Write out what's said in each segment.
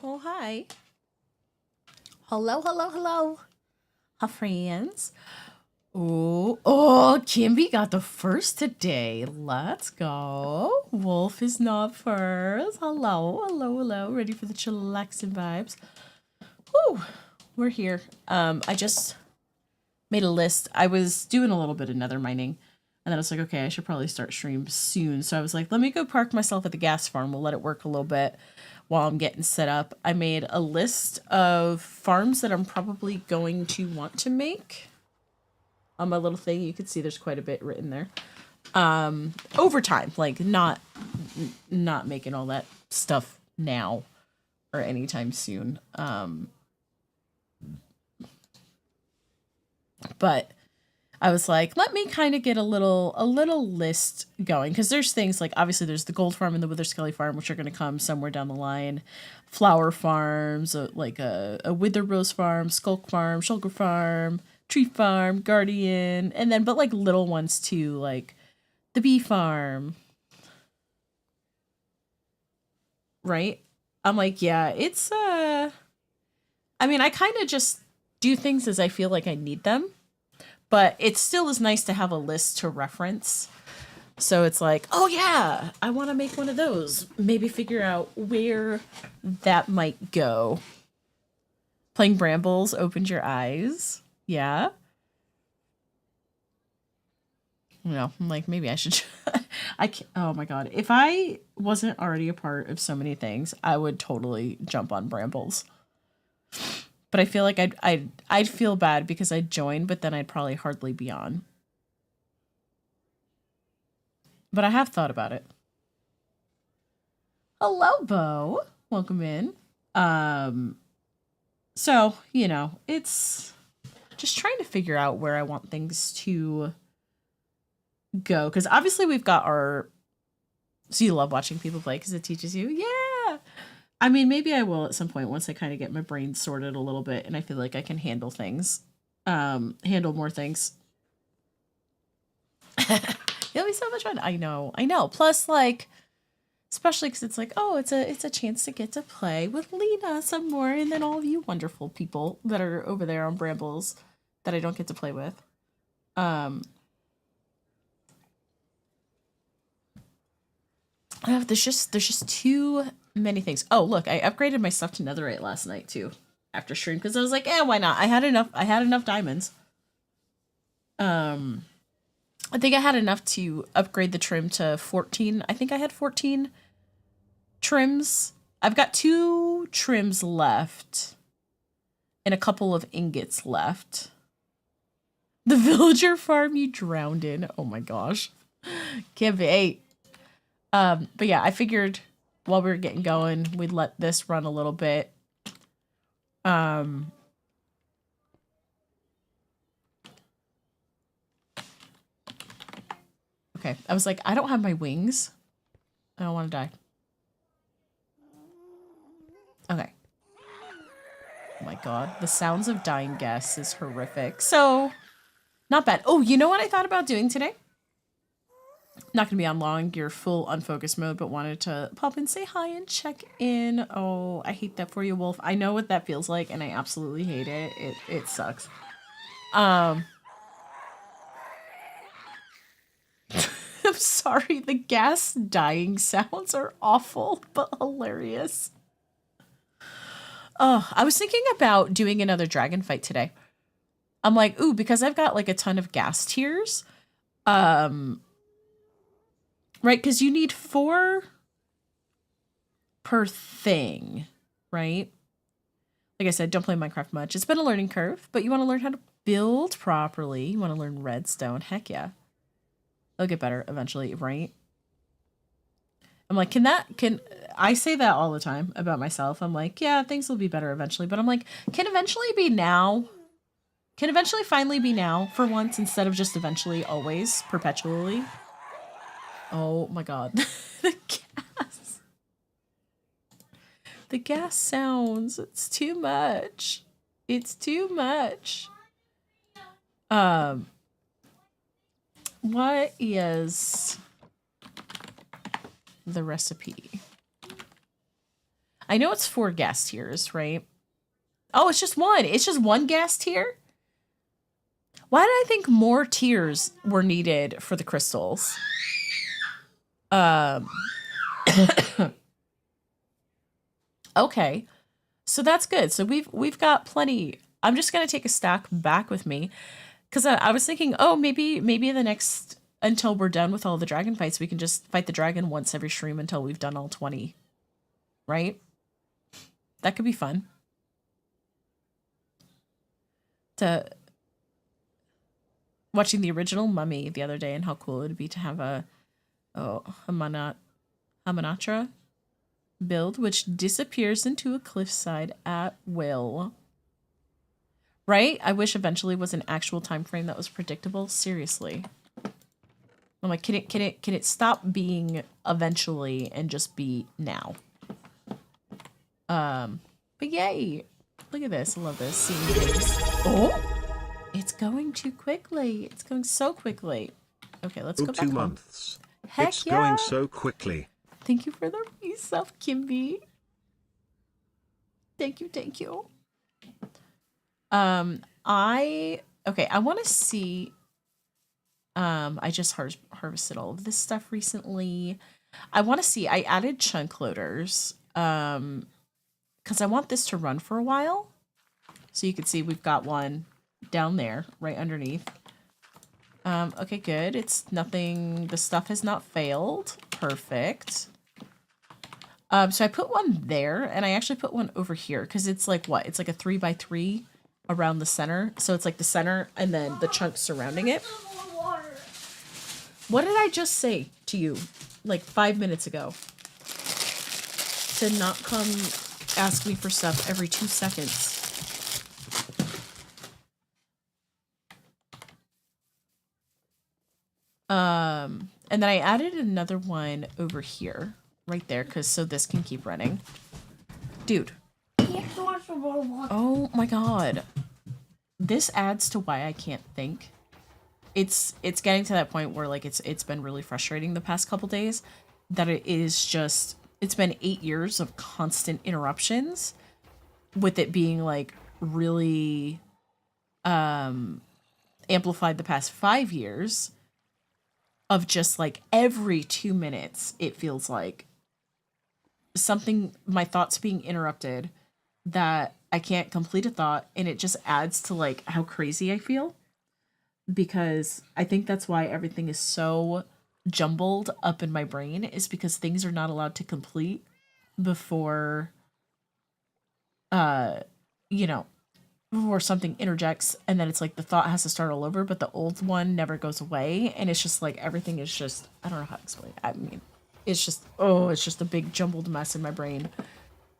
Oh, hi. Hello, hello, hello. Hi, friends. Kimby got the first today. Let's go. Wolf is not first. Hello, hello, hello. Ready for the chillaxing vibes. Woo, we're here. I just made a list. I was doing a little bit of nether mining, and then I was like, okay, I should probably start stream soon. So I was like, let me go park myself at the gas farm. We'll let it work a little bit while I'm getting set up. I made a list of farms that I'm probably going to want to make. On my little thing, you can see there's quite a bit written there. Over time, like not making all that stuff now or anytime soon. But I was like, let me kind of get a little list going, because there's things like, obviously there's the gold farm and the Wither Skelly farm, which are going to come somewhere down the line. Flower farms, like a Wither Rose farm, Skulk farm, Shulker farm, Tree farm, Guardian, and then but like little ones too, like the bee farm. Right? I'm like, yeah, it's I mean, I kind of just do things as I feel like I need them, but it still is nice to have a list to reference. So it's like, oh yeah, I want to make one of those. Maybe figure out where that might go. Playing Brambles opened your eyes. Yeah. You know, I'm like, maybe I should. Oh my god. If I wasn't already a part of so many things, I would totally jump on Brambles. But I feel like I'd feel bad because I'd join, but then I'd probably hardly be on. But I have thought about it. Hello, Bo. Welcome in. So, you know, it's just trying to figure out where I want things to go. Because obviously we've got our... So you love watching people play because it teaches you? Yeah! I mean, maybe I will at some point once I kind of get my brain sorted a little bit and I feel like I can handle things. Handle more things. It'll be so much fun. I know. Plus, like... Especially because it's like, oh, it's a chance to get to play with Lena some more, and then all of you wonderful people that are over there on Brambles that I don't get to play with. There's just too many things. Oh, look, I upgraded my stuff to netherite last night too after stream because I was like, why not? I had enough diamonds. I think I had enough to upgrade the trim to 14. I think I had 14 trims. I've got 2 trims left and a couple of ingots left. The villager farm you drowned in. Oh my gosh. Can't be. But yeah, I figured while we were getting going, we'd let this run a little bit. Okay, I was like, I don't have my wings. I don't want to die. Okay. Oh my god, the sounds of dying guests is horrific. So, not bad. Oh, you know what I thought about doing today? Not gonna be on long, your full unfocused mode, but wanted to pop and say hi and check in. Oh, I hate that for you, Wolf. I know what that feels like, and I absolutely hate it. It sucks. I'm sorry, the gas dying sounds are awful, but hilarious. Oh, I was thinking about doing another dragon fight today. I'm like, ooh, because I've got like a ton of gas tiers. Right, because you need 4 per thing, right? Like I said, don't play Minecraft much. It's been a learning curve, but you want to learn how to build properly. You want to learn redstone. Heck yeah. It'll get better eventually, right? I'm like, can I say that all the time about myself? I'm like, yeah, things will be better eventually, but I'm like, can eventually be now? Can eventually finally be now for once instead of just eventually always, perpetually? Oh my god. The gas. The gas sounds. It's too much. It's too much. What is the recipe? I know it's 4 gas tiers, right? Oh, it's just one. It's just one gas tier? Why did I think more tiers were needed for the crystals? Um, okay. So that's good. So we've got plenty. I'm just gonna take a stack back with me. Because I was thinking, oh, maybe the next until we're done with all the dragon fights, we can just fight the dragon once every stream until we've done all 20. Right? That could be fun. To watching the original Mummy the other day and how cool it would be to have a Hamanatra build which disappears into a cliffside at will. Right? I wish eventually was an actual time frame that was predictable. Seriously. I'm like, can it stop being eventually and just be now? But yay. Look at this. I love this. Seeing things. Oh! It's going too quickly. It's going so quickly. Okay, let's go back 2 home. months. Heck It's yeah. going so quickly. Thank you for the resub, Kimby. Thank you. I want to see. I just harvested all of this stuff recently. I want to see. I added chunk loaders. Because I want this to run for a while. So you can see we've got one down there, right underneath. Okay, good. It's nothing. The stuff has not failed. Perfect. So I put one there, and I actually put one over here because it's like what? It's like a 3x3 around the center. So it's like the center and then the chunks surrounding it. What did I just say to you like 5 minutes ago? To not come ask me for stuff every 2 seconds. And then I added another one over here, right there, because so this can keep running. Dude. Oh my god. This adds to why I can't think. It's getting to that point where like it's been really frustrating the past couple days that it is just it's been 8 years of constant interruptions with it being like really amplified the past 5 years of just like every 2 minutes it feels like something my thoughts being interrupted that I can't complete a thought, and it just adds to like how crazy I feel, because I think that's why everything is so jumbled up in my brain, is because things are not allowed to complete before before something interjects, and then it's like the thought has to start all over, but the old one never goes away, and it's just like everything is just I don't know how to explain it. I mean, it's just a big jumbled mess in my brain,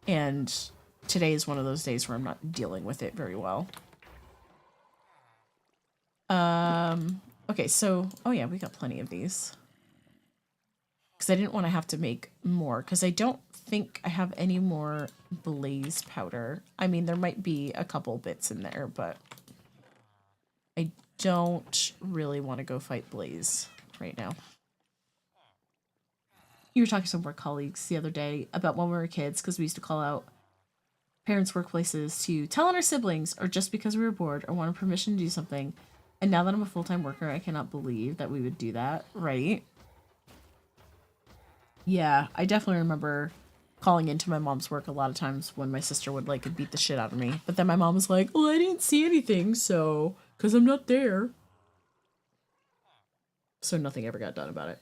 and today is one of those days where I'm not dealing with it very well. Okay, so oh yeah, we got plenty of these because I didn't want to have to make more, because I don't think I have any more blaze powder. I mean, there might be a couple bits in there, but I don't really want to go fight Blaze right now. You were talking to some work colleagues the other day about when we were kids, because we used to call out parents' workplaces to tell on our siblings, or just because we were bored or wanted permission to do something. And now that I'm a full-time worker, I cannot believe that we would do that, right? Yeah, I definitely remember calling into my mom's work a lot of times when my sister would like beat the shit out of me. But then my mom was like, well, I didn't see anything, so, because I'm not there. So nothing ever got done about it.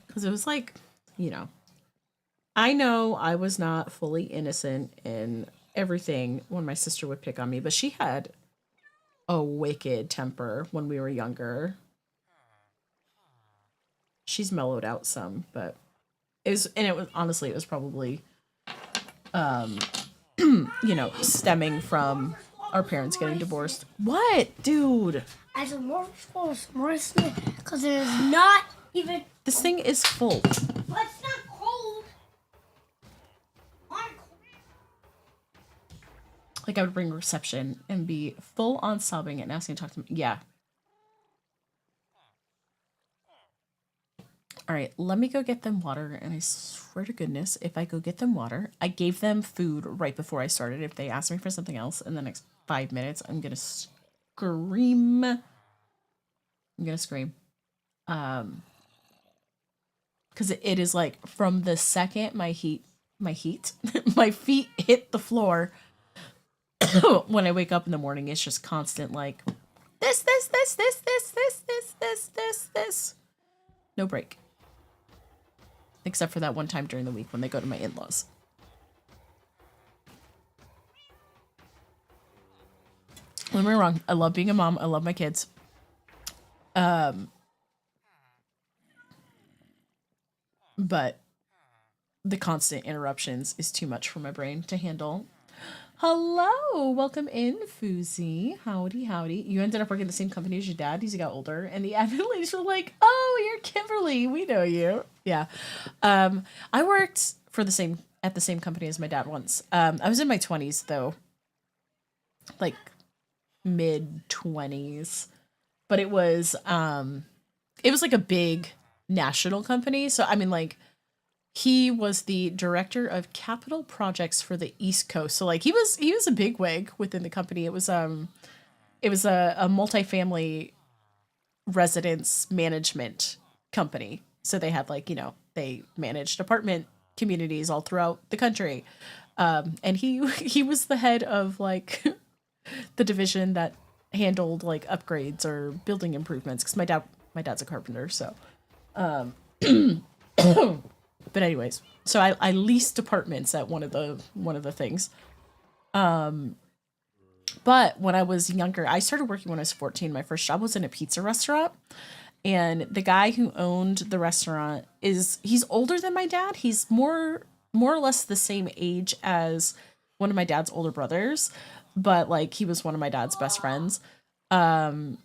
Because it was like, you know I was not fully innocent in everything when my sister would pick on me, but she had a wicked temper when we were younger. She's mellowed out some, but it was honestly, it was probably stemming from our parents getting divorced. What, dude? As a more because it is not even. This thing is full. But it's not cold. Like, I would bring reception and be full on sobbing and asking to talk to me. Yeah. All right, let me go get them water. And I swear to goodness, if I go get them water, I gave them food right before I started. If they ask me for something else in the next 5 minutes, I'm going to scream. I'm going to scream. Because it is like from the second my my feet hit the floor when I wake up in the morning, it's just constant like this. No break. Except for that one time during the week when they go to my in-laws. Don't get me wrong, I love being a mom. I love my kids. But the constant interruptions is too much for my brain to handle. Hello, welcome in, Foozy. Howdy, howdy. You ended up working at the same company as your dad as you got older, and the admin ladies were like, "Oh, you're Kimberly. We know you." Yeah. I worked at the same company as my dad once. I was in my 20s though, like mid 20s, but it was like a big national company. So I mean, like, he was the director of capital projects for the East Coast. So like he was a bigwig within the company. It was a multifamily residence management company. So they had like, they managed apartment communities all throughout the country. And he was the head of like the division that handled like upgrades or building improvements, because my dad's a carpenter. So but anyways, so I leased apartments at one of the things. But when I was younger, I started working when I was 14. My first job was in a pizza restaurant. And the guy who owned the restaurant he's older than my dad. He's more or less the same age as one of my dad's older brothers, but like he was one of my dad's best friends. And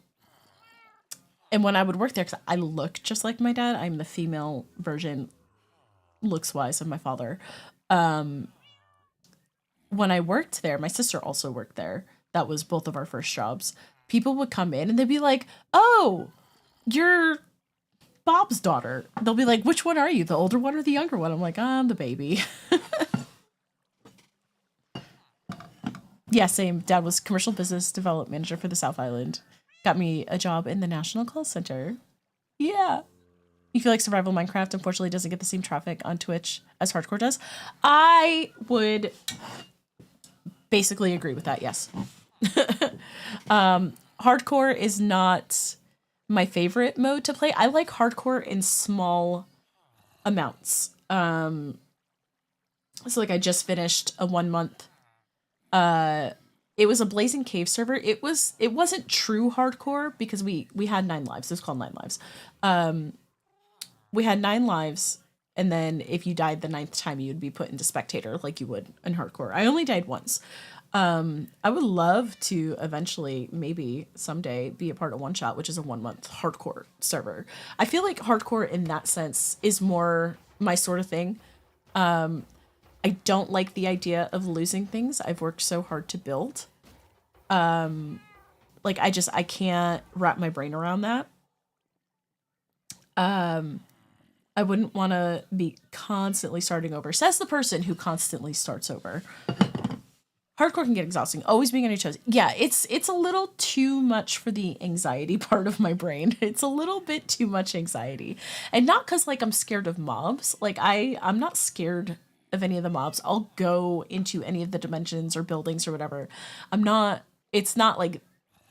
when I would work there, because I look just like my dad, I'm the female version looks wise of my father. When I worked there, my sister also worked there. That was both of our first jobs. People would come in and they'd be like, "Oh, you're Bob's daughter." They'll be like, "Which one are you, the older one or the younger one?" I'm like, "I'm the baby." Yeah, same. Dad was commercial business development manager for the South Island. Got me a job in the National Call Center. Yeah. You feel like Survival Minecraft unfortunately doesn't get the same traffic on Twitch as Hardcore does? I would basically agree with that, yes. Hardcore is not my favorite mode to play. I like hardcore in small amounts. So like I just finished a 1 month. It was a Blazing Cave server. It wasn't true hardcore because we had 9 lives. It was called 9 lives. We had 9 lives, and then if you died the 9th time, you'd be put into spectator like you would in hardcore. I only died once. I would love to eventually, maybe someday, be a part of One Shot, which is a 1 month hardcore server. I feel like hardcore in that sense is more my sort of thing. I don't like the idea of losing things I've worked so hard to build. Like I can't wrap my brain around that. I wouldn't want to be constantly starting over. Says the person who constantly starts over. Hardcore can get exhausting. Always being on your toes. Yeah, it's a little too much for the anxiety part of my brain. It's a little bit too much anxiety. And not because like I'm scared of mobs. Like I'm not scared of any of the mobs. I'll go into any of the dimensions or buildings or whatever. It's not like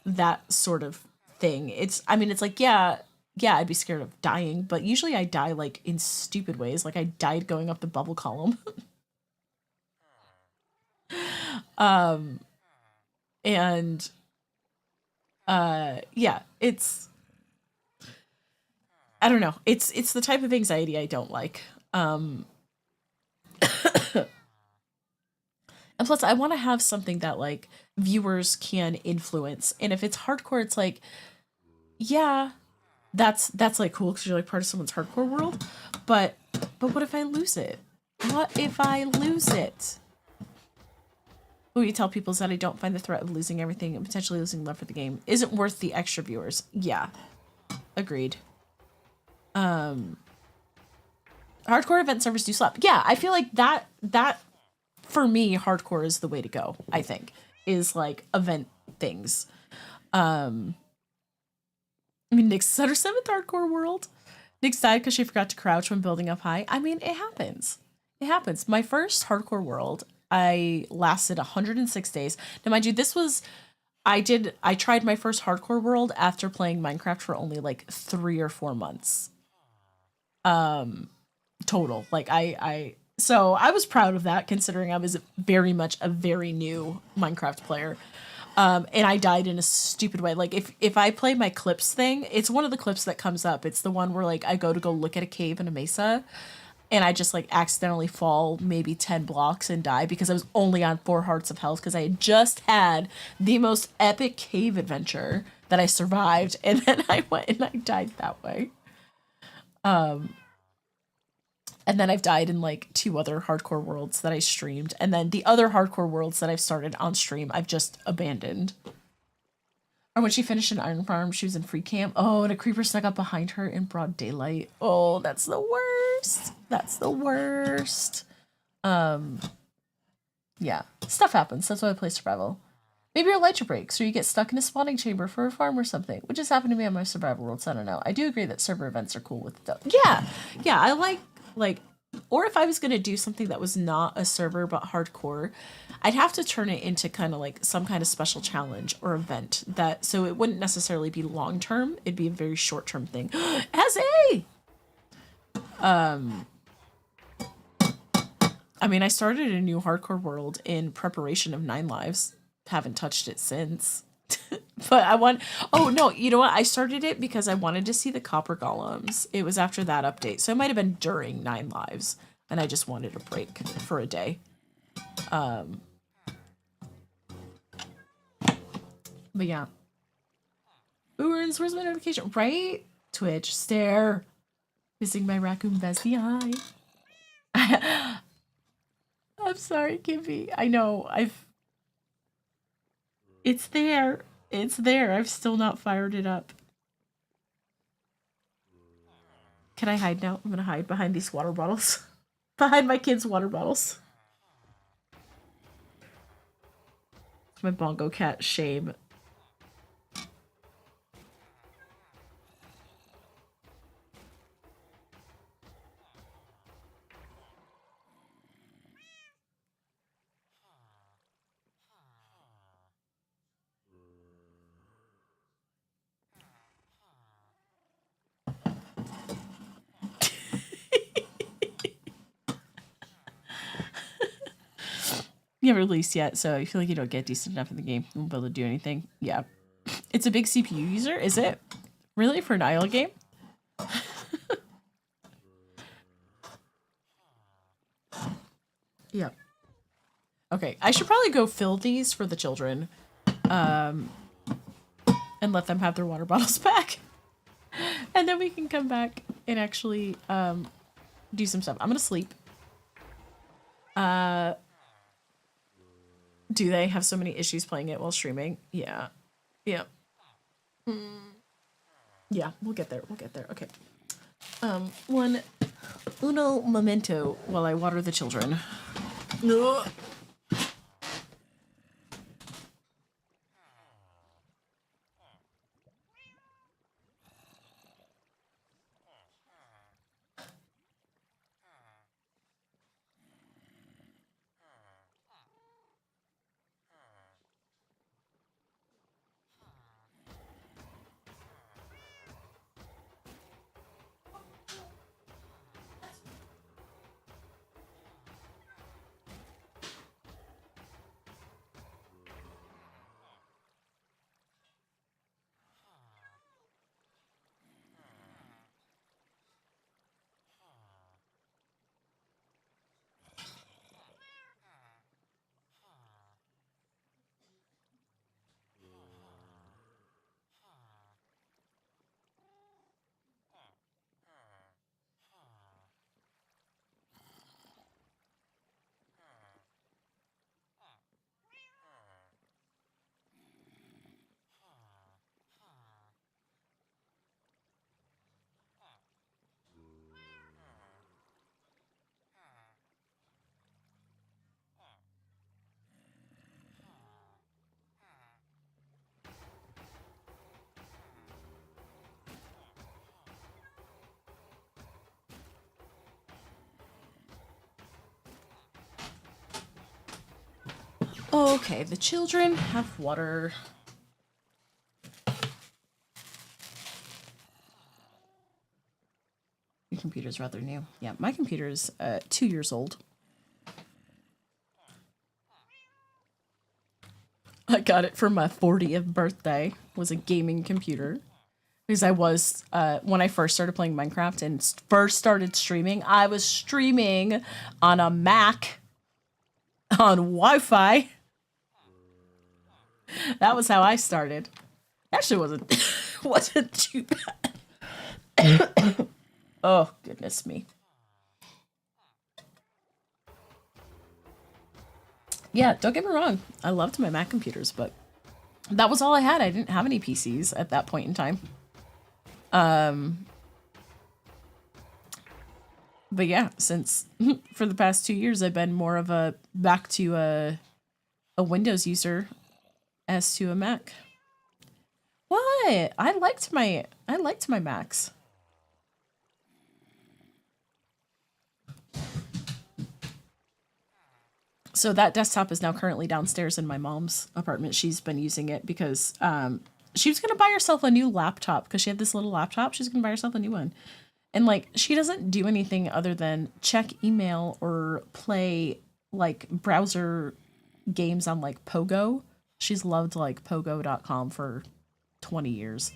that sort of thing. It's like, yeah, I'd be scared of dying, but usually I die like in stupid ways. Like I died going up the bubble column. And yeah, it's, I don't know. It's the type of anxiety I don't like. And plus I want to have something that like viewers can influence. And if it's hardcore, it's like, yeah, that's like cool because you're like part of someone's hardcore world. But what if I lose it? What if I lose it? What you tell people is that I don't find the threat of losing everything and potentially losing love for the game isn't worth the extra viewers. Yeah, agreed. Hardcore event servers do slap. Yeah, I feel like that for me, hardcore is the way to go, I think. Is like event things. I mean, Nick's at her 7th hardcore world. Nick's died because she forgot to crouch when building up high. I mean, it happens. It happens. My first hardcore world, I lasted 106 days. Now, mind you, this was I tried my first hardcore world after playing Minecraft for only like 3 or 4 months. Total. Like so I was proud of that considering I was very much a very new Minecraft player. And I died in a stupid way. Like if I play my clips thing, it's one of the clips that comes up. It's the one where like I go look at a cave in a mesa and I just like accidentally fall maybe 10 blocks and die because I was only on 4 hearts of health because I had just had the most epic cave adventure that I survived, and then I went and I died that way. And then I've died in like 2 other hardcore worlds that I streamed, and then the other hardcore worlds that I've started on stream I've just abandoned. Or when she finished an iron farm, she was in free camp. Oh, and a creeper snuck up behind her in broad daylight. Oh, that's the worst. That's the worst. Yeah, stuff happens. That's why I play survival. Maybe your elytra breaks, or you get stuck in a spawning chamber for a farm or something, which has happened to me on my survival worlds. I don't know. I do agree that server events are cool with stuff. Yeah, I like, or if I was gonna do something that was not a server but hardcore, I'd have to turn it into kind of like some kind of special challenge or event that, so it wouldn't necessarily be long term. It'd be a very short term thing. As a I mean, I started a new hardcore world in preparation of 9 Lives. Haven't touched it since. But oh no, you know what? I started it because I wanted to see the copper golems. It was after that update. So it might have been during 9 Lives. And I just wanted a break for a day. But yeah. Oorins, where's my notification? Right? Twitch, stare. Missing my raccoon bestie. Hi. I'm sorry, Kippy. I know. It's there. It's there. I've still not fired it up. Can I hide now? I'm gonna hide behind these water bottles. Behind my kids' water bottles. It's my bongo cat, Shame. You haven't released yet, so you feel like you don't get decent enough in the game. You won't be able to do anything. Yeah. It's a big CPU user, is it? Really? For an IL game? Yeah. Okay, I should probably go fill these for the children. And let them have their water bottles back. And then we can come back and actually do some stuff. I'm gonna sleep. Do they have so many issues playing it while streaming? Yeah. Yeah. Yeah, we'll get there. We'll get there. Okay. Uno momento while I water the children. Ugh. Okay, the children have water. Your computer's rather new. Yeah, my computer's 2 years old. I got it for my 40th birthday. Was a gaming computer. Because I was, when I first started playing Minecraft and first started streaming, I was streaming on a Mac on Wi-Fi. That was how I started. Actually wasn't too bad. Oh, goodness me. Yeah, don't get me wrong. I loved my Mac computers, but that was all I had. I didn't have any PCs at that point in time. But yeah, since for the past 2 years, I've been more of a back to a Windows user as to a Mac. What? I liked my Macs. So that desktop is now currently downstairs in my mom's apartment. She's been using it because she was going to buy herself a new laptop because she had this little laptop. She's going to buy herself a new one. And like, she doesn't do anything other than check email or play like browser games on like Pogo. She's loved like pogo.com for 20 years.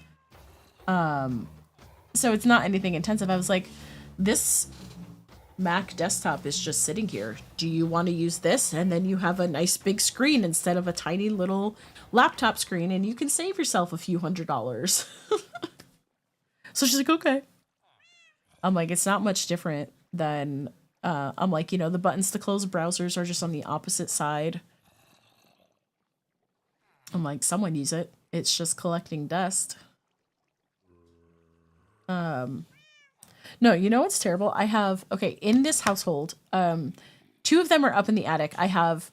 So it's not anything intensive. I was like, this Mac desktop is just sitting here. Do you want to use this? And then you have a nice big screen instead of a tiny little laptop screen, and you can save yourself a few $100s. So she's like, okay. I'm like, it's not much different than, I'm like, you know, the buttons to close browsers are just on the opposite side. I'm like, someone use it. It's just collecting dust. No, you know what's terrible? I have, okay, in this household, 2 of them are up in the attic. I have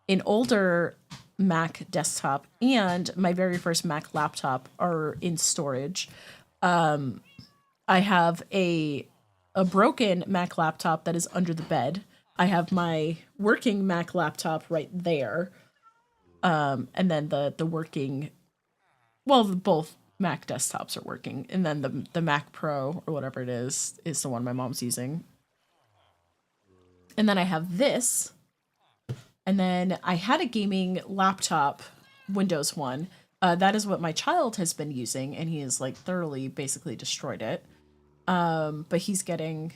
an older Mac desktop and my very first Mac laptop are in storage. I have a broken Mac laptop that is under the bed. I have my working Mac laptop right there. And then the working, well, both Mac desktops are working. And then the Mac Pro or whatever it is the one my mom's using. And then I have this. And then I had a gaming laptop, Windows one. That is what my child has been using, and he has like thoroughly basically destroyed it. But he's getting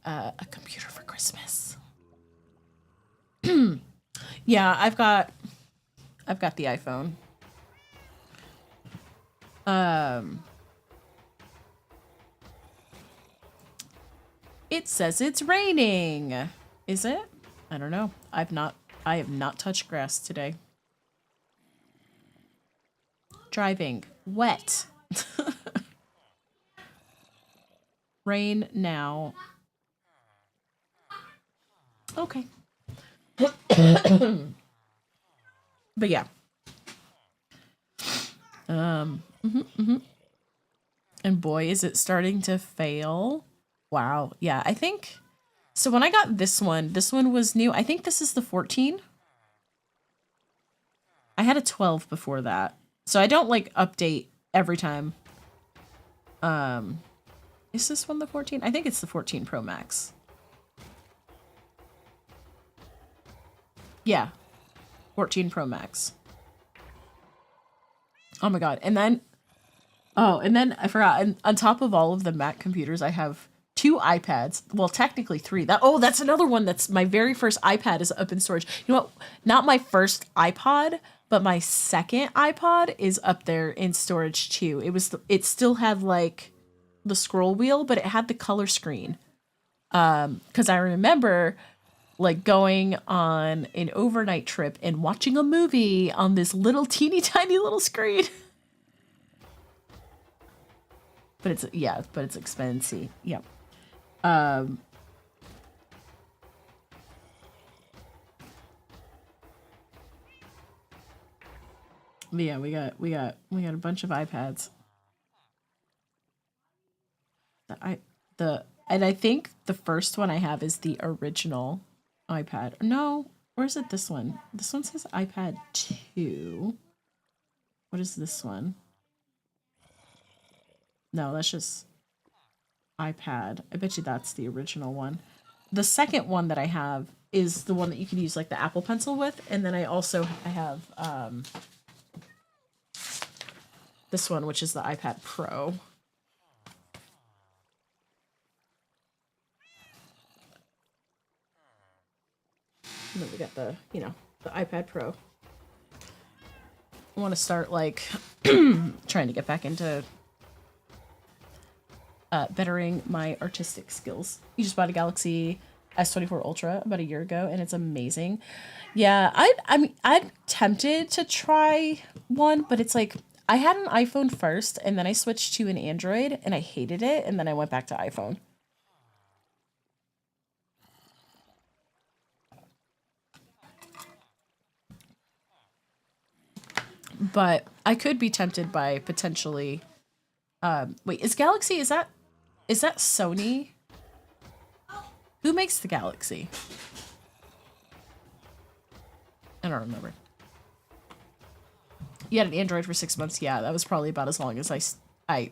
a computer for Christmas. Yeah, I've got the iPhone. It says it's raining. Is it? I don't know. I have not touched grass today. Driving. Wet. Rain now. Okay. But yeah. And boy, is it starting to fail. Wow. Yeah, I think so. When I got this one was new. I think this is the 14. I had a 12 before that. So I don't like update every time. Is this one the 14? I think it's the 14 Pro Max. Yeah. 14 Pro Max. Oh my god. And then I forgot. And on top of all of the Mac computers, I have 2 iPads. Well, technically 3. That's another one. That's my very first iPad is up in storage. You know what? Not my first iPod, but my second iPod is up there in storage too. It still had like the scroll wheel, but it had the color screen. Because I remember like going on an overnight trip and watching a movie on this little teeny tiny little screen. But it's expensive. Yeah. Yeah, we got a bunch of iPads. And I think the first one I have is the original iPad. No, Or is it this one? This one says iPad 2. What is this one? No, that's just iPad. I bet you that's the original one. The second one that I have is the one that you can use like the Apple Pencil with, and then I have this one, which is the iPad Pro. And then we got the, you know, the iPad Pro. I want to start like trying to get back into bettering my artistic skills. You just bought a Galaxy S24 Ultra about a year ago, and it's amazing. Yeah, I'm tempted to try one, but it's like I had an iPhone first, and then I switched to an Android, and I hated it, and then I went back to iPhone. But I could be tempted by potentially. Wait, is Galaxy? Is that Sony? Who makes the Galaxy? I don't remember. You had an Android for 6 months. Yeah, that was probably about as long as I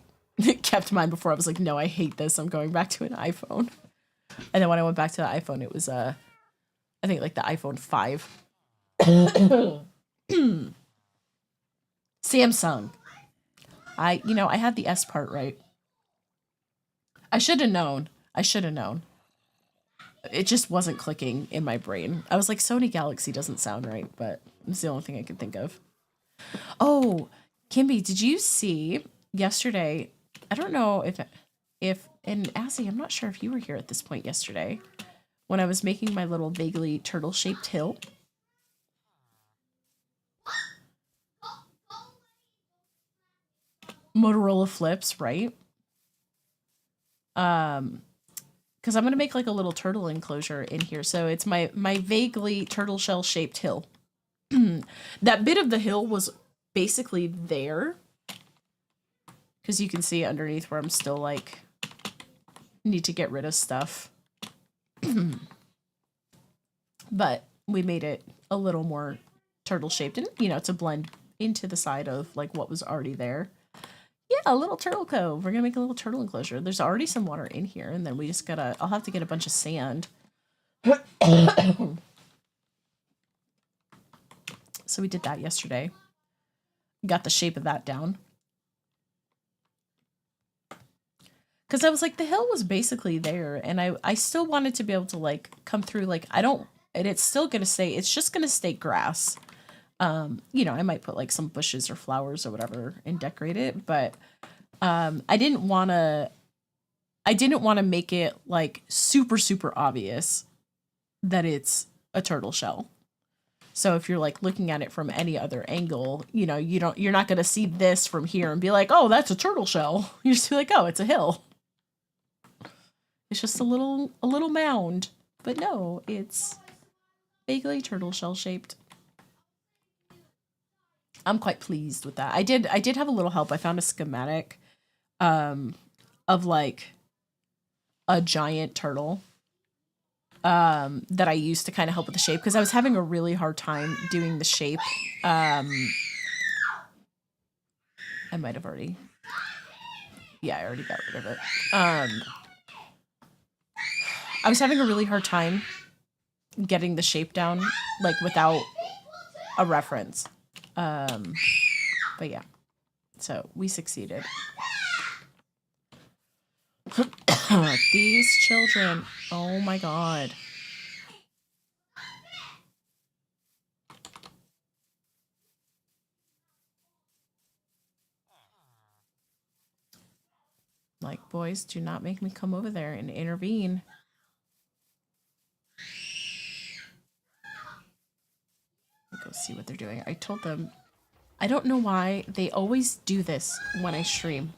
kept mine before I was like, no, I hate this. I'm going back to an iPhone. And then when I went back to the iPhone, it was I think like the iPhone 5. Samsung. I had the S part right. I should have known. It just wasn't clicking in my brain. I was like, Sony Galaxy doesn't sound right, but it's the only thing I could think of. Oh, Kimby, did you see yesterday? I don't know if and Azzy, I'm not sure if you were here at this point yesterday when I was making my little vaguely turtle-shaped hill. Motorola flips, right? Because I'm gonna make like a little turtle enclosure in here. So it's my vaguely turtle shell shaped hill. That bit of the hill was basically there. Because you can see underneath where I'm still like need to get rid of stuff. But we made it a little more turtle shaped and to blend into the side of like what was already there. Yeah, a little turtle cove. We're gonna make a little turtle enclosure. There's already some water in here, and then we just I'll have to get a bunch of sand. So we did that yesterday. Got the shape of that down. Because I was like, the hill was basically there, and I still wanted to be able to like come through. Like and it's still gonna stay. It's just gonna stay grass. I might put like some bushes or flowers or whatever and decorate it, but I didn't want to make it like super, super obvious that it's a turtle shell. So if you're like looking at it from any other angle, you're not going to see this from here and be like, oh, that's a turtle shell. You're just like, oh, it's a hill. It's just a little mound, but no, it's vaguely turtle shell shaped. I'm quite pleased with that. I did have a little help. I found a schematic of like a giant turtle that I used to kind of help with the shape because I was having a really hard time doing the shape. I might have already. Yeah, I already got rid of it. I was having a really hard time getting the shape down like without a reference. But yeah, so we succeeded. These children, oh my god. Like, boys, do not make me come over there and intervene. Go see what they're doing. I told them, I don't know why they always do this when I stream.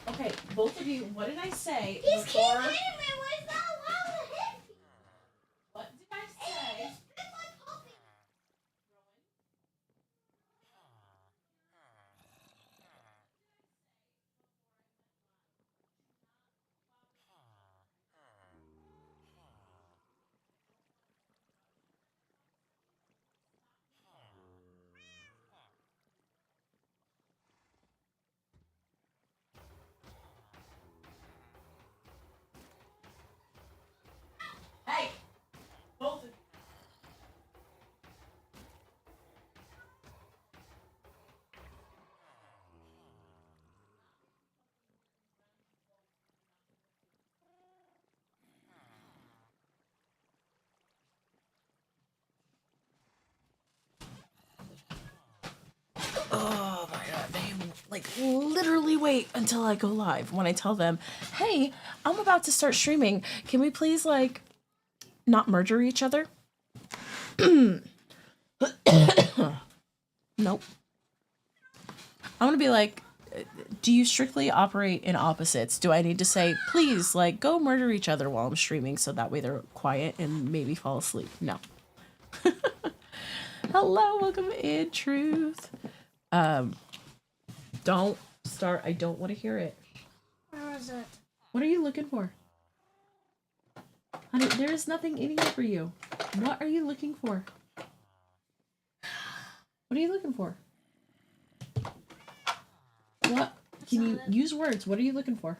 Okay, both of you, what did I say? He's keep hitting me. Where's that allowed to hit? What did I say? like literally wait until I go live when I tell them, hey, I'm about to start streaming. Can we please like not murder each other? Nope. I'm gonna be like, do you strictly operate in opposites? Do I need to say, please, like, go murder each other while I'm streaming so that way they're quiet and maybe fall asleep? No. Hello, welcome in, Truth. Don't start. I don't want to hear it. Where is it? What are you looking for? Honey, there is nothing in here for you. What are you looking for? What are you looking for? What? Can you use words? What are you looking for?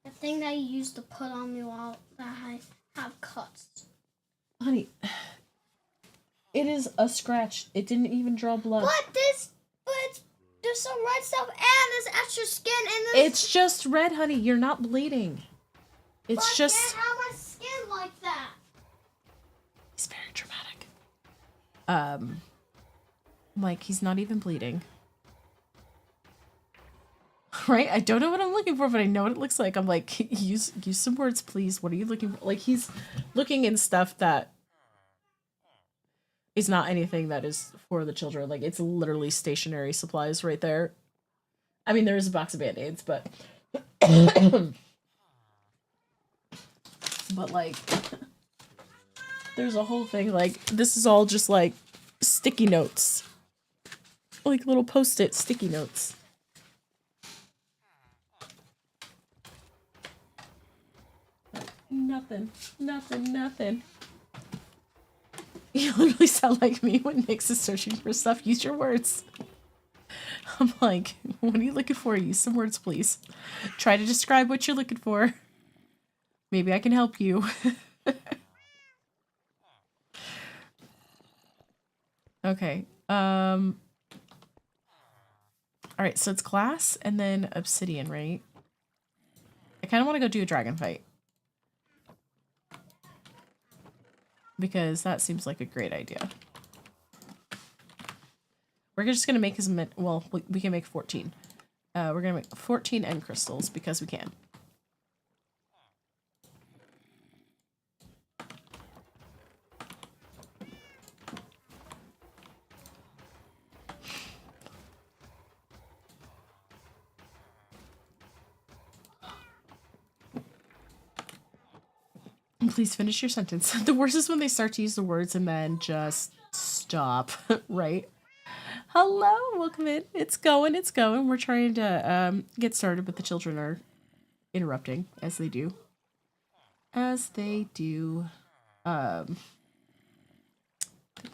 The thing that you used to put on me while I have cuts. Honey, it is a scratch. It didn't even draw blood. There's some red stuff and there's extra skin and there's... It's just red, honey. You're not bleeding. It's But just... I can't have my skin like that. He's very dramatic. Like, he's not even bleeding. Right? I don't know what I'm looking for, but I know what it looks like. I'm like, use some words, please. What are you looking for? Like, he's looking in stuff that is not anything that is for the children. Like, it's literally stationary supplies right there. I mean, there is a box of Band-Aids, but... but, like... There's a whole thing, like, this is all just, like, sticky notes. Like, little Post-it sticky notes. Nothing. You literally sound like me when Nyx is searching for stuff. Use your words. I'm like, what are you looking for? Use some words, please. Try to describe what you're looking for. Maybe I can help you. Okay. Alright, so it's glass and then obsidian, right? I kind of want to go do a dragon fight. Because that seems like a great idea. We're just going to make as many... Well, we can make 14. We're going to make 14 end crystals because we can. Please finish your sentence. The worst is when they start to use the words and then just stop, right? Hello, welcome in. It's going. We're trying to get started, but the children are interrupting, as they do. I think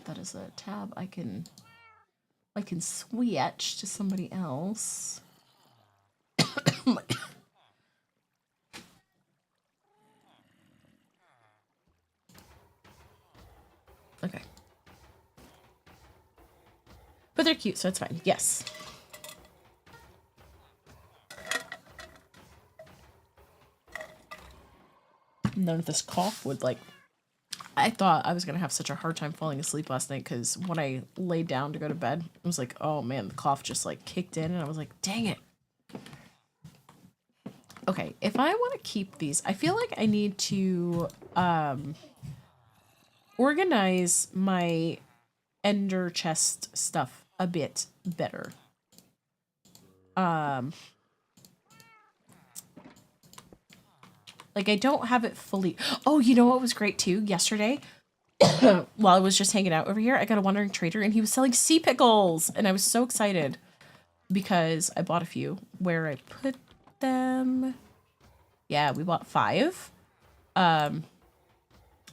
that is a tab I can switch to somebody else. Okay. But they're cute, so it's fine. Yes. None of this cough would, like... I thought I was going to have such a hard time falling asleep last night, because when I laid down to go to bed, I was like, oh man, the cough just, like, kicked in, and I was like, dang it. Okay, if I want to keep these, I feel like I need to, organize my ender chest stuff a bit better. Like, I don't have it fully... Oh, you know what was great, too? Yesterday, while I was just hanging out over here, I got a wandering trader, and he was selling sea pickles! And I was so excited, because I bought a few. Where I put them... Yeah, we bought 5.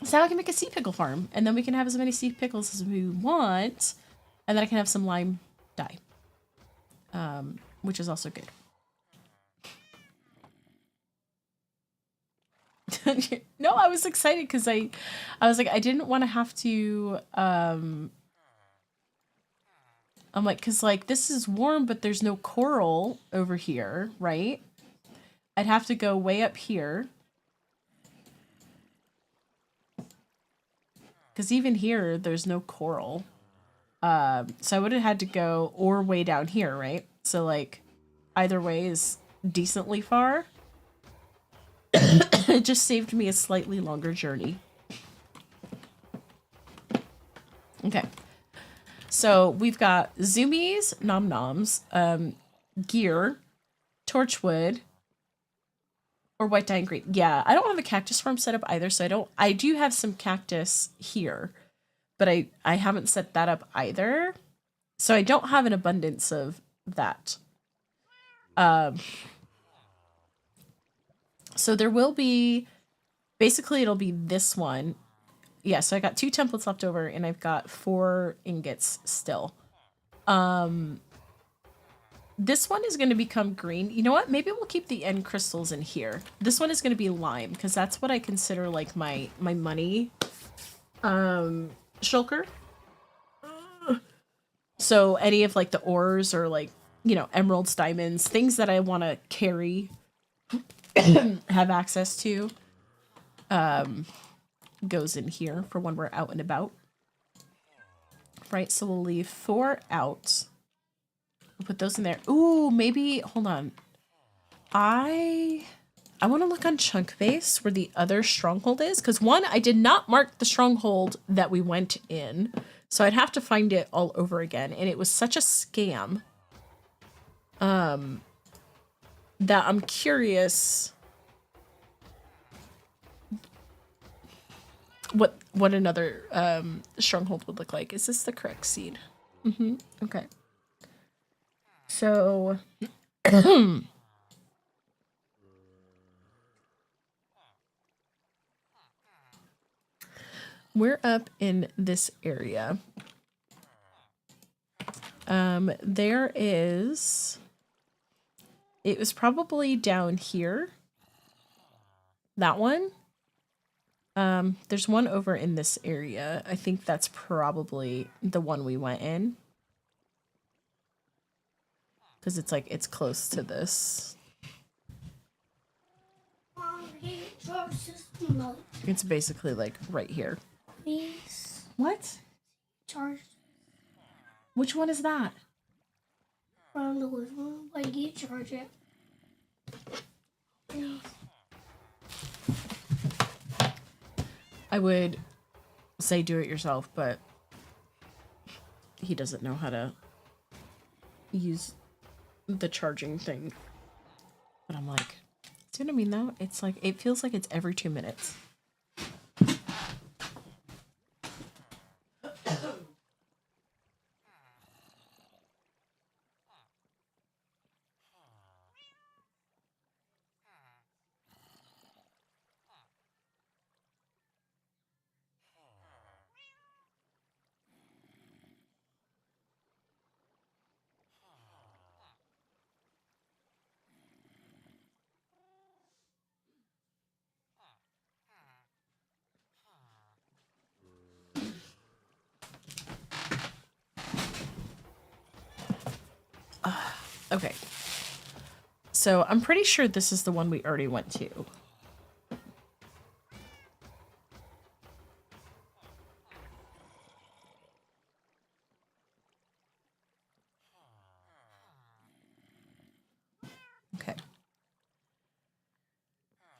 So now I can make a sea pickle farm, and then we can have as many sea pickles as we want, and then I can have some lime dye, which is also good. No, I was excited because I was like, I didn't want to have to, I'm like, because like this is warm, but there's no coral over here, right? I'd have to go way up here. Because even here, there's no coral. So I would have had to go or way down here, right? So, like, either way is decently far. It just saved me a slightly longer journey. Okay. So we've got zoomies, nom noms, gear, torchwood, or white dye and green. Yeah, I don't have a cactus farm set up either, so I do have some cactus here, but I haven't set that up either. So I don't have an abundance of that. So there will be, basically it'll be this one. Yeah, so I got 2 templates left over and I've got 4 ingots still. This one is going to become green. You know what? Maybe we'll keep the end crystals in here. This one is going to be lime because that's what I consider like my money shulker. So any of like the ores or like, you know, emeralds, diamonds, things that I want to carry, have access to, goes in here for when we're out and about. Right, so we'll leave 4 out. We'll put those in there. Ooh, maybe, hold on. I want to look on Chunkbase where the other stronghold is. Because one, I did not mark the stronghold that we went in. So I'd have to find it all over again. And it was such a scam. That I'm curious what another stronghold would look like. Is this the correct seed? Mm-hmm. Okay. So we're up in this area. There is, it was probably down here. That one. There's one over in this area. I think that's probably the one we went in. Because it's like, it's close to this. It's basically like right here. Please. What? Charge. Which one is that? I don't know which one, but you charge it. Please. I would say do it yourself, but he doesn't know how to use the charging thing. But I'm like, see what I mean though? It's like, it feels like it's every 2 minutes. Okay. So I'm pretty sure this is the one we already went to. Okay.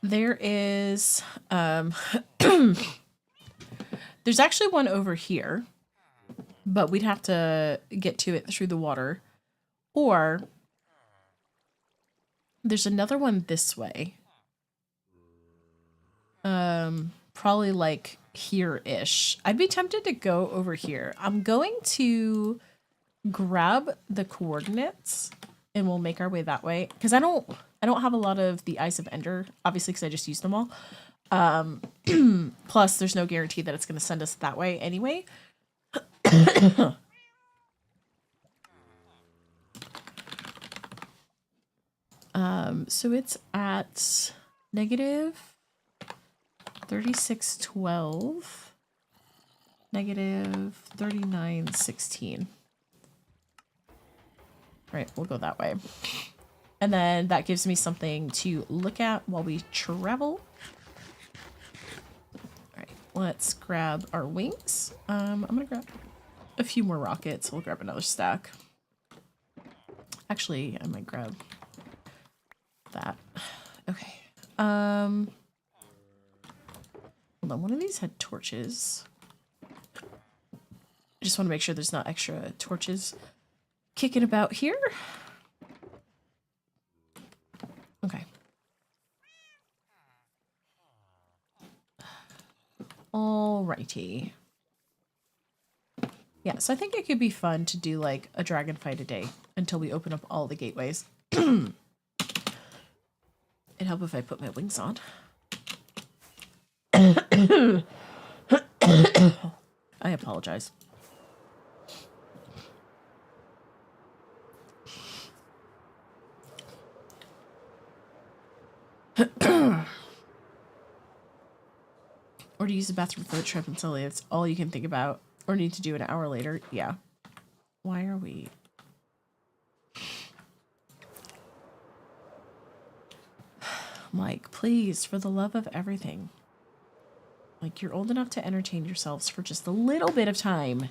There is, there's actually one over here, but we'd have to get to it through the water. Or there's another one this way. Probably like here-ish. I'd be tempted to go over here. I'm going to grab the coordinates and we'll make our way that way. Because I don't have a lot of the Eyes of Ender, obviously, because I just used them all. Plus, there's no guarantee that it's going to send us that way anyway. So it's at negative 3612, negative 3916. Right, we'll go that way. And then that gives me something to look at while we travel. All right, let's grab our wings. I'm gonna grab a few more rockets. We'll grab another stack. Actually, I might grab that. Okay. Hold on, one of these had torches. I just want to make sure there's not extra torches kicking about here. Okay. Alrighty. Yeah, so I think it could be fun to do like a dragon fight a day until we open up all the gateways. It'd help if I put my wings on. I apologize. Or to use the bathroom for the trip until it's all you can think about. Or need to do an hour later. Yeah. Why are we... Mike, please, for the love of everything. Like, you're old enough to entertain yourselves for just a little bit of time.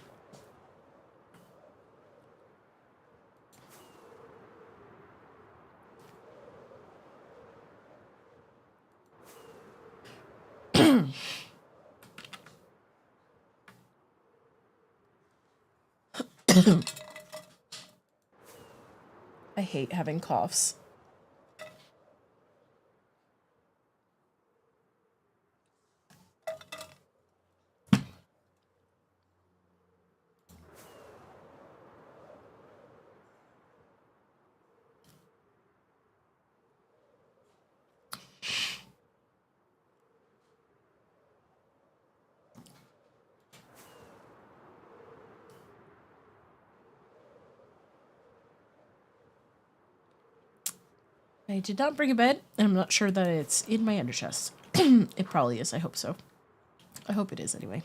I hate having coughs. I did not bring a bed, and I'm not sure that it's in my underchest. It probably is. I hope so. I hope it is anyway.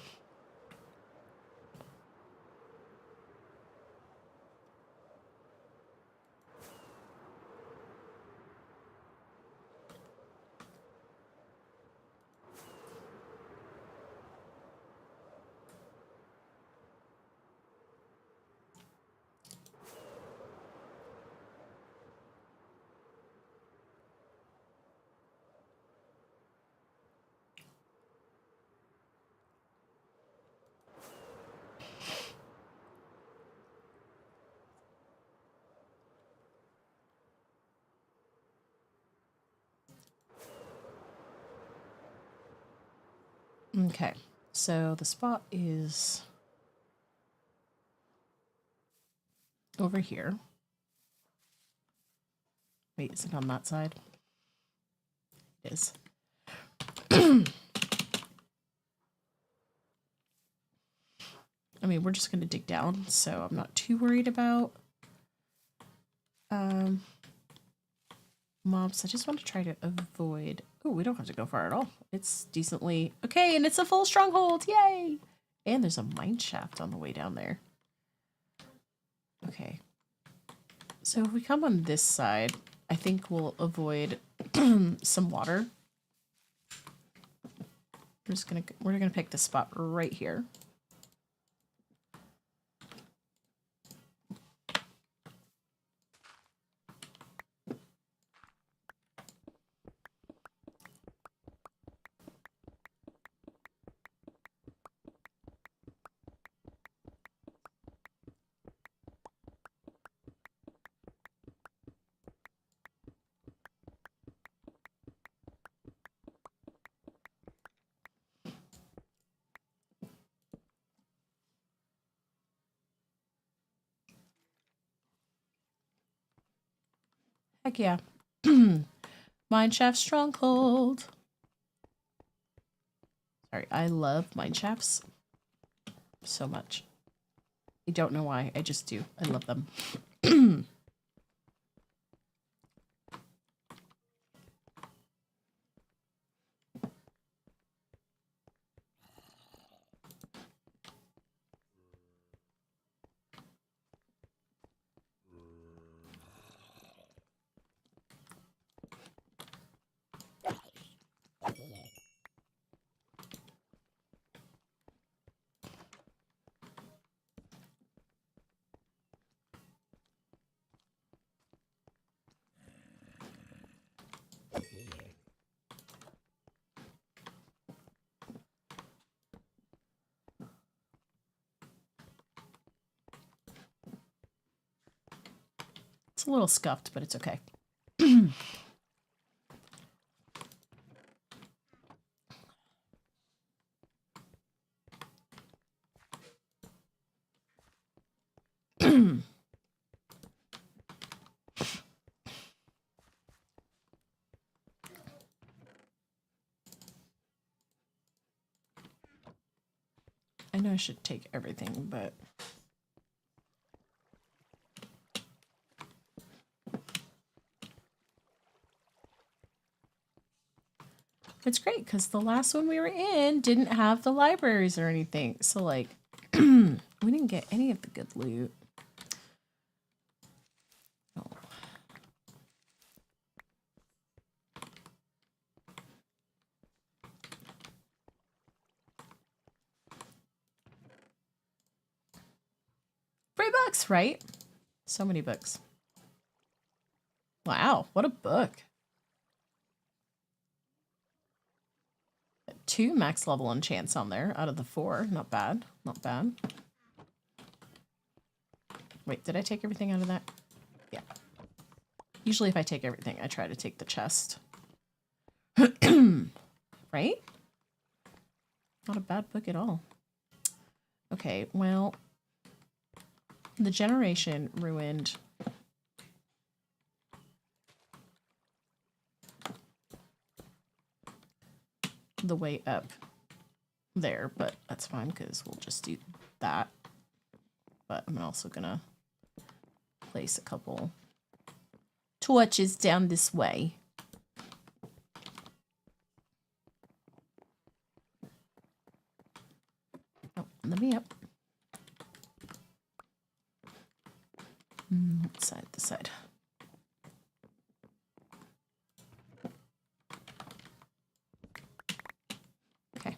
Okay, so the spot is over here. Wait, is it on that side? It is. I mean, we're just going to dig down, so I'm not too worried about mobs. I just want to try to avoid... Oh, we don't have to go far at all. It's decently... Okay, and it's a full stronghold! Yay! And there's a mine shaft on the way down there. Okay. So if we come on this side, I think we'll avoid some water. We're gonna pick this spot right here. Heck yeah. Mineshaft Stronghold. Sorry, I love mineshafts so much. I don't know why, I just do. I love them. It's a little scuffed, but it's okay. I know I should take everything, but it's great because the last one we were in didn't have the libraries or anything. So, like, we didn't get any of the good loot. Oh. Free books, right? So many books. Wow, what a book. 2 max level enchants on there out of the 4. Not bad. Not bad. Wait, did I take everything out of that? Yeah. Usually if I take everything, I try to take the chest. Right? Not a bad book at all. Okay, well, the generation ruined the way up there, but that's fine because we'll just do that. But I'm also gonna place a couple torches down this way. Oh, let me up. Side to side. Okay.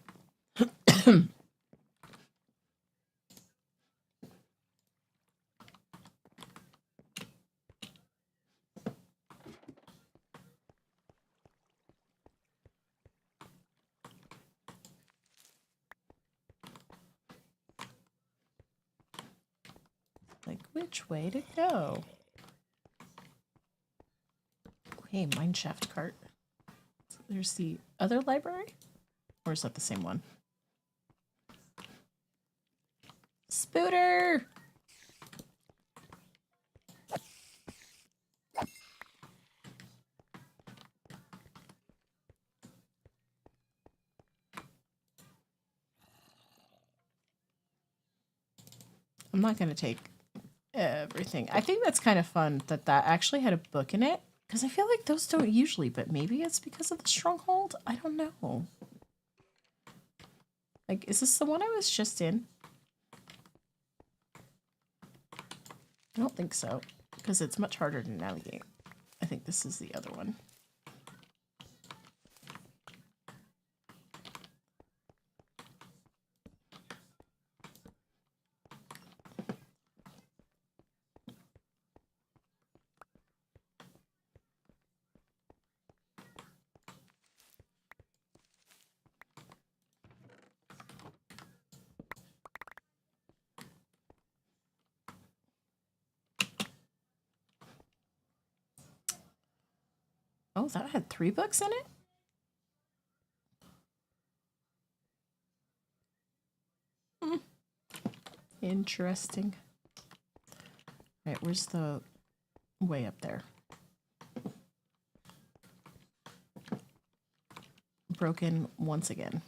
Like, which way to go? Hey, mineshaft cart. There's the other library? Or is that the same one? Spooter! I'm not going to take everything. I think that's kind of fun that that actually had a book in it. Because I feel like those don't usually, but maybe it's because of the stronghold? I don't know. Like, is this the one I was just in? I don't think so. Because it's much harder to navigate. I think this is the other one. Oh, that had 3 books in it? Interesting. All right, where's the way up there? Broken once again.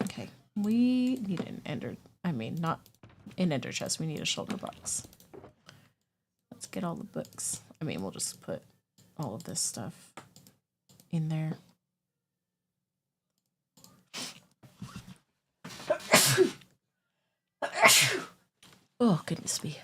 Okay, we need an ender. I mean, not an ender chest. We need a shoulder box. Let's get all the books. I mean, we'll just put all of this stuff in there. Oh, goodness me.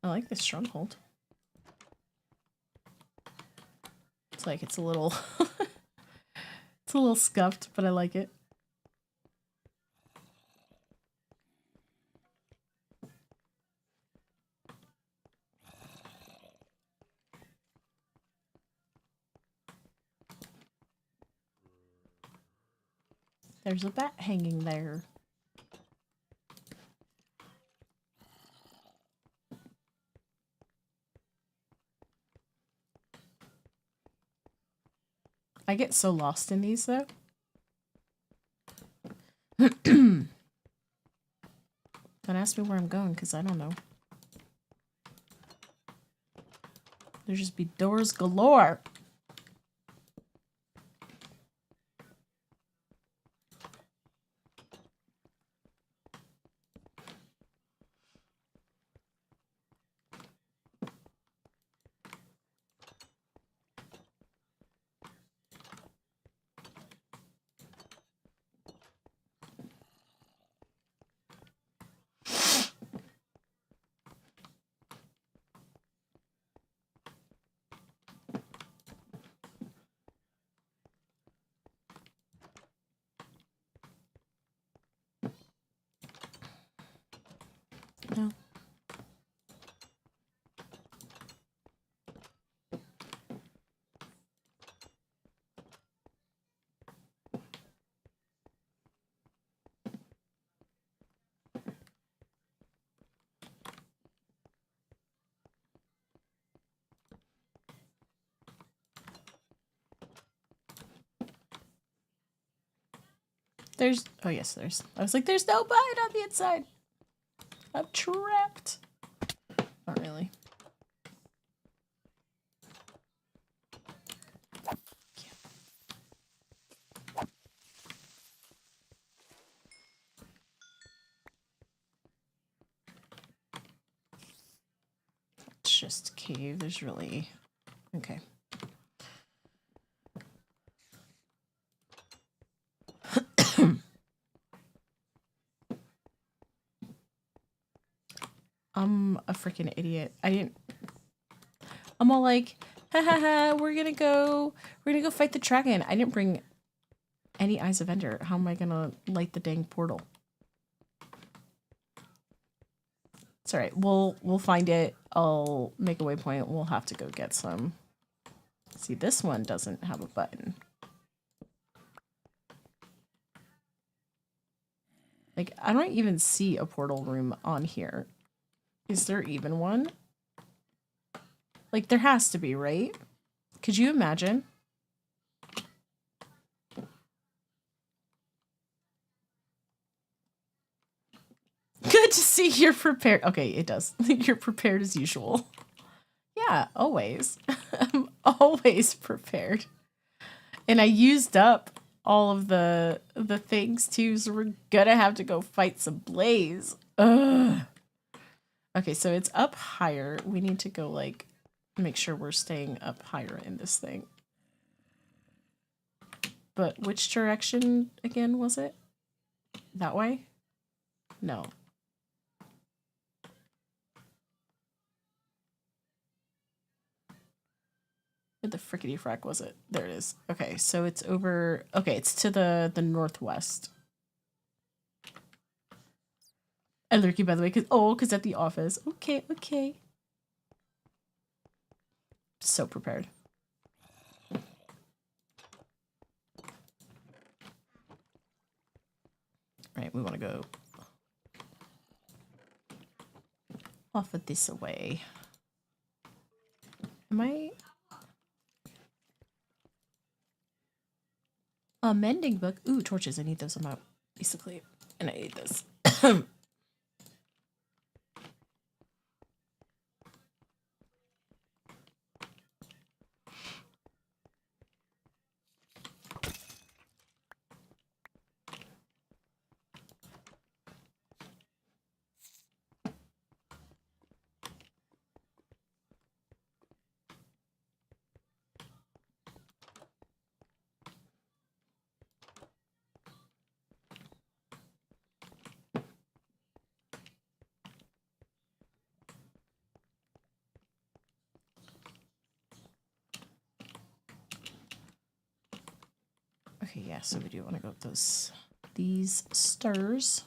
like this stronghold. It's like it's a little it's a little scuffed, but I like it. There's a bat hanging there. I get so lost in these though. Don't ask me where I'm going because I don't know. There just be doors galore. No. There's, oh yes, there's. I was like, there's no button on the inside. I'm trapped. Not really. It's just a cave. There's really, okay. I'm a freaking idiot. I'm all like, ha ha ha, we're gonna go fight the dragon. I didn't bring any Eyes of Ender. How am I gonna light the dang portal? It's alright, we'll find it. I'll make a waypoint. We'll have to go get some. See, this one doesn't have a button. Like, I don't even see a portal room on here. Is there even one? Like, there has to be, right? Could you imagine? Good to see you're prepared. Okay, it does. You're prepared as usual. Yeah, always. I'm always prepared. And I used up all of the things too, so we're gonna have to go fight some Blaze. Ugh. Okay, so it's up higher. We need to go, like, make sure we're staying up higher in this thing. But which direction again was it? That way? No. Where the frickety frack was it? There it is. Okay, so it's over. Okay, it's to the northwest. I lurky, by the way, because at the office. Okay, okay. So prepared. Right, we want to go off of this away. Am I? A mending book. Ooh, torches. I need those. I'm out, basically. And I need this. Okay, yeah, so we do want to go with these stars.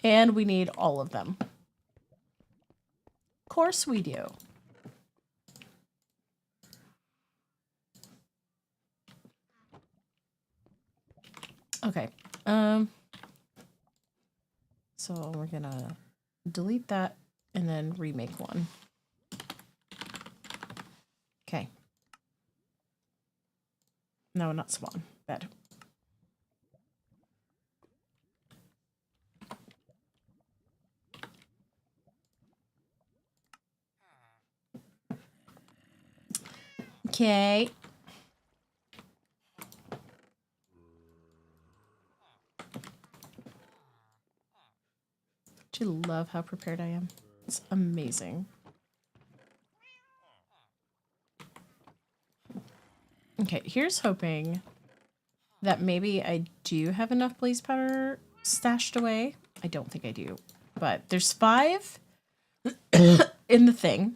And we need all of them. Of course we do. Okay. So we're gonna delete that and then remake one. Okay. No, not spawn. Bed. Okay. Do you love how prepared I am? It's amazing. Okay, here's hoping that maybe I do have enough blaze powder stashed away. I don't think I do, but there's 5 in the thing.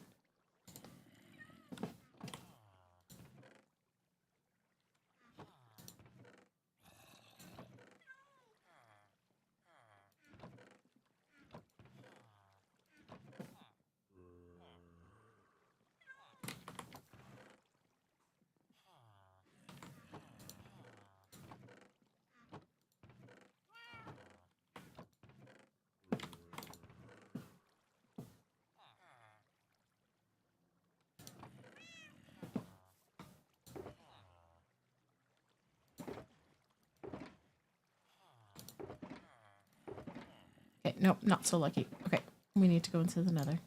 Okay, nope, not so lucky. Okay, we need to go into the nether.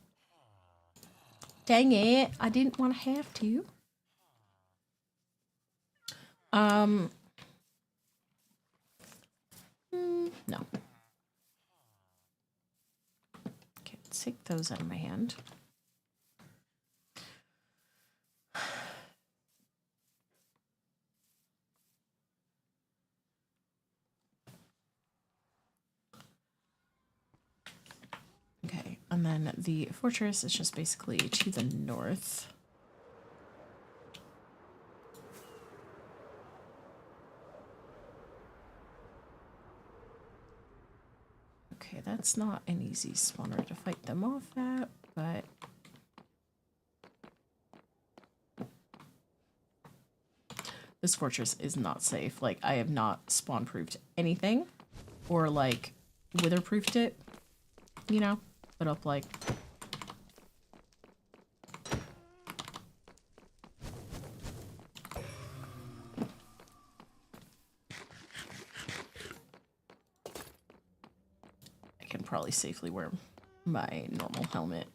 Dang it, I didn't want to have to. No. Okay, let's take those out of my hand. Okay, and then the fortress is just basically to the north. Okay, that's not an easy spawner to fight them off at, but... This fortress is not safe. Like, I have not spawn-proofed anything, or, like, wither-proofed it, you know? Put up, like... I can probably safely wear my normal helmet.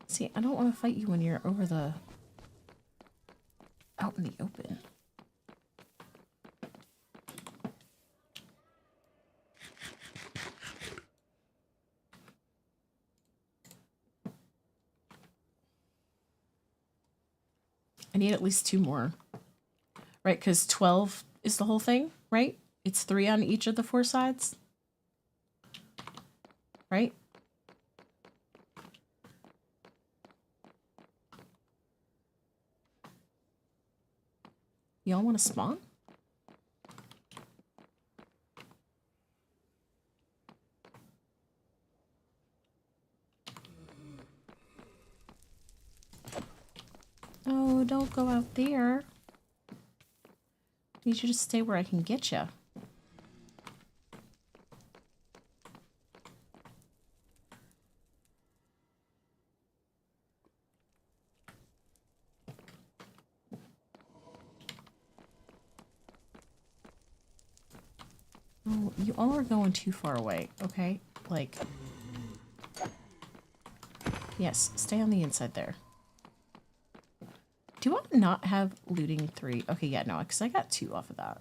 See, I don't want to fight you when you're over the... out in the open. I need at least 2 more. Right, because 12 is the whole thing, right? It's 3 on each of the 4 sides. Right? Y'all want to spawn? Oh, don't go out there. Need you to stay where I can get you. Oh, you all are going too far away, okay? Like, yes, stay on the inside there. Do you want to not have looting 3? Okay, yeah, no, because I got 2 off of that.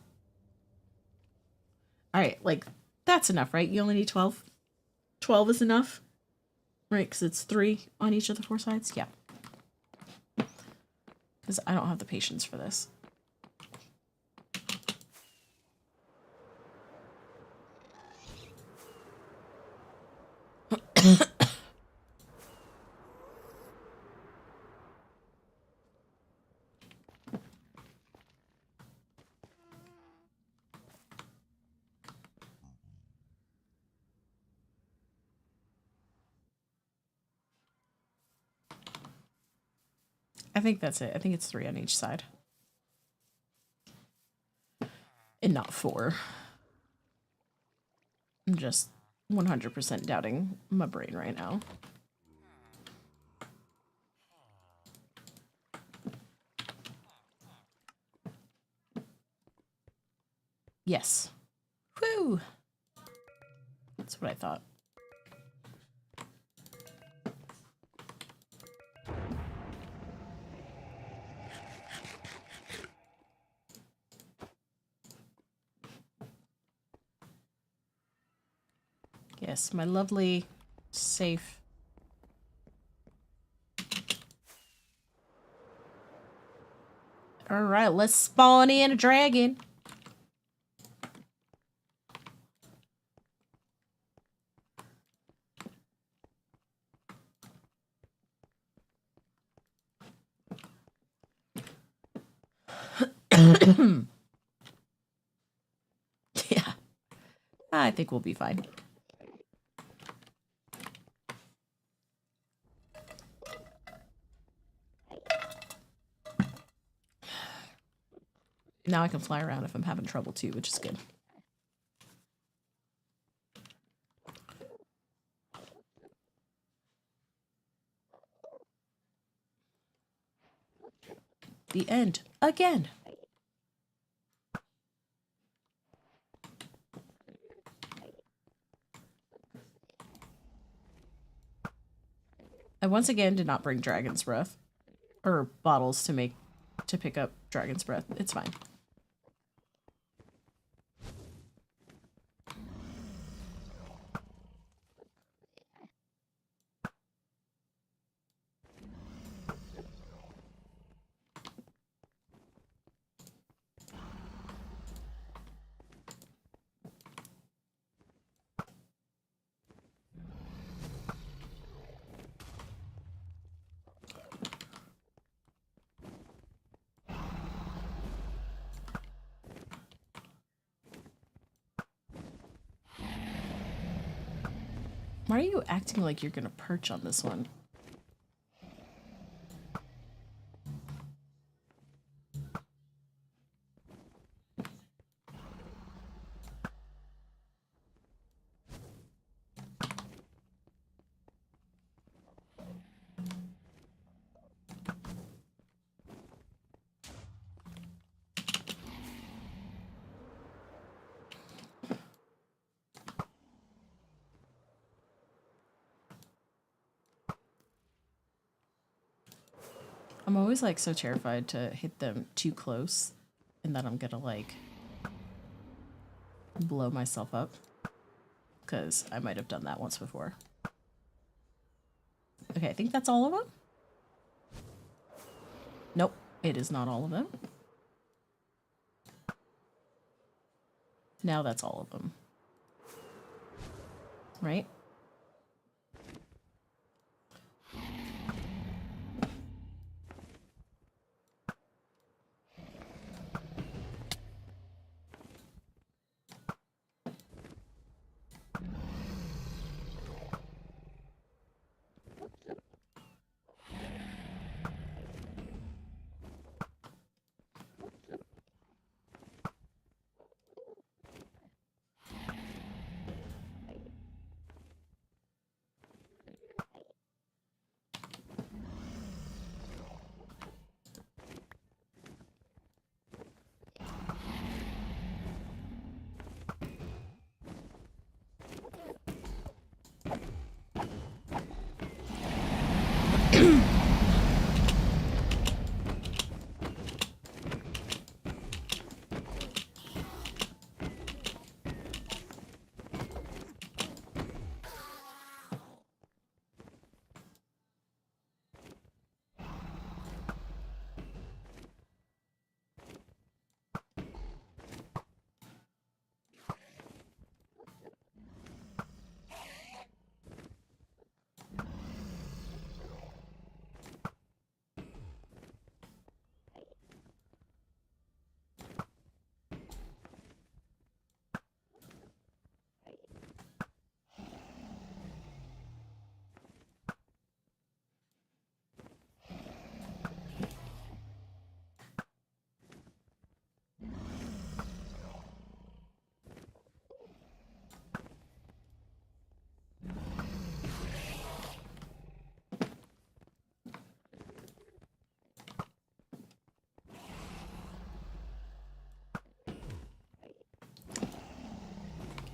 All right, like, that's enough, right? You only need 12? 12 is enough? Right, because it's 3 on each of the 4 sides? Yeah. Because I don't have the patience for this. I think that's it. I think it's 3 on each side. And not 4. I'm just 100% doubting my brain right now. Yes. Woo! That's what I thought. Yes, my lovely, safe. All right, let's spawn in a dragon. Yeah, I think we'll be fine. Now I can fly around if I'm having trouble too, which is good. The end. Again. I once again did not bring Dragon's Breath. Or bottles to pick up Dragon's Breath. It's fine. Why are you acting like you're gonna perch on this one? I'm always like so terrified to hit them too close and that I'm gonna like blow myself up. Because I might have done that once before. Okay, I think that's all of them. Nope, it is not all of them. Now that's all of them. Right?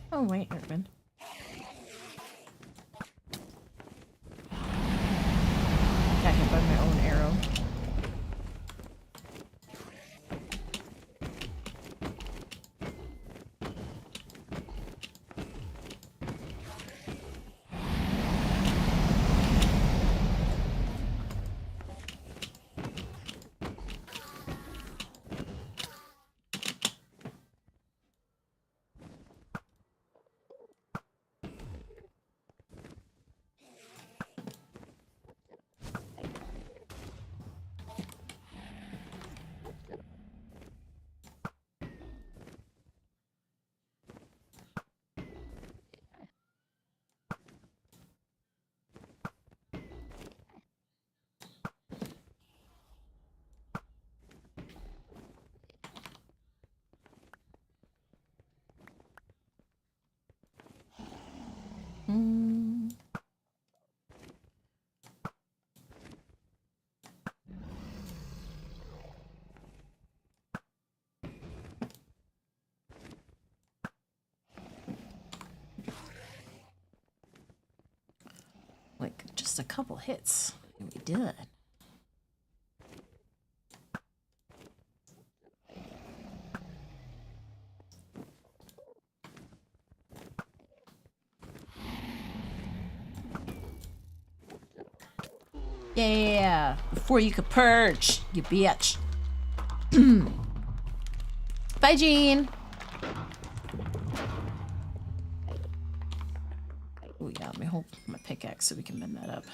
Oh, wait, Urban. Got hit by my own arrow. Mm. Like, just a couple hits, and we did. Yeah, before you could purge, you bitch. Bye, Jean. Oh yeah, let me hold my pickaxe so we can mend that up.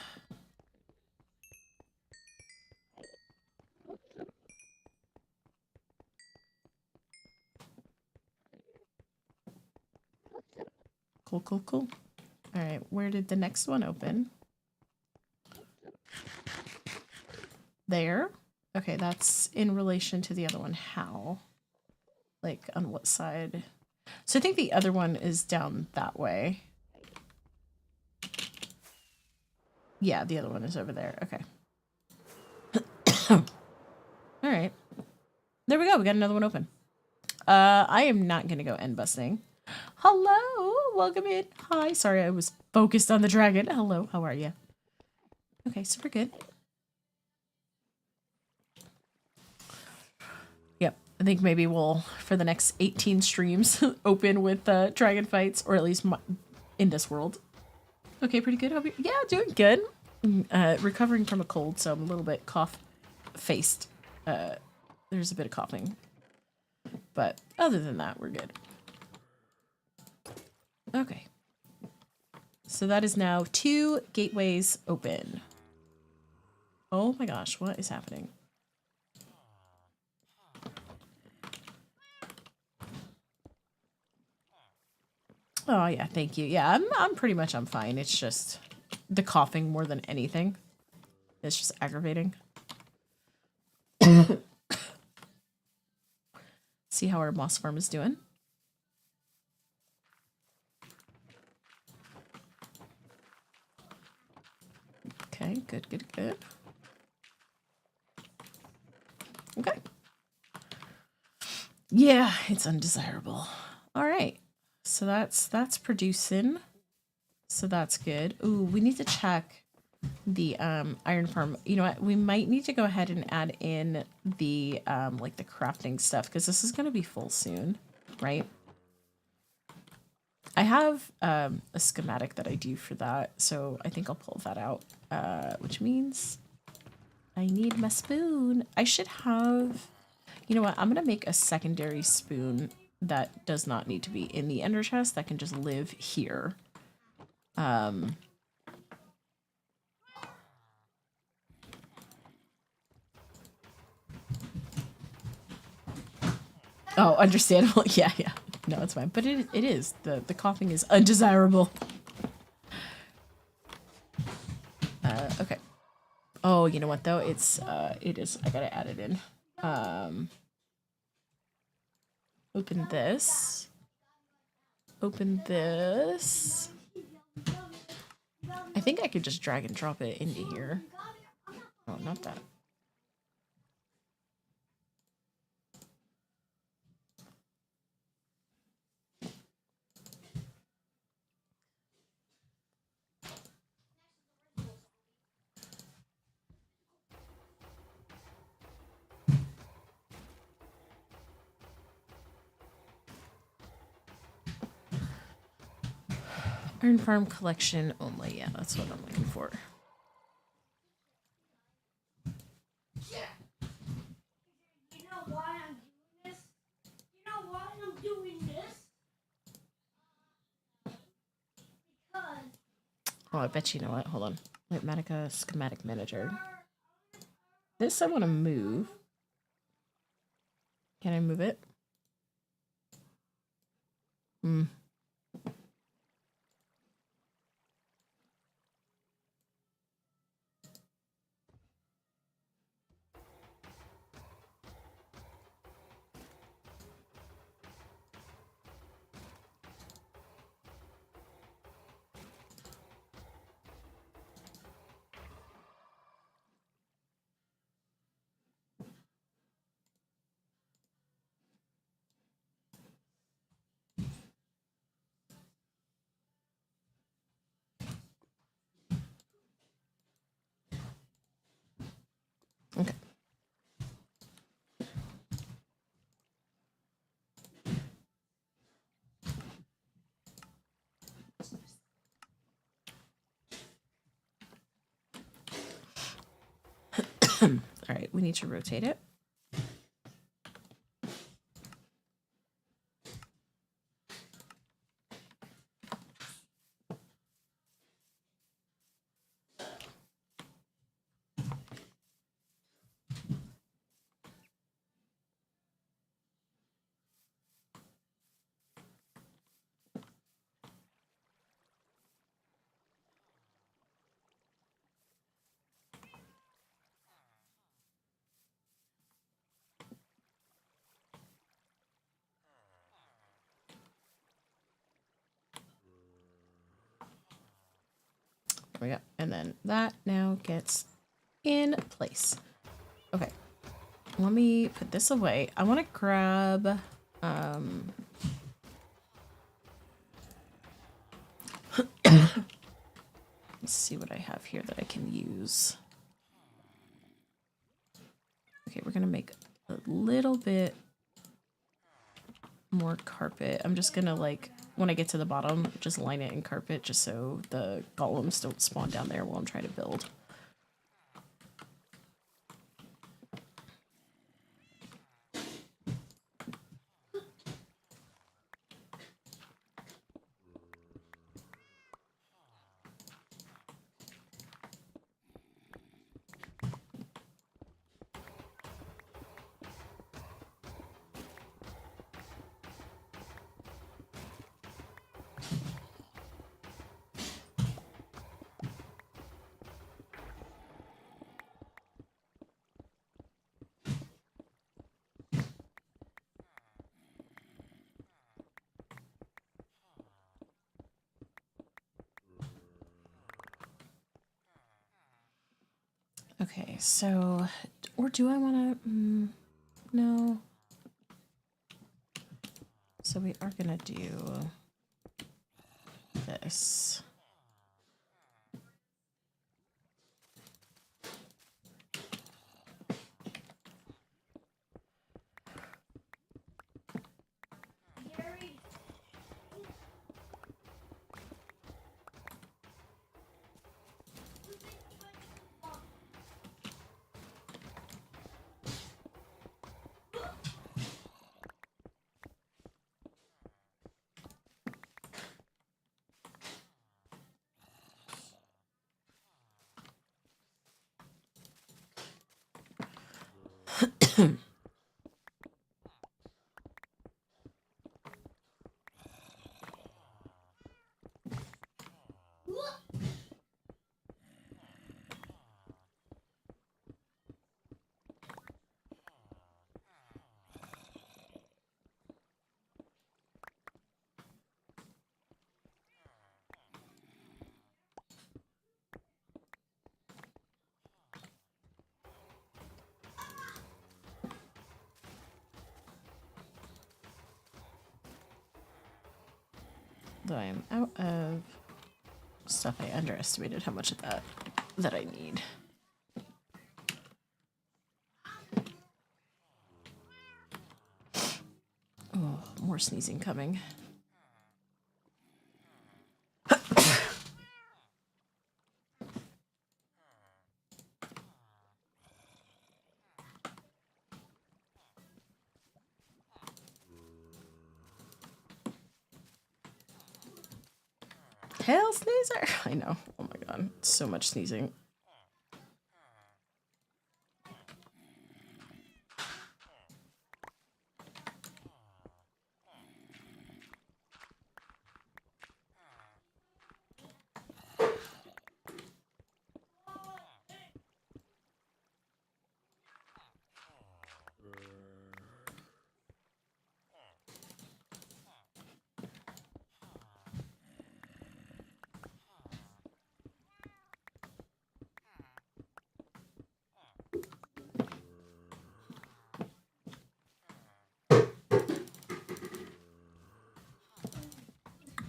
Cool, cool, cool. All right, where did the next one open? There. Okay, that's in relation to the other one. How? Like, on what side? So I think the other one is down that way. Yeah, the other one is over there. Okay. All right. There we go. We got another one open. I am not going to go end busting. Hello. Welcome in. Hi. Sorry, I was focused on the dragon. Hello. How are you? Okay, super good. Yep. I think maybe we'll, for the next 18 streams, open with dragon fights, or at least in this world. Okay, pretty good. Yeah, doing good. Recovering from a cold, so I'm a little bit cough-faced. There's a bit of coughing. But other than that, we're good. Okay. So that is now 2 gateways open. Oh my gosh, what is happening? Oh yeah, thank you. Yeah, I'm pretty much I'm fine. It's just the coughing more than anything. It's just aggravating. See how our moss farm is doing. Okay, good, good, good. Okay. Yeah, it's undesirable. All right. So that's producing. So that's good. Ooh, we need to check. the iron farm. You know what? We might need to go ahead and add in the like the crafting stuff because this is going to be full soon, right? I have a schematic that I do for that, so I think I'll pull that out, which means I need my spoon. I should have, you know what? I'm going to make a secondary spoon that does not need to be in the ender chest, that can just live here. Oh, understandable. Yeah, yeah. No, it's fine. But it is. The coughing is undesirable. Okay. Oh, you know what though? It is. I gotta add it in. Open this. Open this. I think I could just drag and drop it into here. Oh, not that. Iron Farm collection only. Yeah, that's what I'm looking for. You know why I'm doing this? You know why I'm doing this? Because Oh, I bet you know what. Hold on. Mathematica schematic manager. This I want to move. Can I move it? Hmm. Okay. All right, we need to rotate it. There we go. And then that now gets in place. Okay. Let me put this away. I want to grab let's see what I have here that I can use. Okay, we're gonna make a little bit more carpet. I'm just gonna, like, when I get to the bottom, just line it in carpet just so the golems don't spawn down there while I'm trying to build. Okay, so, or do I want to, no. So we are gonna do this. Though I am out of stuff, I underestimated how much of that I need. Oh, more sneezing coming. Hell, sneezer! I know. Oh my god. So much sneezing.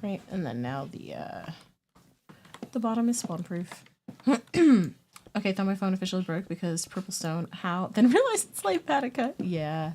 Right, and then now the bottom is spawn proof. Okay, thought my phone officially broke because purple stone. How? Then realized it's like Patica. Yeah.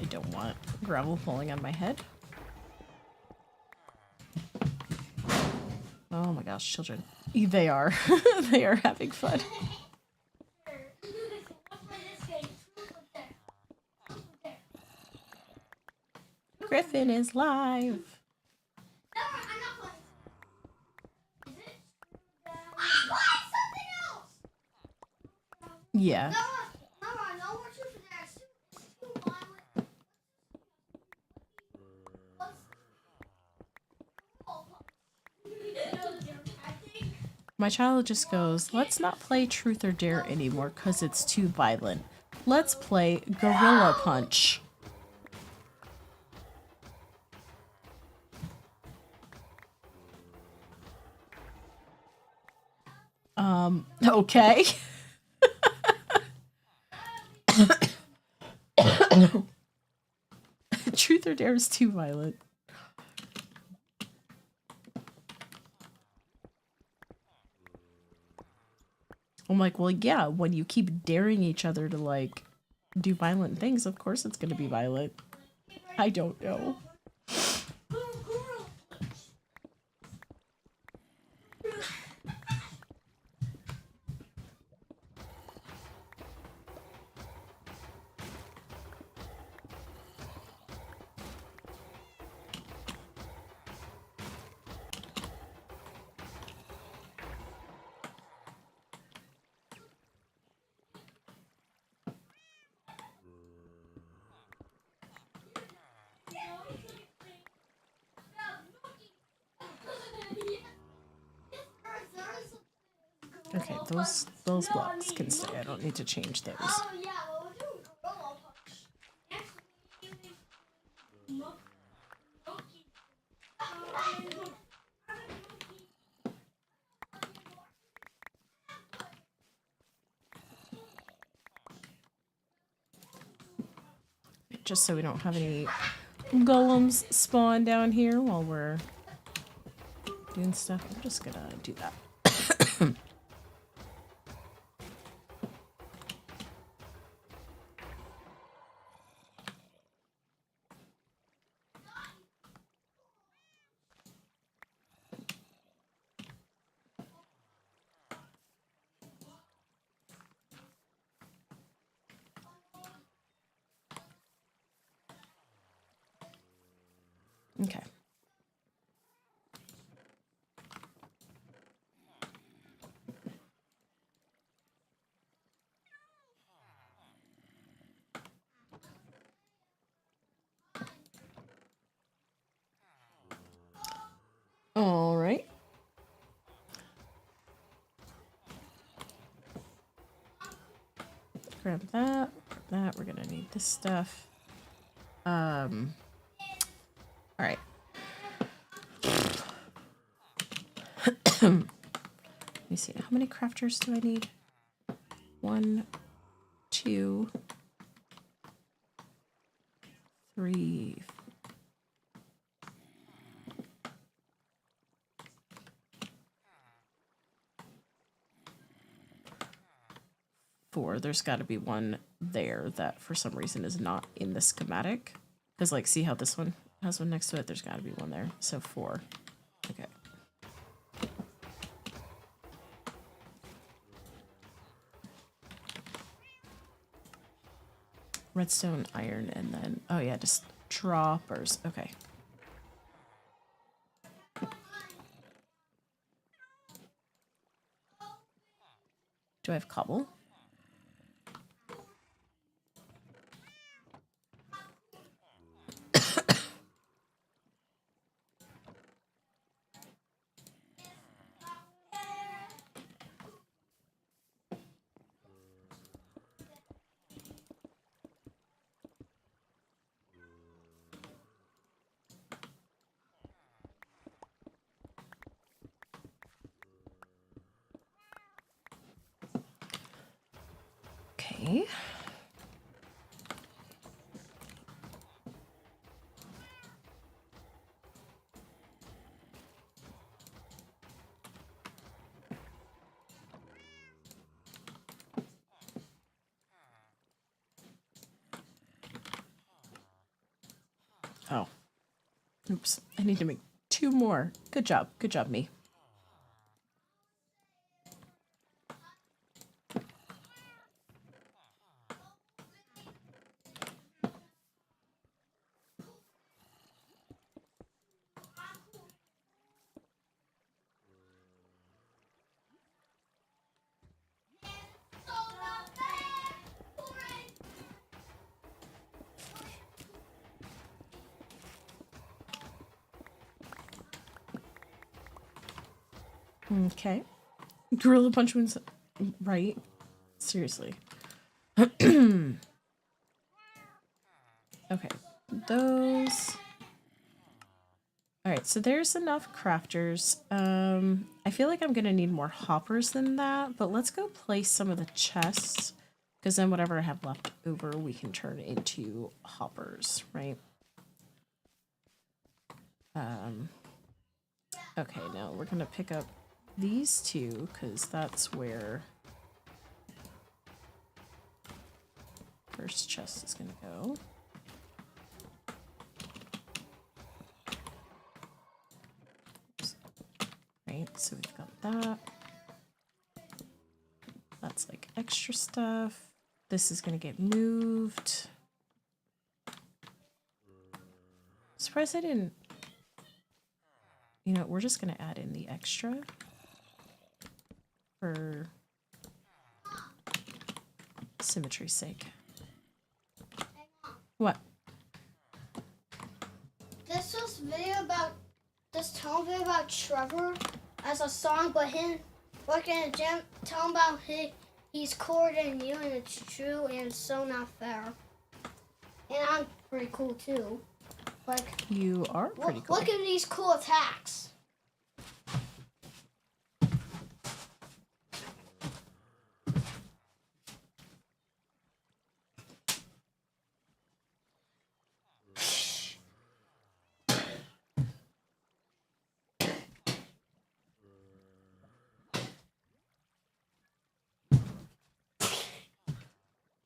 I don't want gravel falling on my head. Oh my gosh, children. They are. They are having fun. Griffin is live. Yeah. My child just goes, let's not play Truth or Dare anymore because it's too violent. Let's play Gorilla Punch. Okay. Truth or Dare is too violent. I'm like, well, yeah, when you keep daring each other to, like, do violent things, of course it's gonna be violent. I don't know. Okay, those blocks can stay. I don't need to change those. Oh yeah, well we're doing gorilla punch. Next we monkey. Just so we don't have any golems spawn down here while we're doing stuff. I'm just gonna do that. Okay. All right. Grab that. We're gonna need this stuff. All right. Let me see. How many crafters do I need? 1, 2, 3. 4. There's got to be one there that for some reason is not in the schematic. Because, like, see how this one has one next to it? There's got to be one there. So 4. Okay. Redstone, iron, and then, oh yeah, just droppers. Okay. Do I have cobble? Okay. Oh. Oops. I need to make 2 more. Good job. Good job, me. Okay. Gorilla punch wins. Right? Seriously. Okay. Those. Alright, so there's enough crafters. I feel like I'm gonna need more hoppers than that, but let's go place some of the chests. Because then whatever I have left over, we can turn into hoppers, right? Okay, now we're gonna pick up these 2, because that's where first chest is gonna go. Oops. Right, so we've got that. That's like extra stuff. This is gonna get moved. Surprised I didn't. You know, we're just gonna add in the extra for symmetry's sake. What? This tone video about Trevor as a song, but working at the gym, telling about he's cooler than you, and it's true, and it's so not fair. And I'm pretty cool too. Like, You are pretty cool. look at these cool attacks.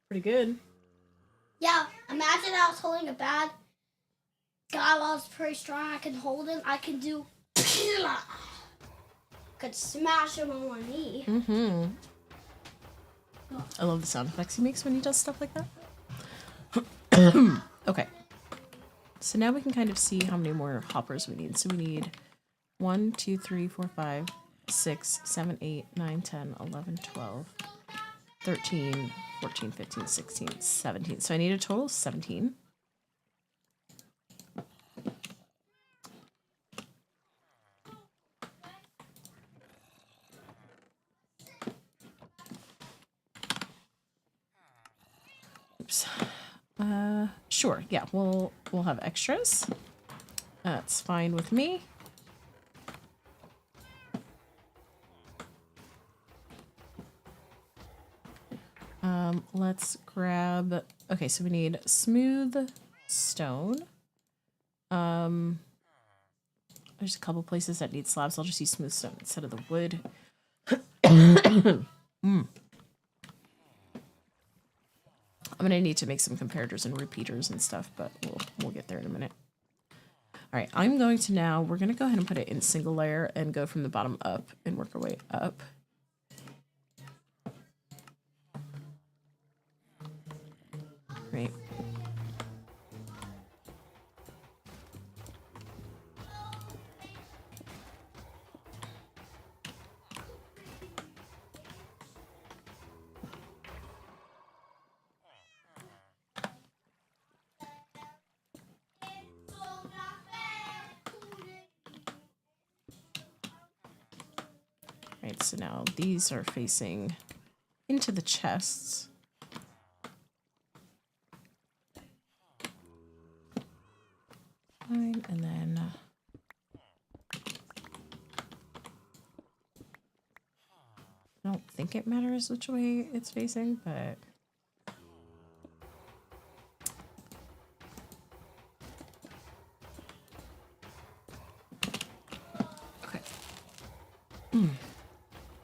Pretty good. Yeah, imagine I was holding a bad guy while I was pretty strong. I can hold him. I can do. Could smash him on one knee. Mm-hmm. I love the sound effects he makes when he does stuff like that. Okay. So now we can kind of see how many more hoppers we need. So we need 1, 2, 3, 4, 5, 6, 7, 8, 9, 10, 11, 12, 13, 14, 15, 16, 17. So I need a total of 17. Oops. Sure. Yeah, we'll have extras. That's fine with me. Let's grab. Okay, so we need smooth stone. There's a couple places that need slabs. I'll just use smooth stone instead of the wood. I'm gonna need to make some comparators and repeaters and stuff, but we'll get there in a minute. All right, I'm going to now. We're gonna go ahead and put it in single layer and go from the bottom up and work our way up. Right. Right, so now these are facing into the chests. Fine, and then I don't think it matters which way it's facing, but okay.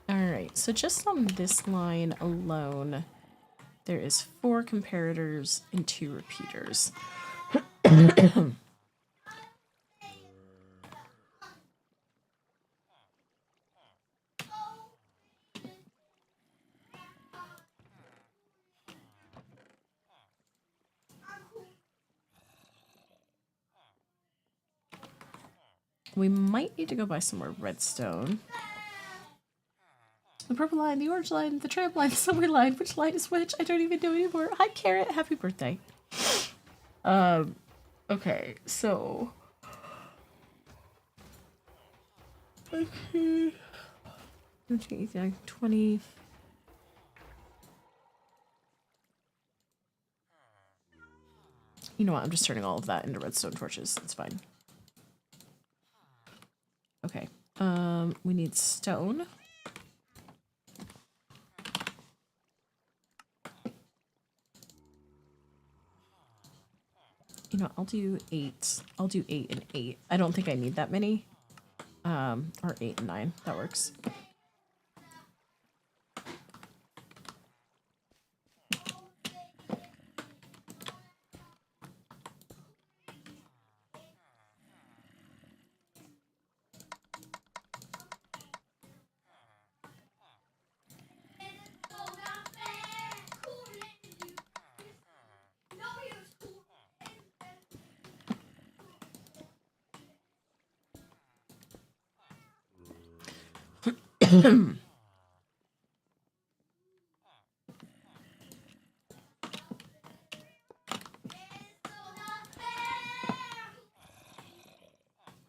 All right, so just on this line alone, there is 4 comparators and 2 repeaters. We might need to go buy some more redstone. The purple line, the orange line, the tramp line, the subway line. Which line is which? I don't even know anymore. Hi, Carrot. Happy birthday. Okay, so. Okay. 20. You know what? I'm just turning all of that into redstone torches. It's fine. Okay. We need stone. You know, I'll do 8. I'll do 8 and 8. I don't think I need that many. Or 8 and 9. That works.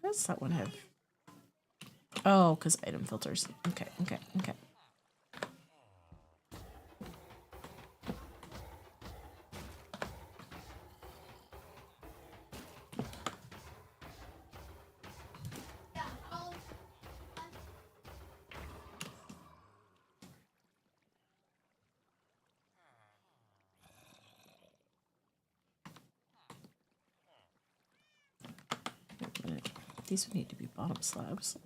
What does that one have? Oh, because item filters. Okay, okay, okay. Wait a minute. These would need to be bottom slabs.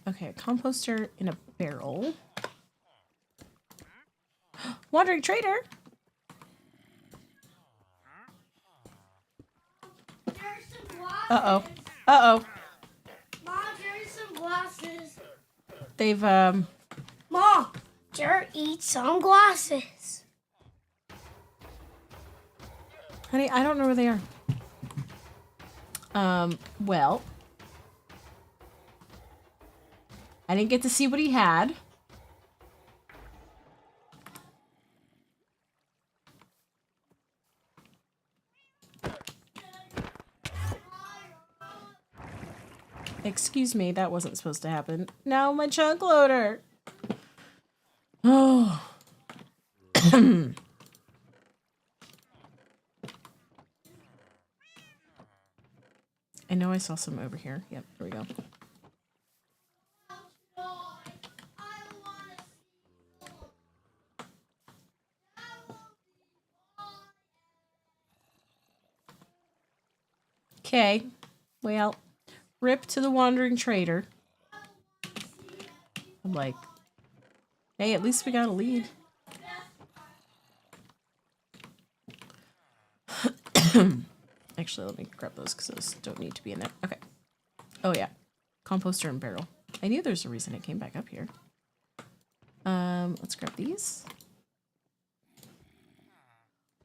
Okay, a composter in a barrel. Wandering trader. Uh-oh. Uh-oh. Mom, there's some glasses. They've, Mom, Jared eats some glasses. honey, I don't know where they are. Well. I didn't get to see what he had. Excuse me, that wasn't supposed to happen. Now my chunk loader. Oh. I know I saw some over here. Yep, there we go. Okay. Well, rip to the wandering trader. I'm like, hey, at least we got a lead. Actually, let me grab those because those don't need to be in there. Okay. Oh, yeah. Composter and barrel. I knew there's a reason it came back up here. Let's grab these.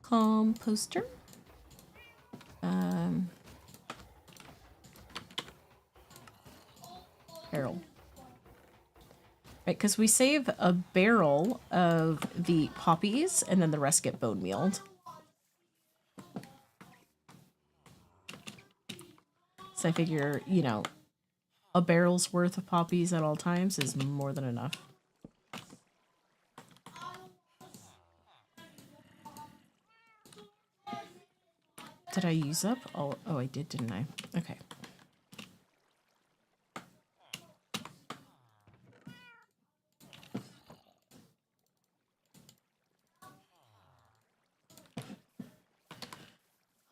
Composter. Barrel. Right, because we save a barrel of the poppies and then the rest get bone mealed. So I figure, you know, a barrel's worth of poppies at all times is more than enough. Did I use up all? Oh, I did, didn't I? Okay.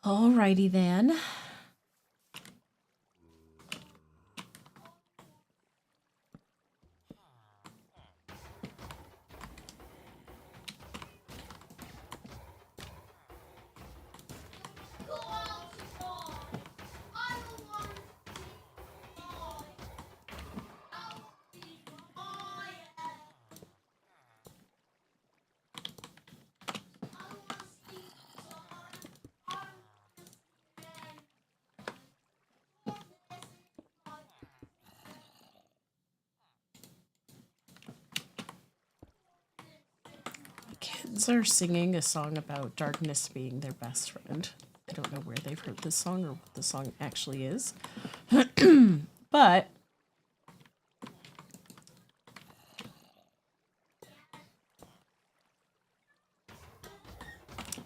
Alrighty then. Kids are singing a song about darkness being their best friend. I don't know where they've heard this song or what the song actually is. But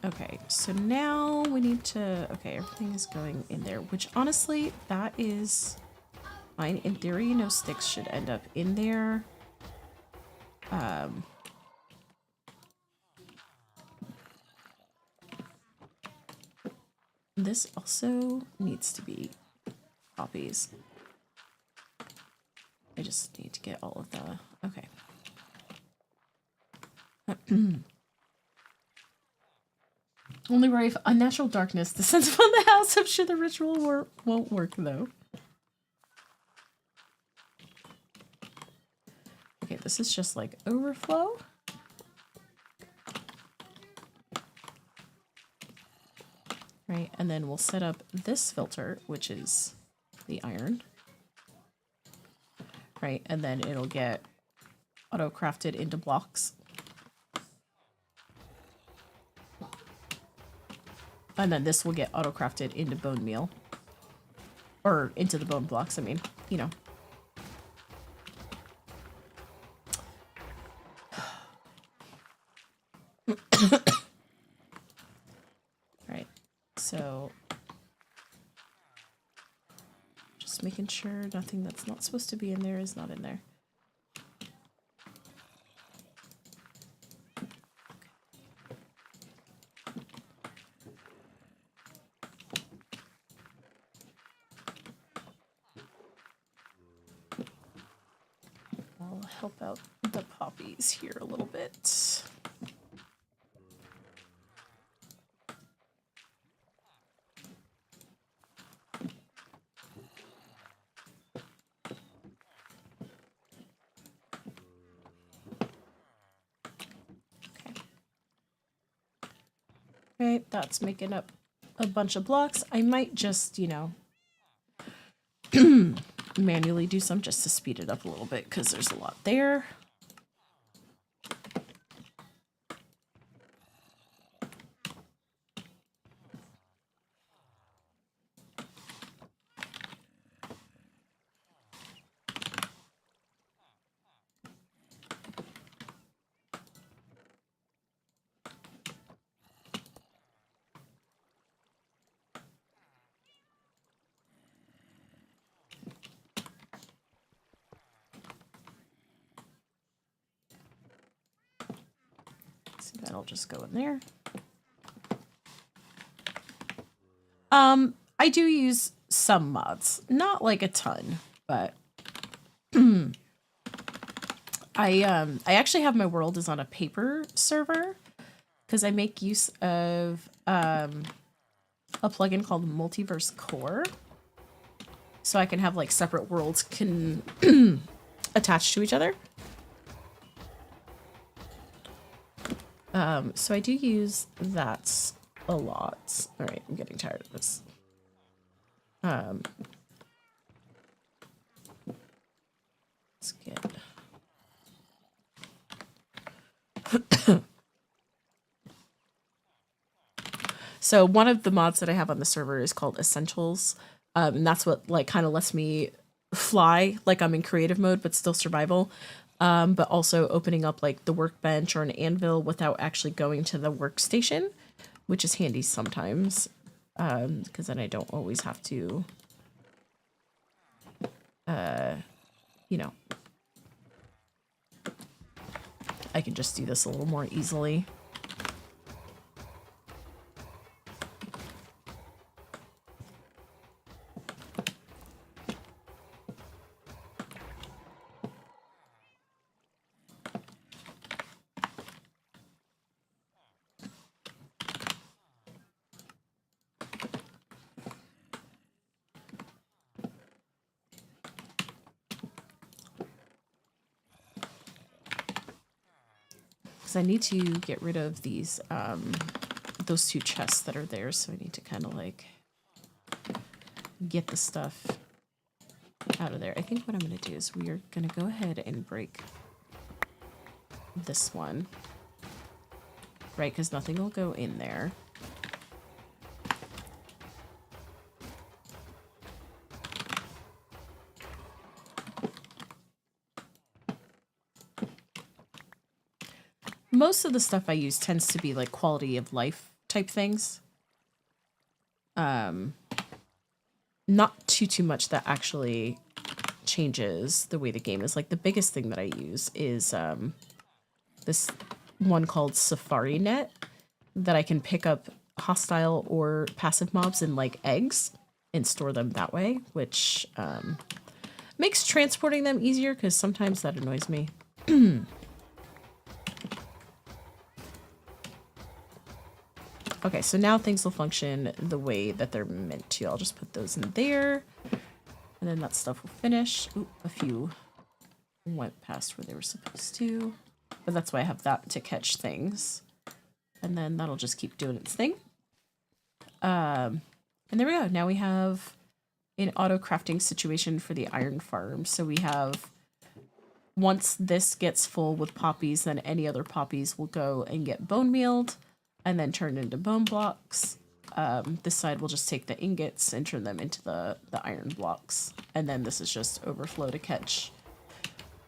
okay, so now we need to, okay, everything is going in there, which honestly, that is fine. In theory, no sticks should end up in there. This also needs to be poppies. I just need to get all of the, okay. Only worry if unnatural darkness descends upon the house. I'm sure the ritual won't work though. Okay, this is just like overflow. Right, and then we'll set up this filter, which is the iron. Right, and then it'll get auto-crafted into blocks. And then this will get auto-crafted into bone meal. Or into the bone blocks, I mean, you know. Right, so just making sure nothing that's not supposed to be in there is not in there. I'll help out the poppies here a little bit. Right, that's making up a bunch of blocks. I might just, you know, manually do some just to speed it up a little bit because there's a lot there. So that'll just go in there. I do use some mods, not like a ton, but I actually have my world is on a paper server because I make use of a plugin called Multiverse Core, so I can have like separate worlds can attach to each other. So I do use that a lot. All right, I'm getting tired of this. Let's get. So one of the mods that I have on the server is called Essentials, and that's what like kind of lets me fly like I'm in creative mode but still survival, but also opening up like the workbench or an anvil without actually going to the workstation, which is handy sometimes, because then I don't always have to, you know, I can just do this a little more easily. I need to get rid of these, those two chests that are there, so I need to kind of like get the stuff out of there. I think what I'm going to do is we are going to go ahead and break this one, right? Because nothing will go in there. Most of the stuff I use tends to be like quality of life type things. Not too much that actually changes the way the game is. Like the biggest thing that I use is this one called Safari Net that I can pick up hostile or passive mobs in like eggs and store them that way, which makes transporting them easier because sometimes that annoys me. Okay, so now things will function the way that they're meant to. I'll just put those in there, and then that stuff will finish. Ooh, a few went past where they were supposed to. But that's why I have that to catch things. And then that'll just keep doing its thing. And there we go. Now we have an auto crafting situation for the iron farm. So we have, once this gets full with poppies, then any other poppies will go and get bone mealed and then turn into bone blocks. This side will just take the ingots and turn them into the iron blocks. And then this is just overflow to catch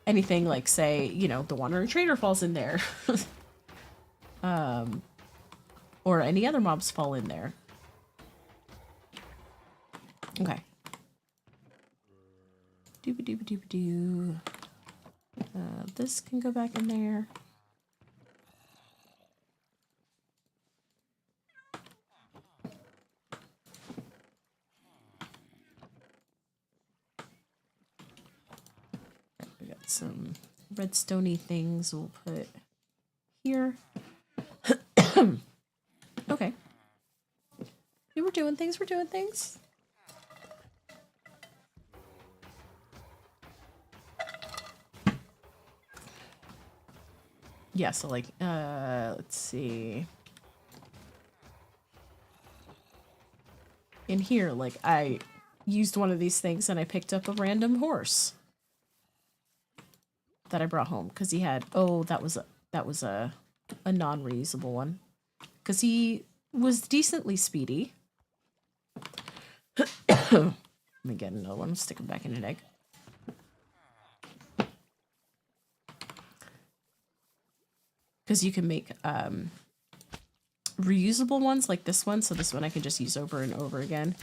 anything like, say, you know, the Wandering Trader falls in there. Or any other mobs fall in there. Okay. Dooba-dooba-dooba-doo. This can go back in there. We got some redstone-y things we'll put here. Okay. We're doing things, we're doing things. Yeah, so like, let's see. In here, like, I used one of these things and I picked up a random horse that I brought home because he had, oh, that was a non-reusable one because he was decently speedy. Let me get another one, stick him back in an egg. Because you can make reusable ones like this one. So this one I can just use over and over again.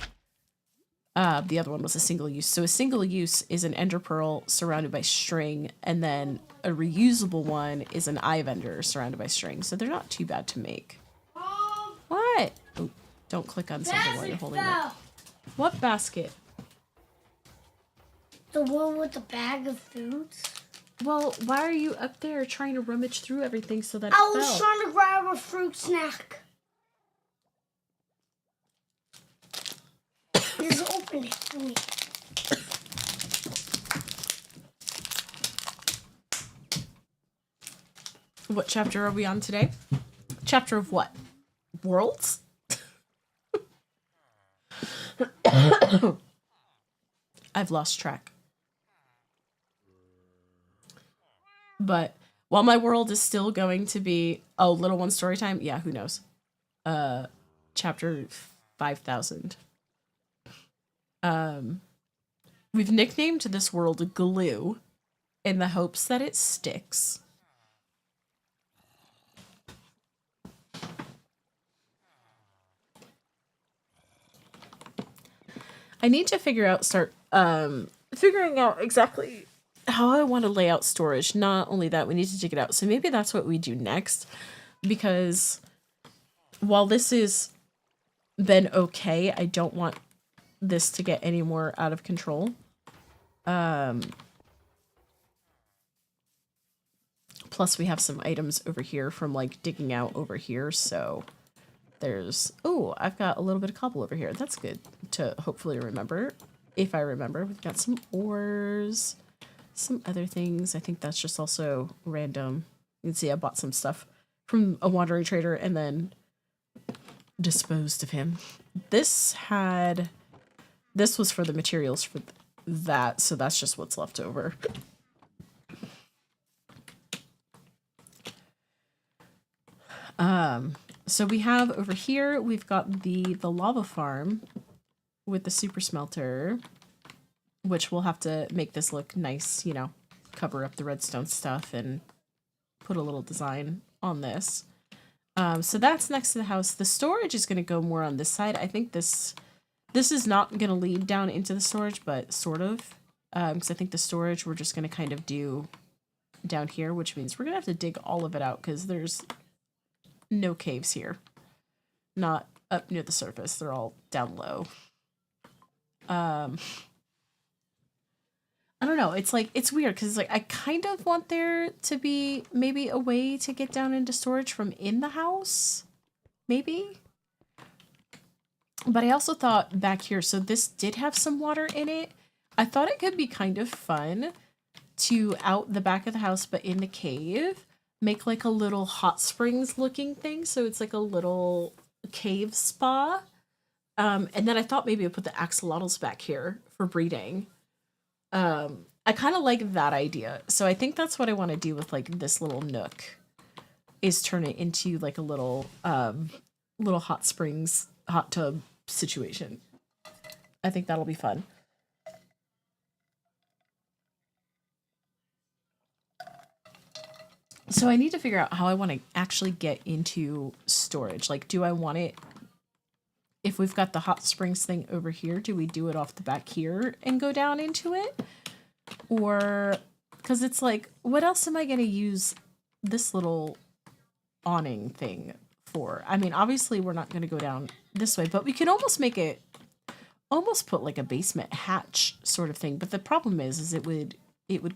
The other one was a single use. So a single use is an ender pearl surrounded by string. And then a reusable one is an eye vendor surrounded by string. So they're not too bad to make. What? Oh, don't click on something while you're holding it. What basket? The one with the bag of foods. Well, why are you up there trying to rummage through everything so that it I was fell? trying to grab a fruit snack. Just open it for me. What chapter are we on today? Chapter of what? Worlds? I've lost track. But while my world is still going to be, oh, little one story time, yeah, who knows? Chapter 5,000. We've nicknamed this world Glue in the hopes that it sticks. I need to figure out, figuring out exactly how I want to lay out storage. Not only that, we need to dig it out. So maybe that's what we do next. Because while this has been okay, I don't want this to get any more out of control. Plus we have some items over here from like digging out over here. So there's, oh, I've got a little bit of cobble over here. That's good to hopefully remember. If I remember, we've got some ores, some other things. I think that's just also random. You can see I bought some stuff from a Wandering Trader and then disposed of him. This was for the materials for that, so that's just what's left over. So we have over here, we've got the lava farm with the super smelter, which we'll have to make this look nice, you know, cover up the redstone stuff and put a little design on this. So that's next to the house. The storage is going to go more on this side. I think this is not going to lead down into the storage, but sort of. Because I think the storage we're just going to kind of do down here, which means we're going to have to dig all of it out because there's no caves here. Not up near the surface. They're all down low. I don't know. It's like, it's weird because like I kind of want there to be maybe a way to get down into storage from in the house. Maybe. But I also thought back here, so this did have some water in it. I thought it could be kind of fun to out the back of the house, but in the cave, make like a little hot springs looking thing. So it's like a little cave spa. And then I thought maybe I'd put the axolotls back here for breeding. I kind of like that idea. So I think that's what I want to do with like this little nook, is turn it into like a little little hot springs, hot tub situation. I think that'll be fun. So I need to figure out how I want to actually get into storage. Like, do I want it, if we've got the hot springs thing over here, do we do it off the back here and go down into it? Or, because it's like, what else am I going to use this little awning thing for? I mean, obviously we're not going to go down this way, but we could almost make it, almost put like a basement hatch sort of thing. But the problem is it would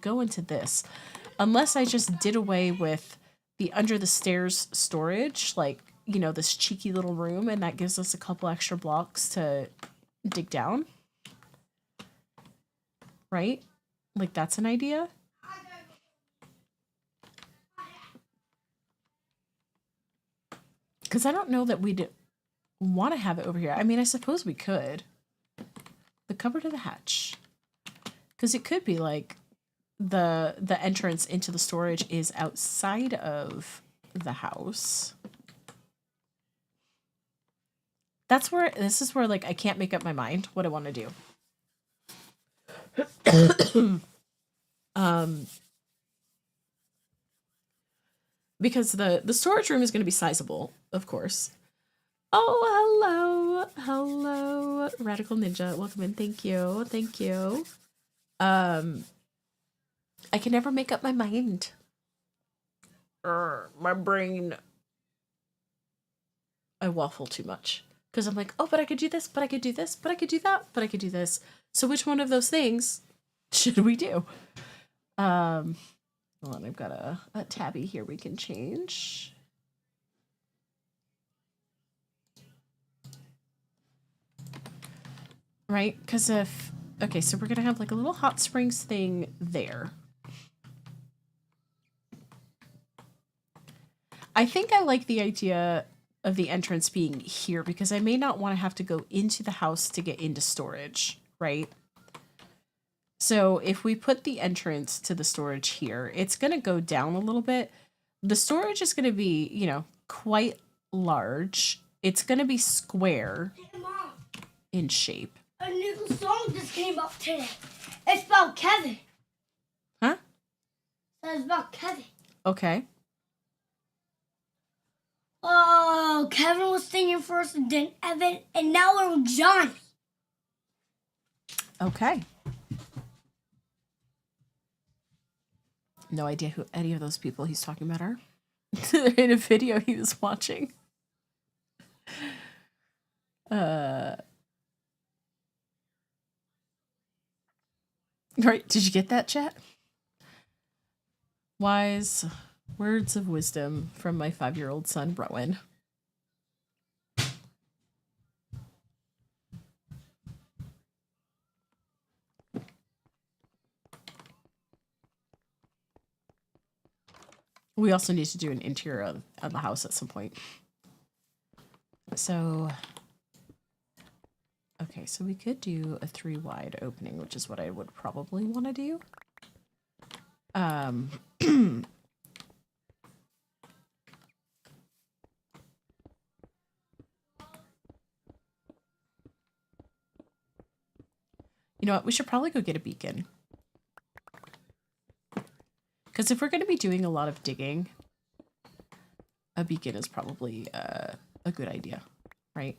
go into this. Unless I just did away with the under the stairs storage, like, you know, this cheeky little room, and that gives us a couple extra blocks to dig down. Right? Like, that's an idea. Because I don't know that we'd want to have it over here. I mean, I suppose we could. The cupboard of the hatch. Because it could be like the entrance into the storage is outside of the house. That's where, this is where like I can't make up my mind what I want to do. Because the storage room is going to be sizable, of course. Oh, hello, Radical Ninja, welcome in. Thank you. I can never make up my mind. My brain. I waffle too much because I'm like, oh, but I could do this, but I could do this, but I could do that, but I could do this. So which one of those things should we do? Hold on, I've got a tabby here we can change. Right? Because if, okay, so we're going to have like a little hot springs thing there. I think I like the idea of the entrance being here because I may not want to have to go into the house to get into storage, right? So if we put the entrance to the storage here, it's going to go down a little bit. The storage is going to be, you know, quite large. It's going to be square in shape. A new song just came up today. It's about Kevin. Huh? It's about Kevin. Okay. Oh, Kevin was singing first and then Evan, and now we're Johnny. Okay. No idea who any of those people he's talking about are. They're in a video he was watching. Right, did you get that, chat? Wise words of wisdom from my 5-year-old son, Rowan. We also need to do an interior of the house at some point. So, okay, so we could do a 3 wide opening, which is what I would probably want to do. You know what? We should probably go get a beacon. Because if we're going to be doing a lot of digging, a beacon is probably a good idea, right?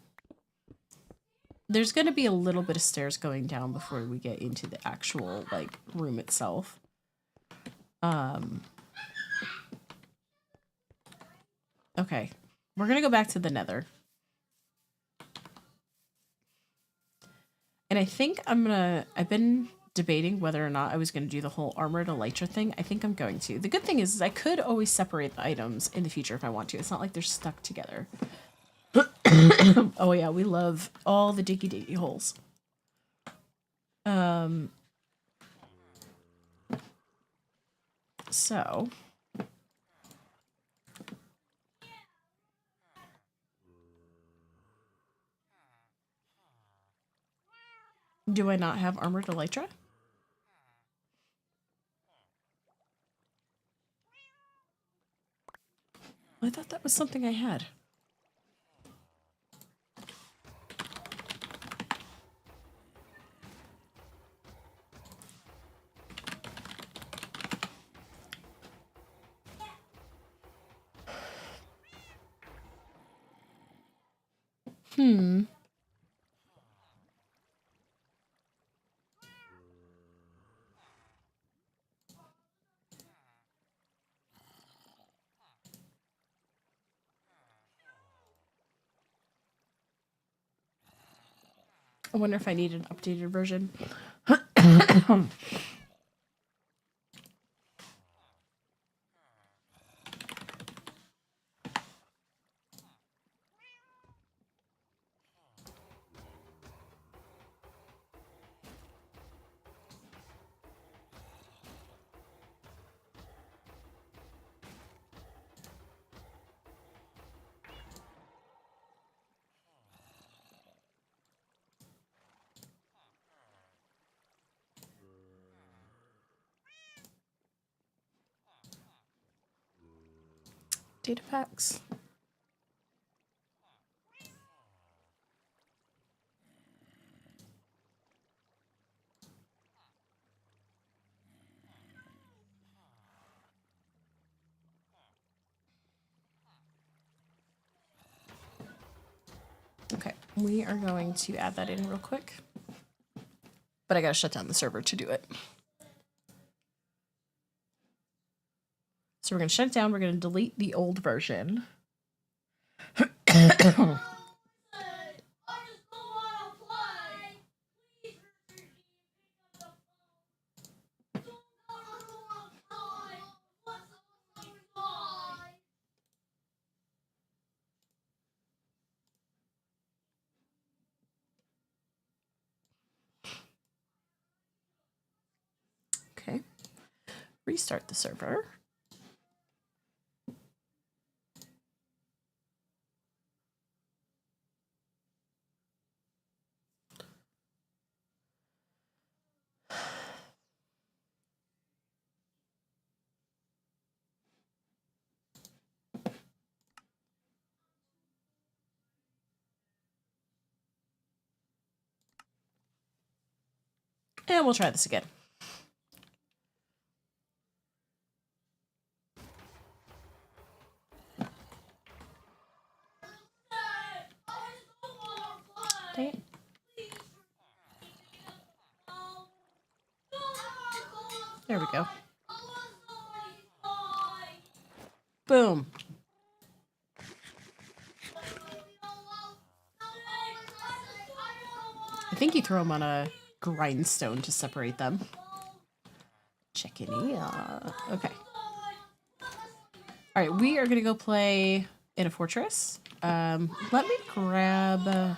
There's going to be a little bit of stairs going down before we get into the actual, like, room itself. Okay. We're going to go back to the nether. And I think I've been debating whether or not I was going to do the whole armored elytra thing. I think I'm going to. The good thing is I could always separate the items in the future if I want to. It's not like they're stuck together. Oh yeah, we love all the diggy holes. So do I not have armored elytra? I thought that was something I had. I wonder if I need an updated version. Data packs. Okay, we are going to add that in real quick. But I gotta shut down the server to do it. So we're gonna shut it down, we're gonna delete the old version. Okay, restart the server. And we'll try this again. Okay. There we go. Boom. I think you throw them on a grindstone to separate them. Checking in. Okay. All right, we are gonna go play in a fortress. Let me grab.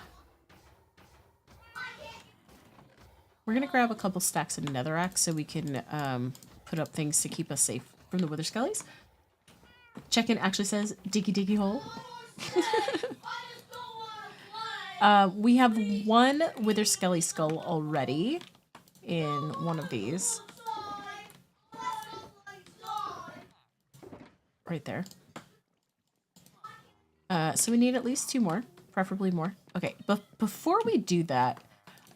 We're gonna grab a couple stacks of netherrack so we can put up things to keep us safe from the wither skellies. Check-in actually says diggy diggy hole. We have one wither skelly skull already in one of these. Right there. So we need at least 2 more, preferably more. Okay, but before we do that,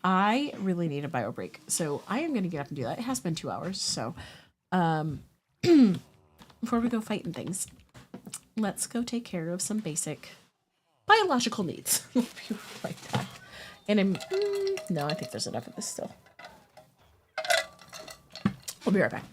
I really need a bio break. So I am going to get up and do that. It has been 2 hours, so before we go fighting things, let's go take care of some basic biological needs. We'll be right back. And I'm, no, I think there's enough of this still. We'll be right back.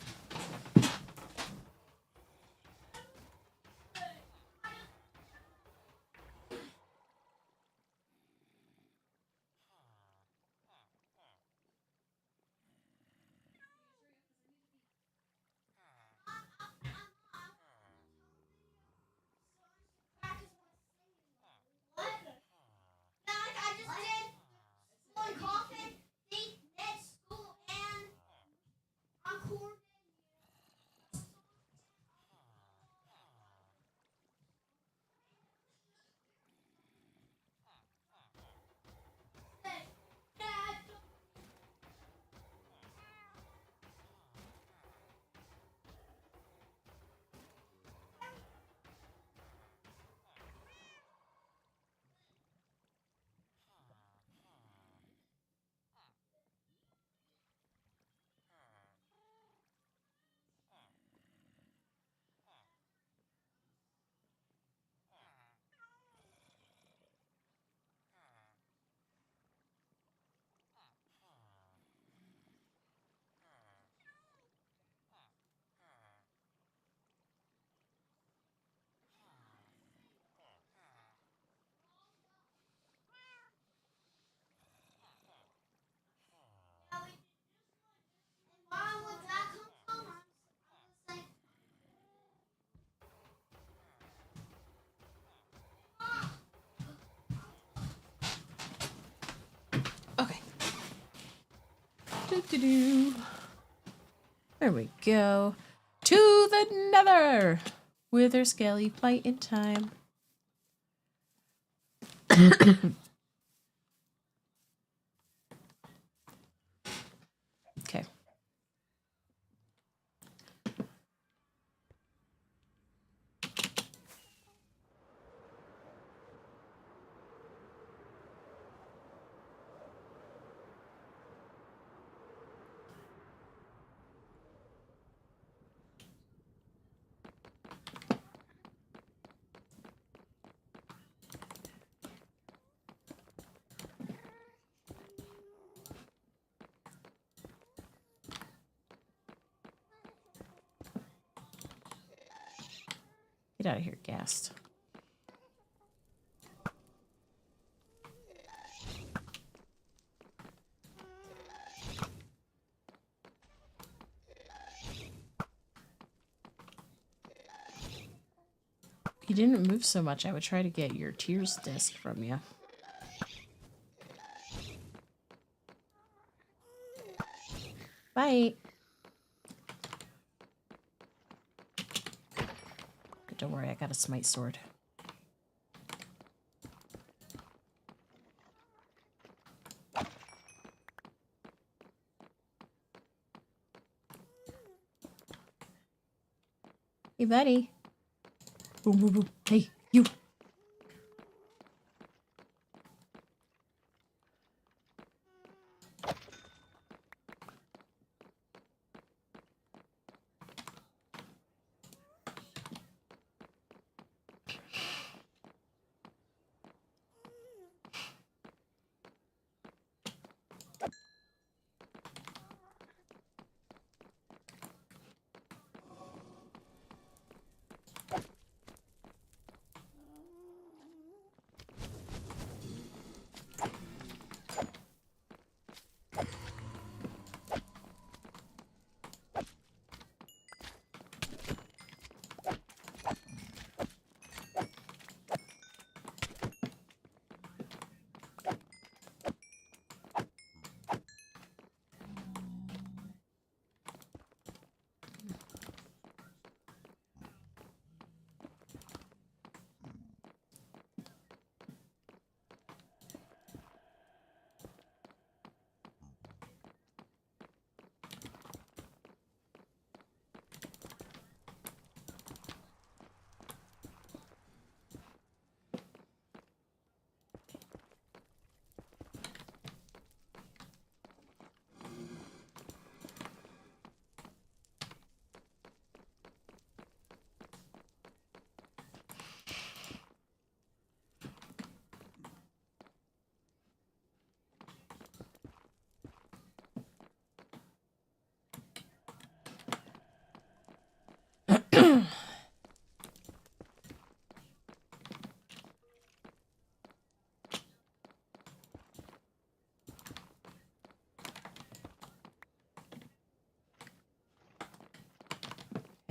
There we go. To the nether! Wither scaly fight in time. Okay. Get out of here, Ghast. You didn't move so much. I would try to get your tears disc from you. Bye. Don't worry, I got a smite sword. Hey, buddy. Boom, boom, boom. Hey, you.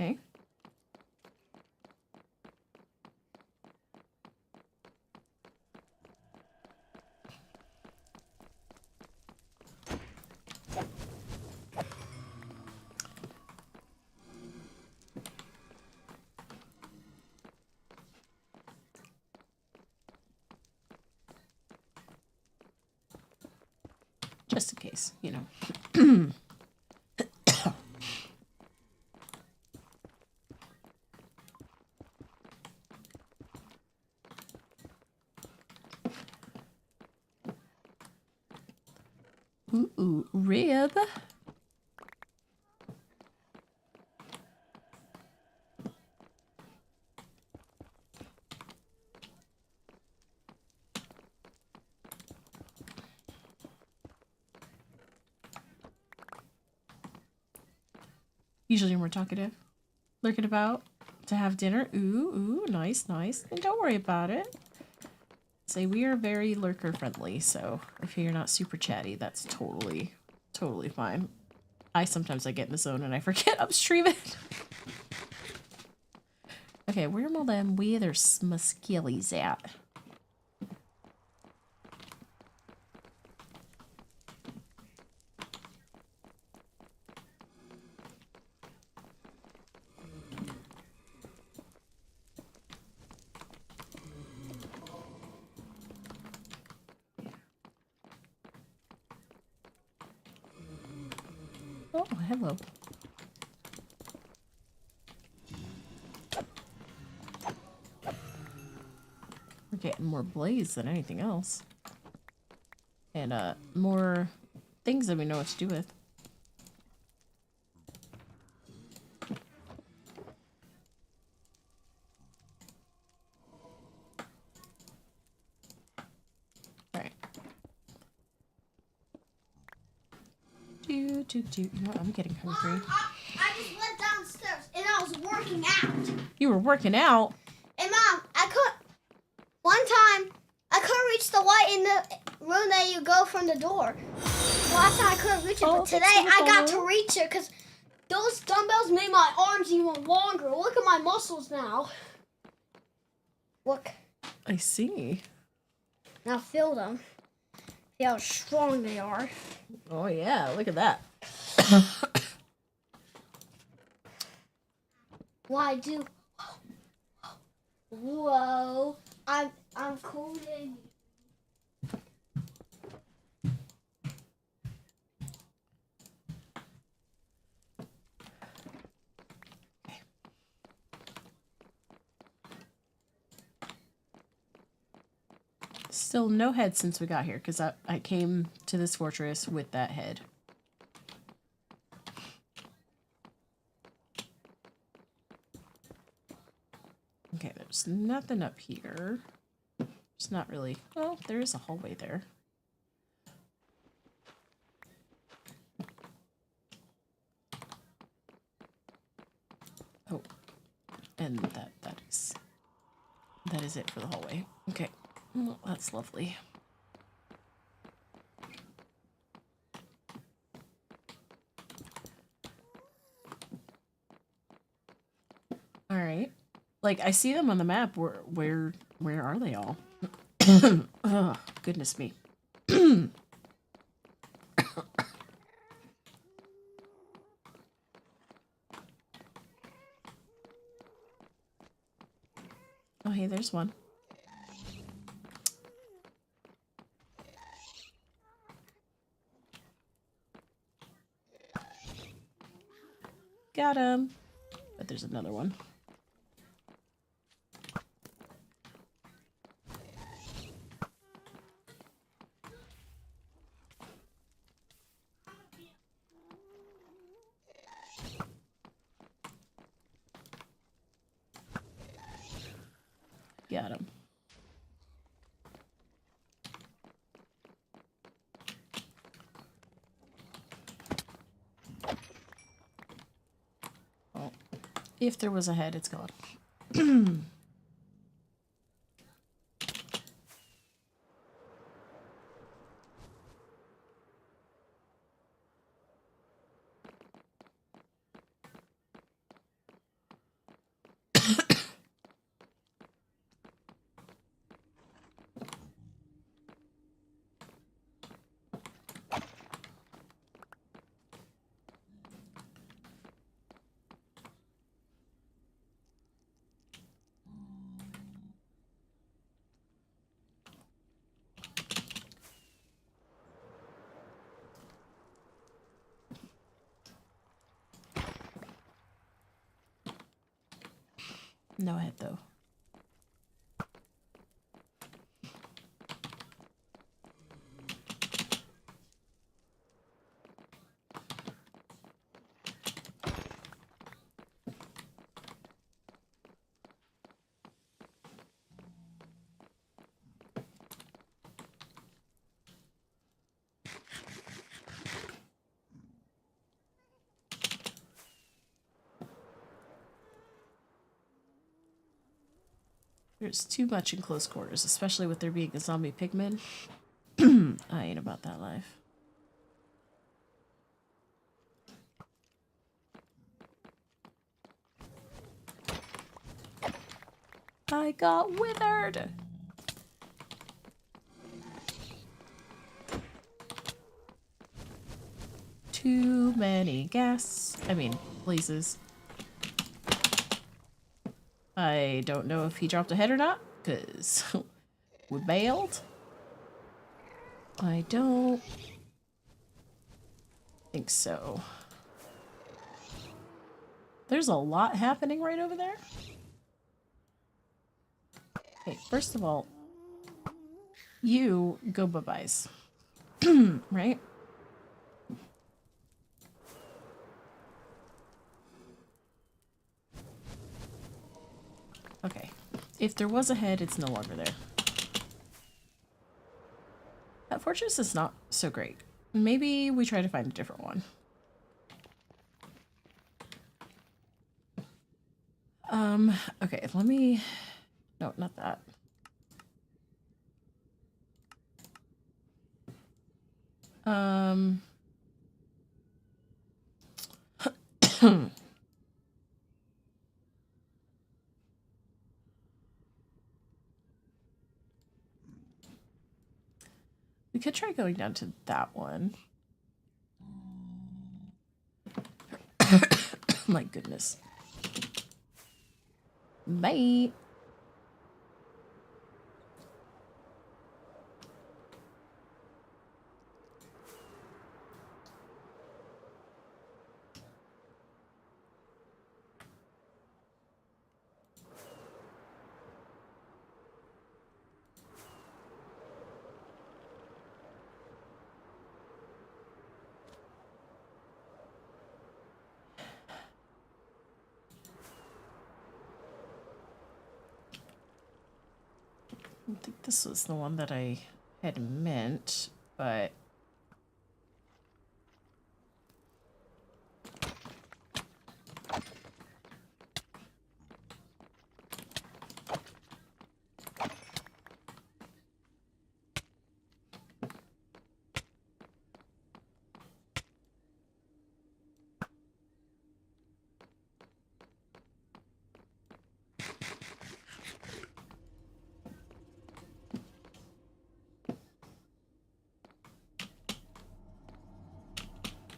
Okay. Just in case, you know. Ooh, rib. Usually when we're talkative. Lurking about to have dinner. Ooh, nice, nice. And don't worry about it. Say we are very lurker friendly, so if you're not super chatty, that's totally fine. Sometimes I get in the zone and I forget I'm streaming. Okay, where will them wither smuskillies at? Oh, hello. We're getting more blaze than anything else. And, more things that we know what to do with. Alright. You know, I'm getting hungry. I just went downstairs and I was working out. You were working out? And Mom, one time, I couldn't reach the light in the room that you go from the door. Last time I couldn't reach it, but today I got to reach it because those dumbbells made my arms even longer. Look at my muscles now. Look. I see. Now feel them. See how strong they are. Oh yeah, look at that. Why do? Whoa! I'm cooling. Still no head since we got here, because I came to this fortress with that head. Okay, there's nothing up here. There's not really... Oh, there is a hallway there. Oh, and that is it for the hallway. Okay. Well, that's lovely. All right. Like, I see them on the map. Where are they all? Oh, goodness me. Oh, hey, there's one. Got him. But there's another one. Got him. Oh, if there was a head, it's gone. No head, though. There's too much in close quarters, especially with there being a zombie pigman. I ain't about that life. I got withered! Too many blazes. I don't know if he dropped a head or not, because we bailed. I don't think so. There's a lot happening right over there. Okay, first of all, you go bye-byes. Right? Okay. If there was a head, it's no longer there. That fortress is not so great. Maybe we try to find a different one. Okay, let me... No, not that. We could try going down to that one. My goodness. Bye. I think this was the one that I had meant, but...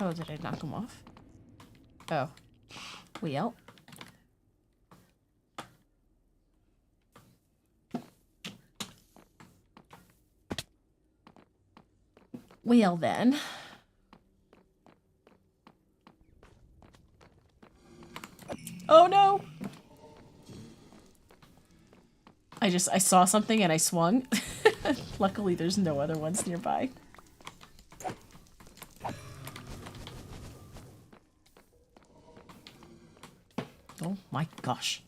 Oh, did I knock him off? Oh. Well. Well then. Oh no! I saw something and I swung. Luckily there's no other ones nearby. Oh my gosh.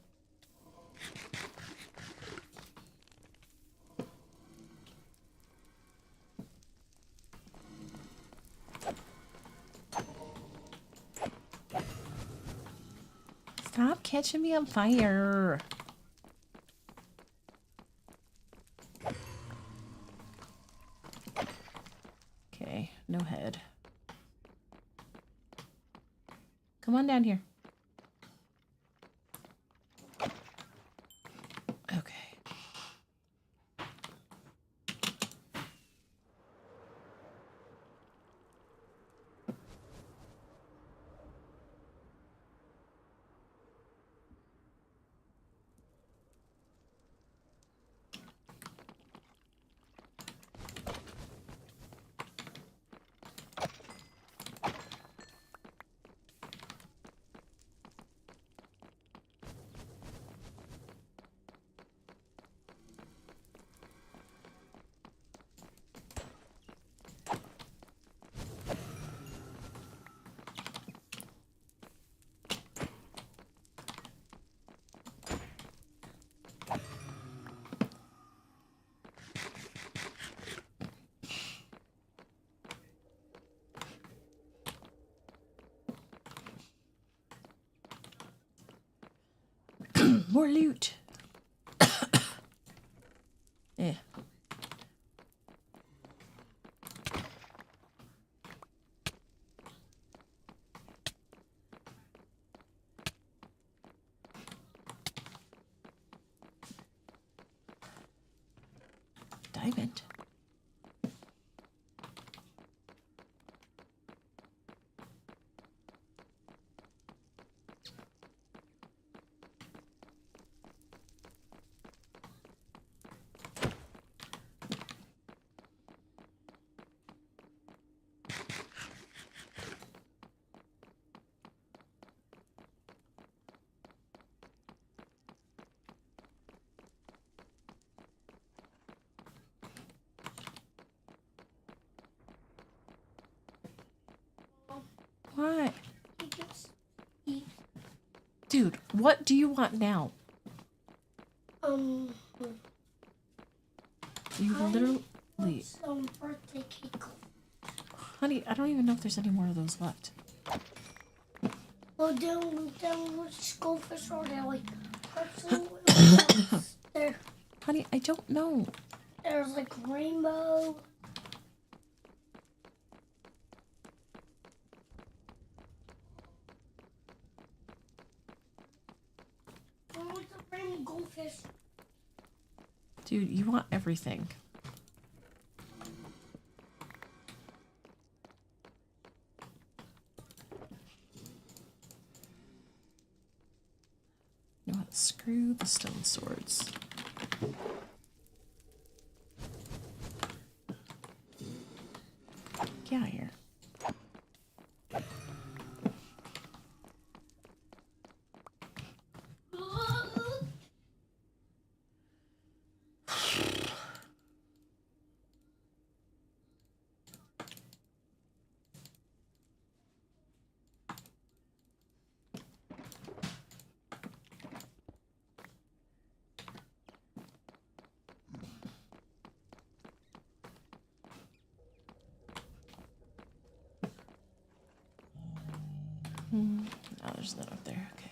Stop catching me on fire. Okay, no head. Come on down here. Okay. More loot. Yeah. Diamond. What? He gives me, Dude, what do you want now? um, You I literally... want some birthday cake. Honey, I don't even know if there's any more of those left. Well, then which goldfish are there? Like purple. there, Honey, I don't know. there's like rainbow. I want the rainbow goldfish. Dude, you want everything. You know what? Screw the stone swords. Get out of here. No, there's none up there. Okay.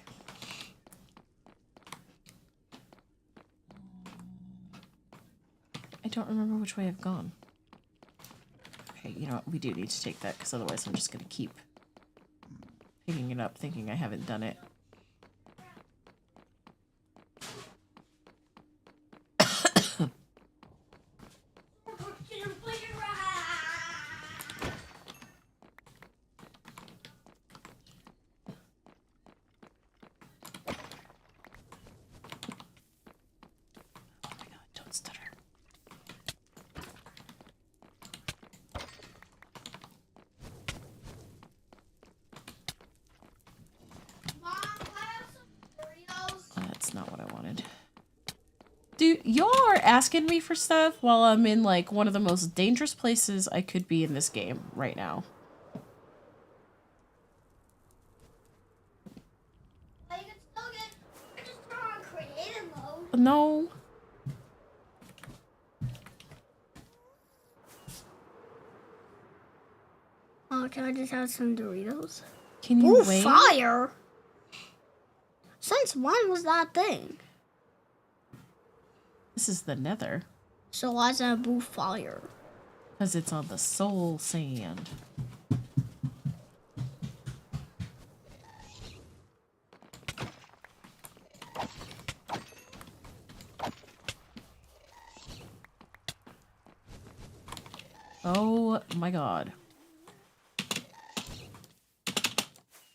I don't remember which way I've gone. Okay, you know what? We do need to take that because otherwise I'm just going to keep picking it up thinking I haven't done it. Oh my god, don't stutter. That's not what I wanted. Dude, y'all are asking me for stuff while I'm in, like, one of the most dangerous places I could be in this game right now. I can still get. I just turn on creative mode. No. Oh, can I just have some Doritos? Can you Ooh, wait? fire! Since when was that thing? This is the nether. So why is that blue fire? Because it's on the soul sand. Oh my god.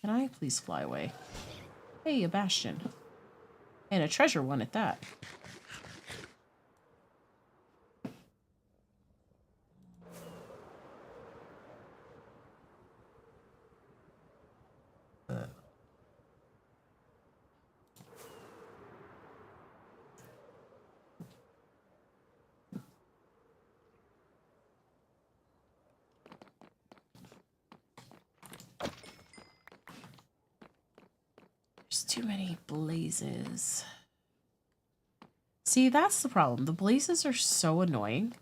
Can I please fly away? Hey, a bastion. And a treasure one at that. There's too many blazes. See, that's the problem. The blazes are so annoying.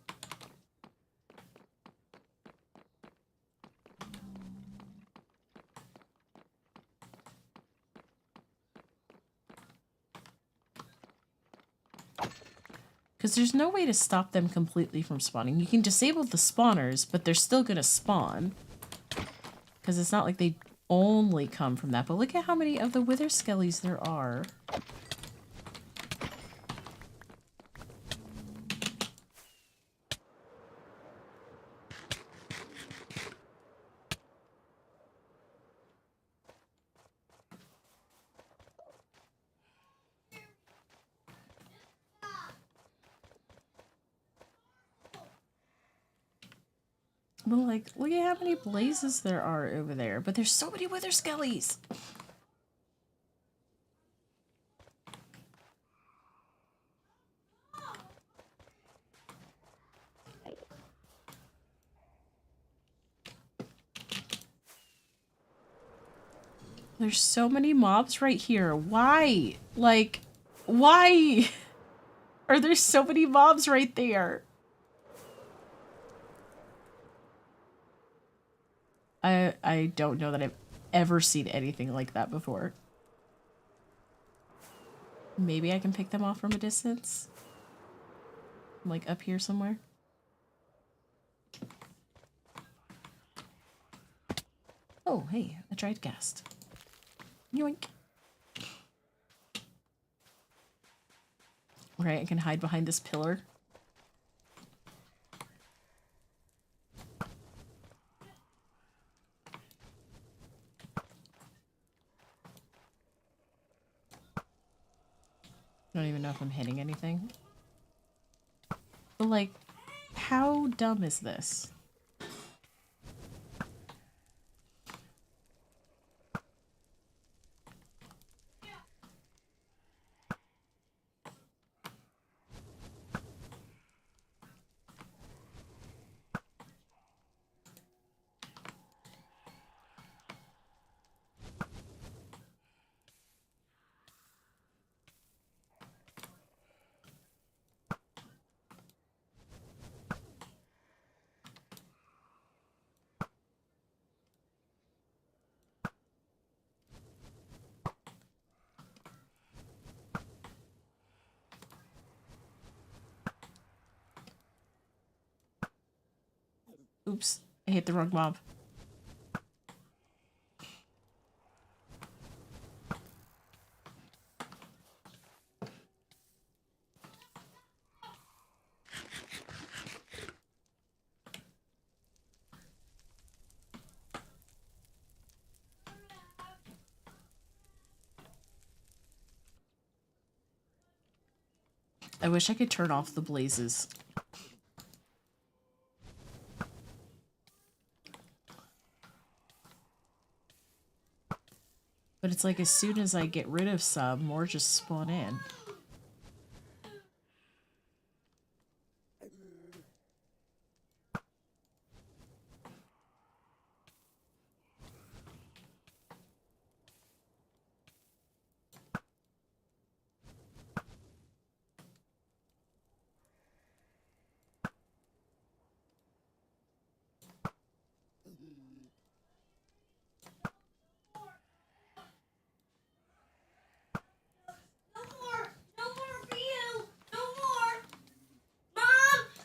Because there's no way to stop them completely from spawning. You can disable the spawners, but they're still going to spawn. Because it's not like they only come from that. But look at how many of the wither skellies there are. But like, look at how many blazes there are over there. But there's so many wither skellies. There's so many mobs right here. Why? Like, why are there so many mobs right there? I don't know that I've ever seen anything like that before. Maybe I can pick them off from a distance? Like up here somewhere? Oh, hey, a dried ghast. Yoink. Right, I can hide behind this pillar. I don't even know if I'm hitting anything. But like, how dumb is this? Oops, I hit the wrong mob. I wish I could turn off the blazes. But it's like as soon as I get rid of some, more just spawn in.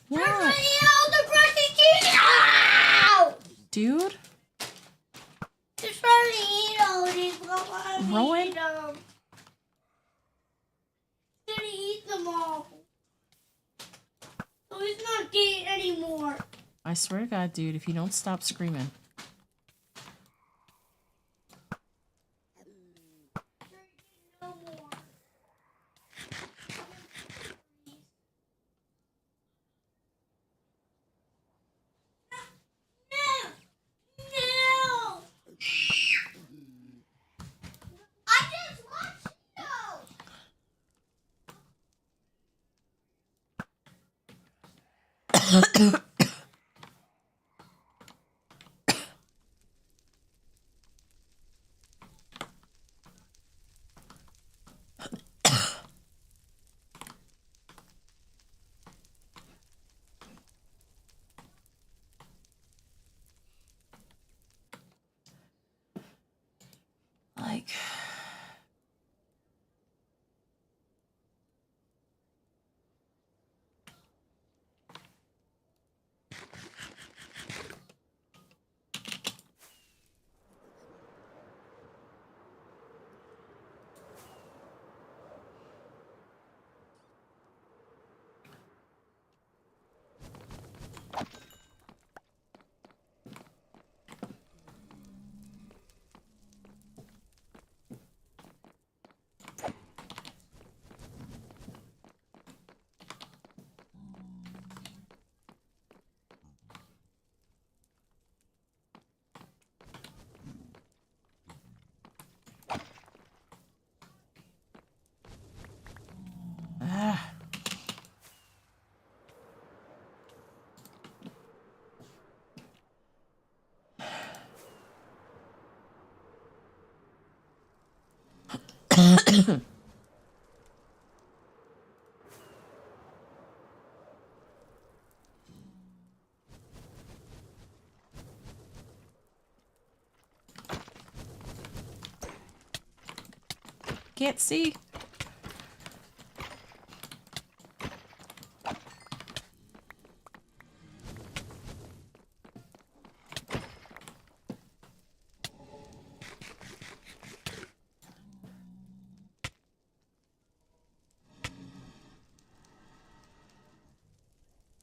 What? Dude? Just trying to eat all these. Rowan? He's gonna eat them all. So he's not getting anymore. I swear to God, dude, if you don't stop screaming. No more. No! I just watched you! Like... can't see.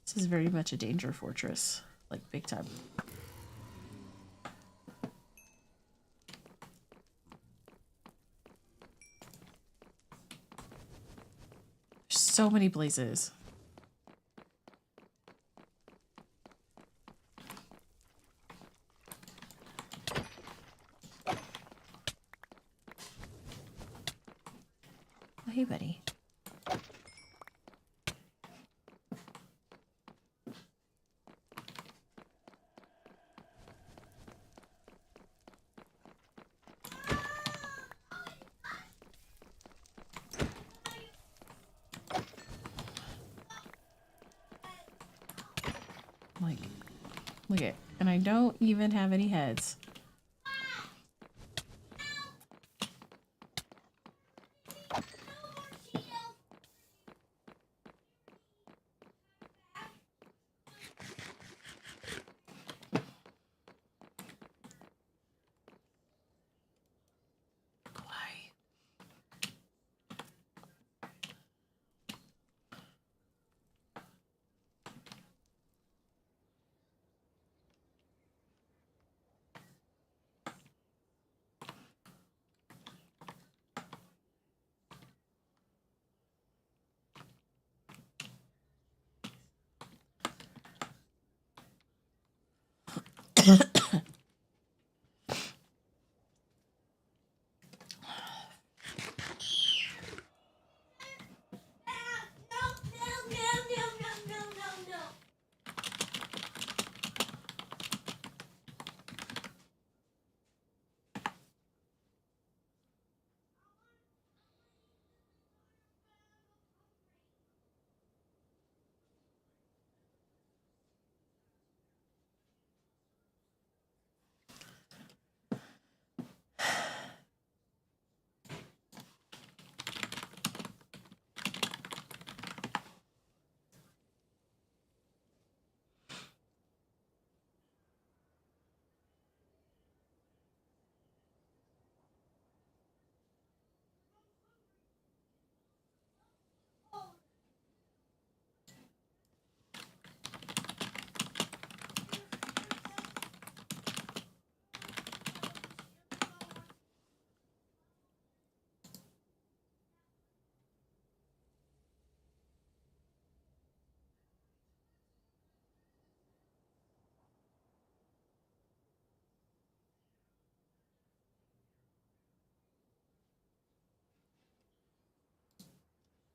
This is very much a danger fortress, like big time. There's so many blazes. Oh, hey, buddy. Like, look at, and I don't even have any heads. Why?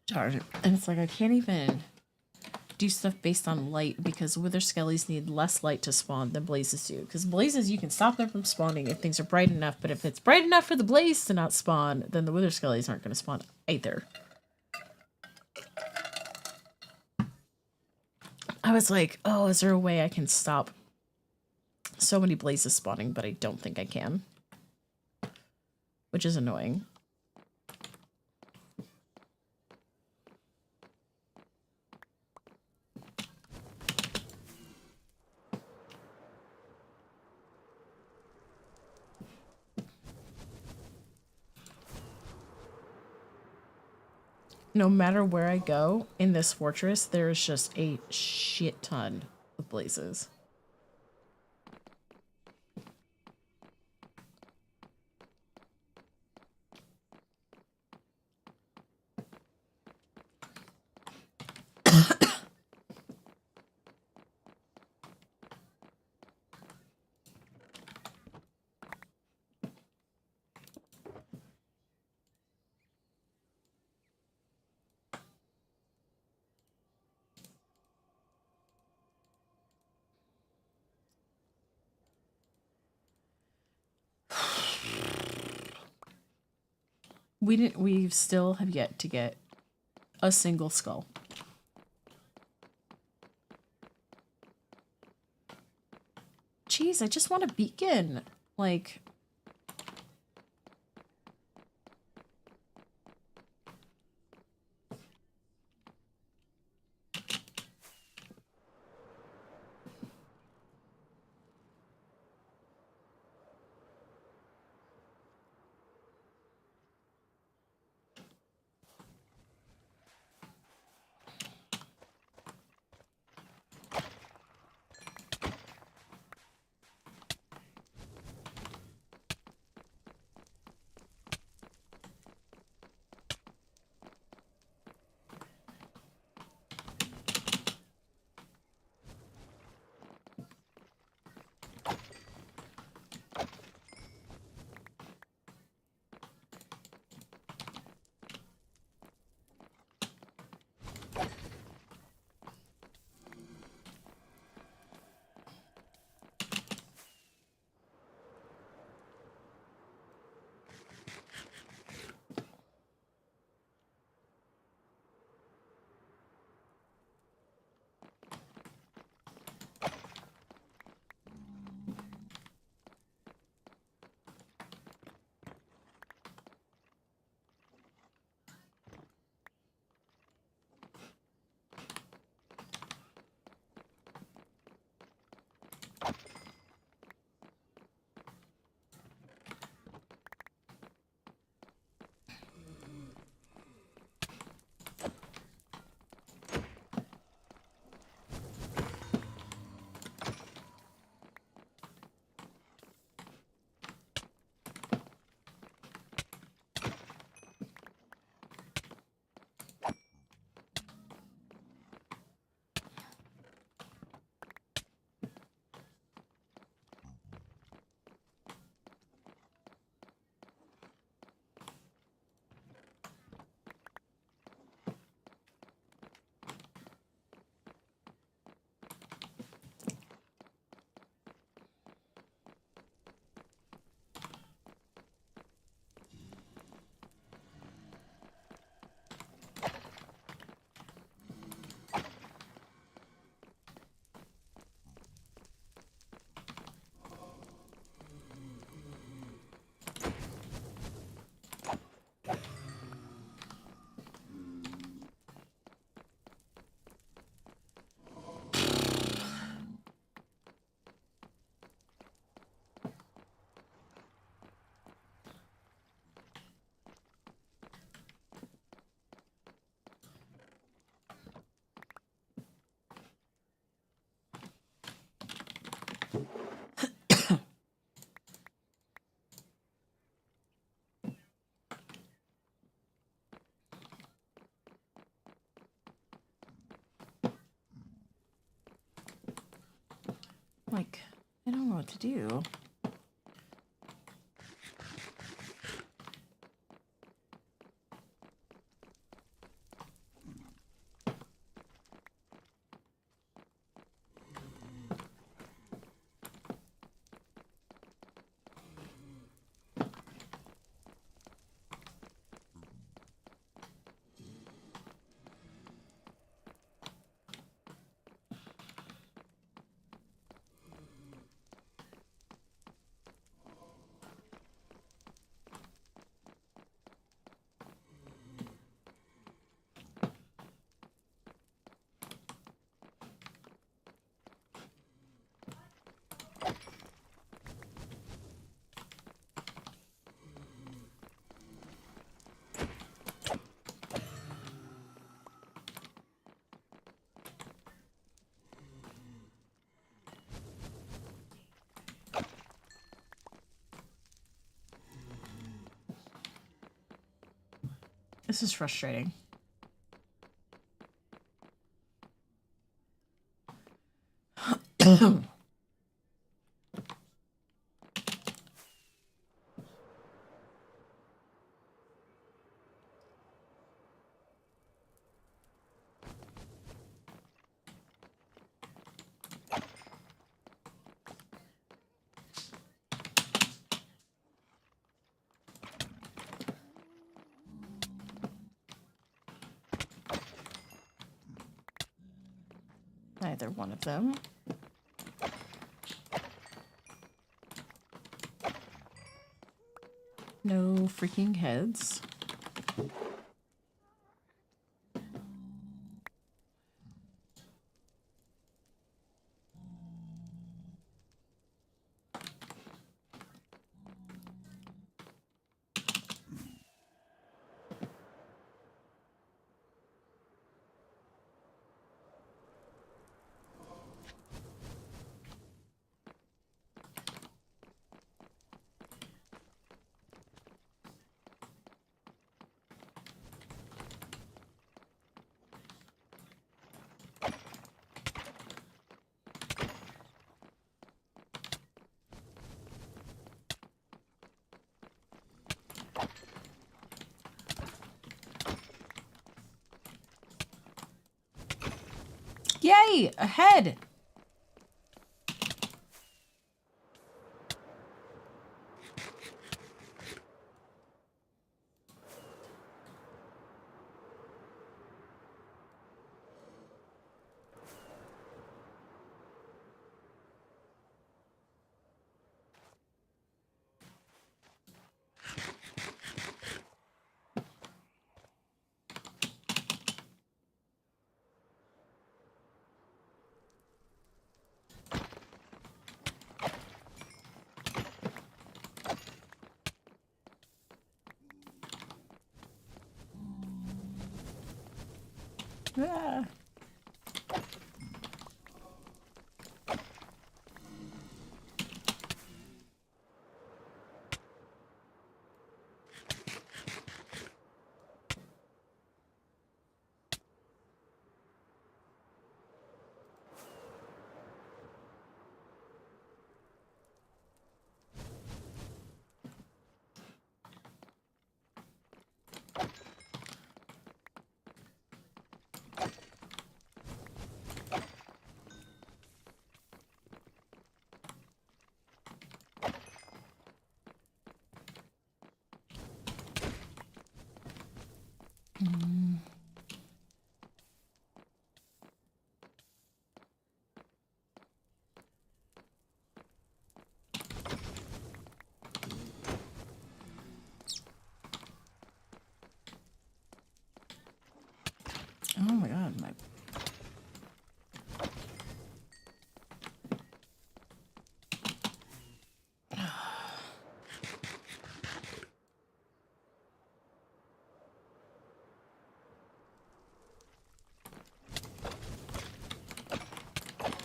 Darn it. And it's like I can't even do stuff based on light because wither skellies need less light to spawn than blazes do. Because blazes, you can stop them from spawning if things are bright enough, but if it's bright enough for the blaze to not spawn, then the wither skellies aren't going to spawn either. I was like, oh, is there a way I can stop so many blazes spawning, but I don't think I can. Which is annoying. No matter where I go in this fortress, there is just a shit ton of blazes. We still have yet to get a single skull. Jeez, I just want a beacon. Like, Like, I don't know what to do. This is frustrating. Neither one of them. No freaking heads. Yay! A head! Ah.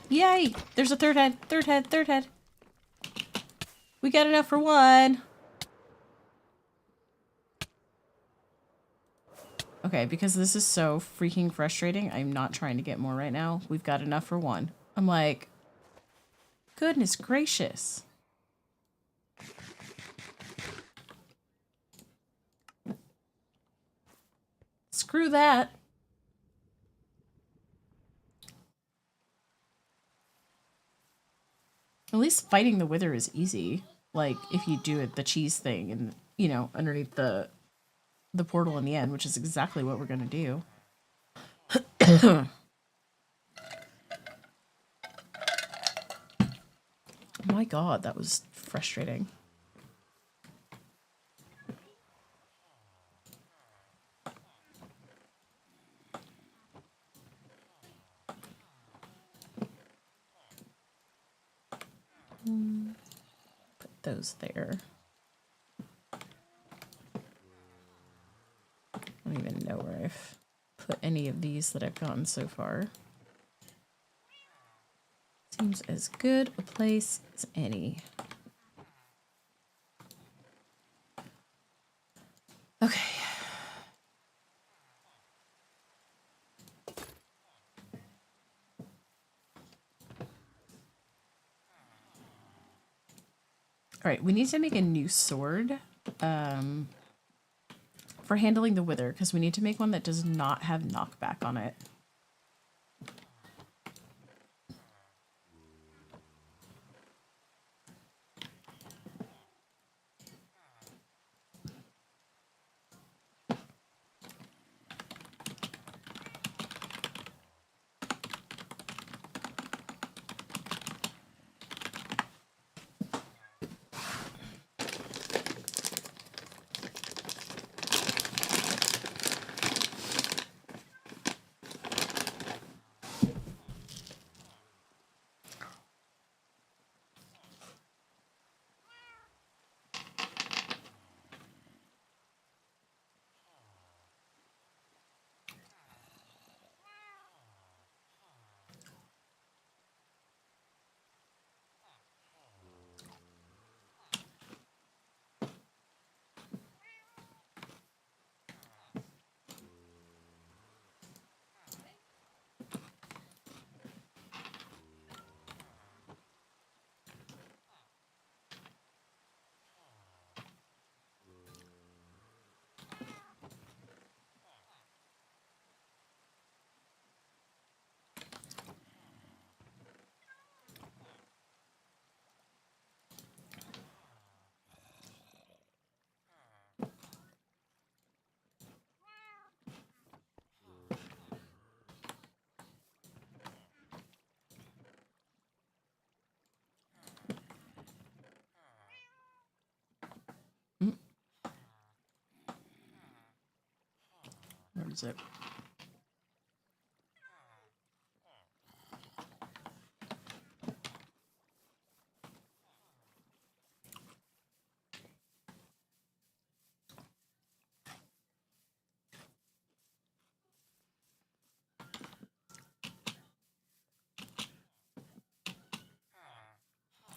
Yay! There's a third head, third head, third head. We got enough for one. Okay, because this is so freaking frustrating, I'm not trying to get more right now. We've got enough for one. I'm like, goodness gracious. Screw that. At least fighting the wither is easy. Like, if you do it, the cheese thing and, you know, underneath the portal in the end, which is exactly what we're going to do. Oh my god, that was frustrating. Put those there. I don't even know where I've put any of these that I've gotten so far. Seems as good a place as any. Okay. All right, we need to make a new sword for handling the wither, because we need to make one that does not have knockback on it. Where is it?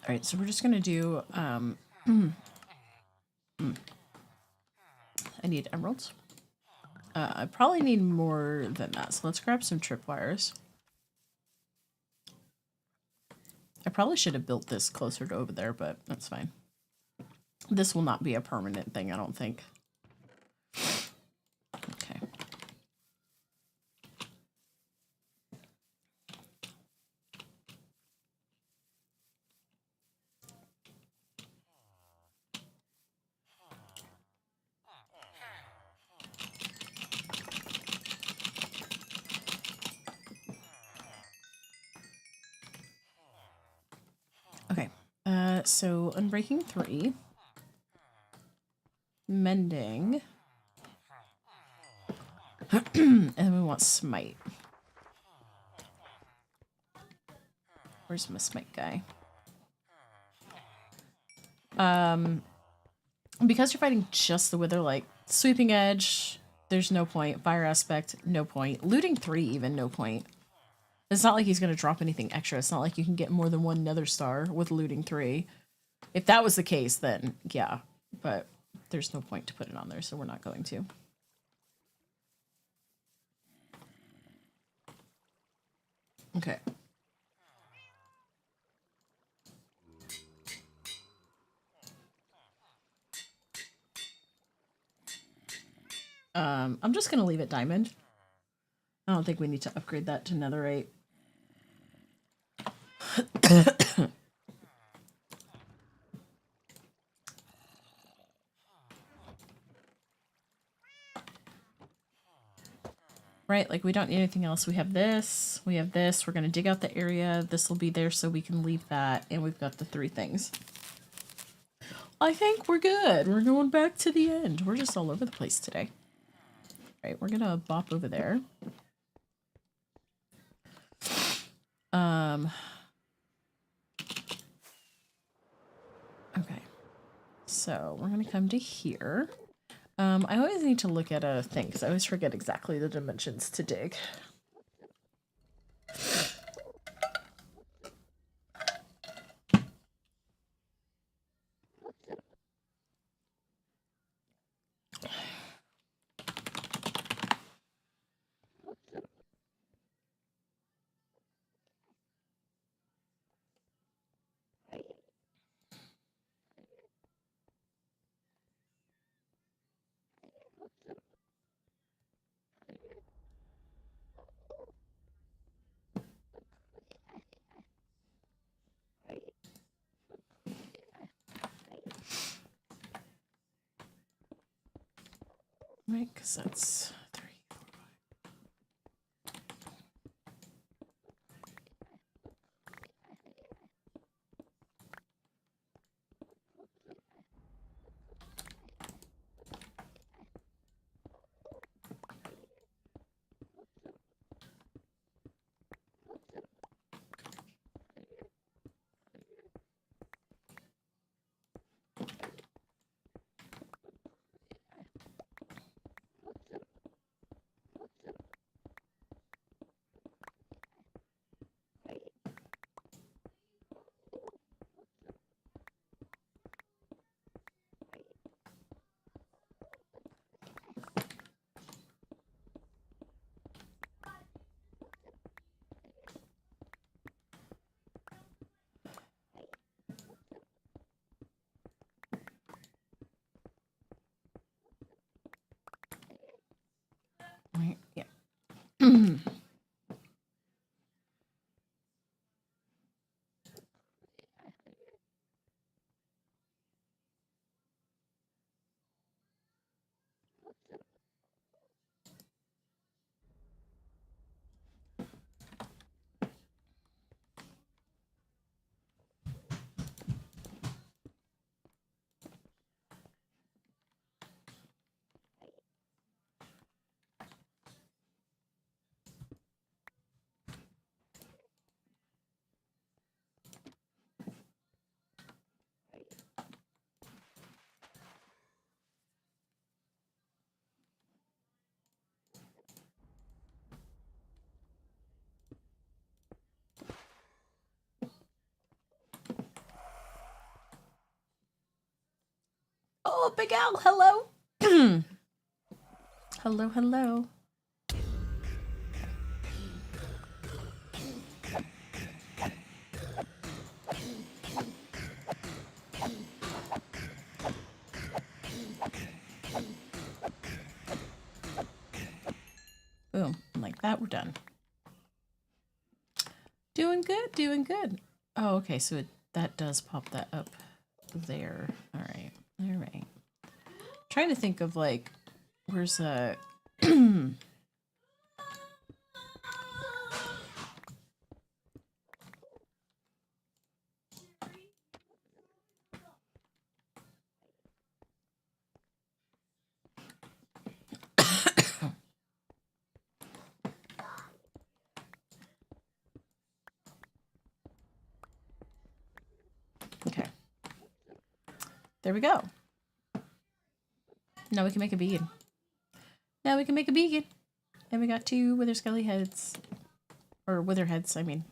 All right, so we're just gonna do, I need emeralds. I probably need more than that, so let's grab some tripwires. I probably should have built this closer to over there, but that's fine. This will not be a permanent thing, I don't think. Okay. Okay, so Unbreaking 3. Mending. And then we want Smite. Where's my Smite guy? Because you're fighting just the Wither, like, Sweeping Edge, there's no point. Fire Aspect, no point. Looting 3, even, no point. It's not like he's going to drop anything extra. It's not like you can get more than one nether star with looting 3. If that was the case, then yeah. But there's no point to put it on there, so we're not going to. Okay. I'm just gonna leave it diamond. I don't think we need to upgrade that to netherite. Right, like we don't need anything else. We have this, we have this. We're gonna dig out the area. This will be there so we can leave that, and we've got the 3 things. I think we're good. We're going back to the end. We're just all over the place today. Right, we're gonna bop over there. Okay. So we're gonna come to here. I always need to look at a thing because I always forget exactly the dimensions to dig. Right, because that's 3, 4, 5. Right, yeah. Oh, Big Al, hello. Hello, hello. Boom. Like that, we're done. Doing good, doing good. Oh, okay, so that does pop that up there. All right, all right. Trying to think of like, where's a... Okay. There we go. Now we can make a beacon. Now we can make a beacon. And we got 2 wither skelly heads. Or witherheads, I mean.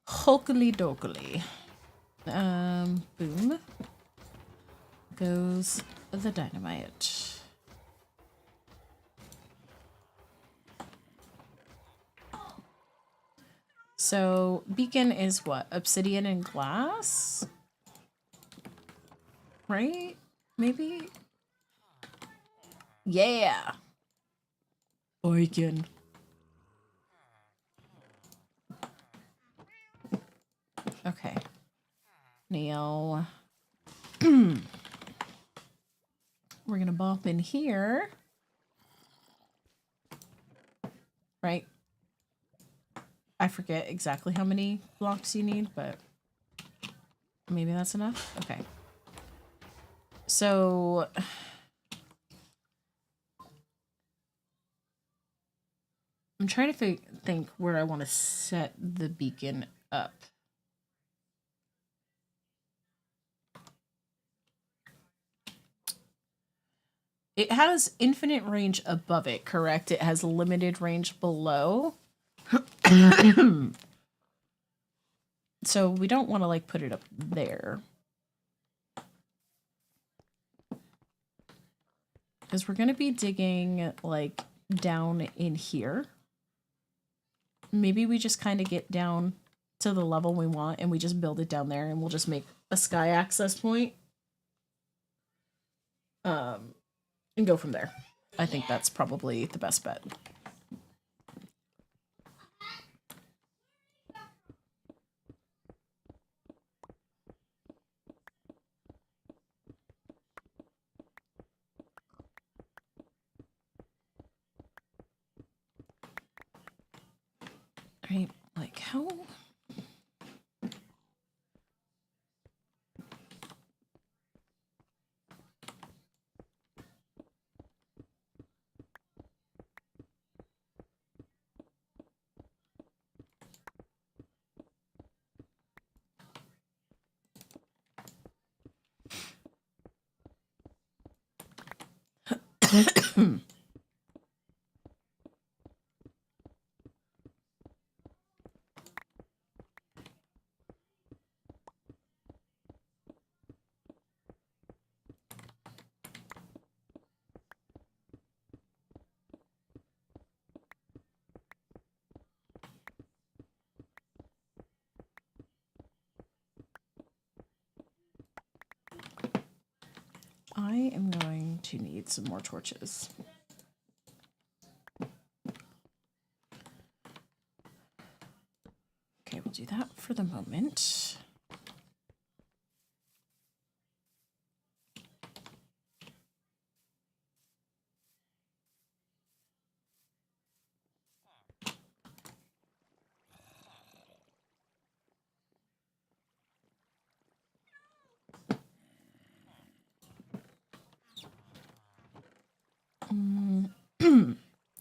Hulkily dokily. Boom. Goes the dynamite. So, beacon is what? Obsidian and glass? Right? Maybe? Yeah! Beacon. Okay. Now, we're gonna bop in here. Right? I forget exactly how many blocks you need, but maybe that's enough? Okay. So, I'm trying to think where I want to set the beacon up. It has infinite range above it, correct? It has limited range below. So we don't want to like put it up there. Because we're going to be digging like down in here. Maybe we just kind of get down to the level we want and we just build it down there and we'll just make a sky access point. And go from there. I think that's probably the best bet. Right, like how? I am going to need some more torches. Okay, we'll do that for the moment.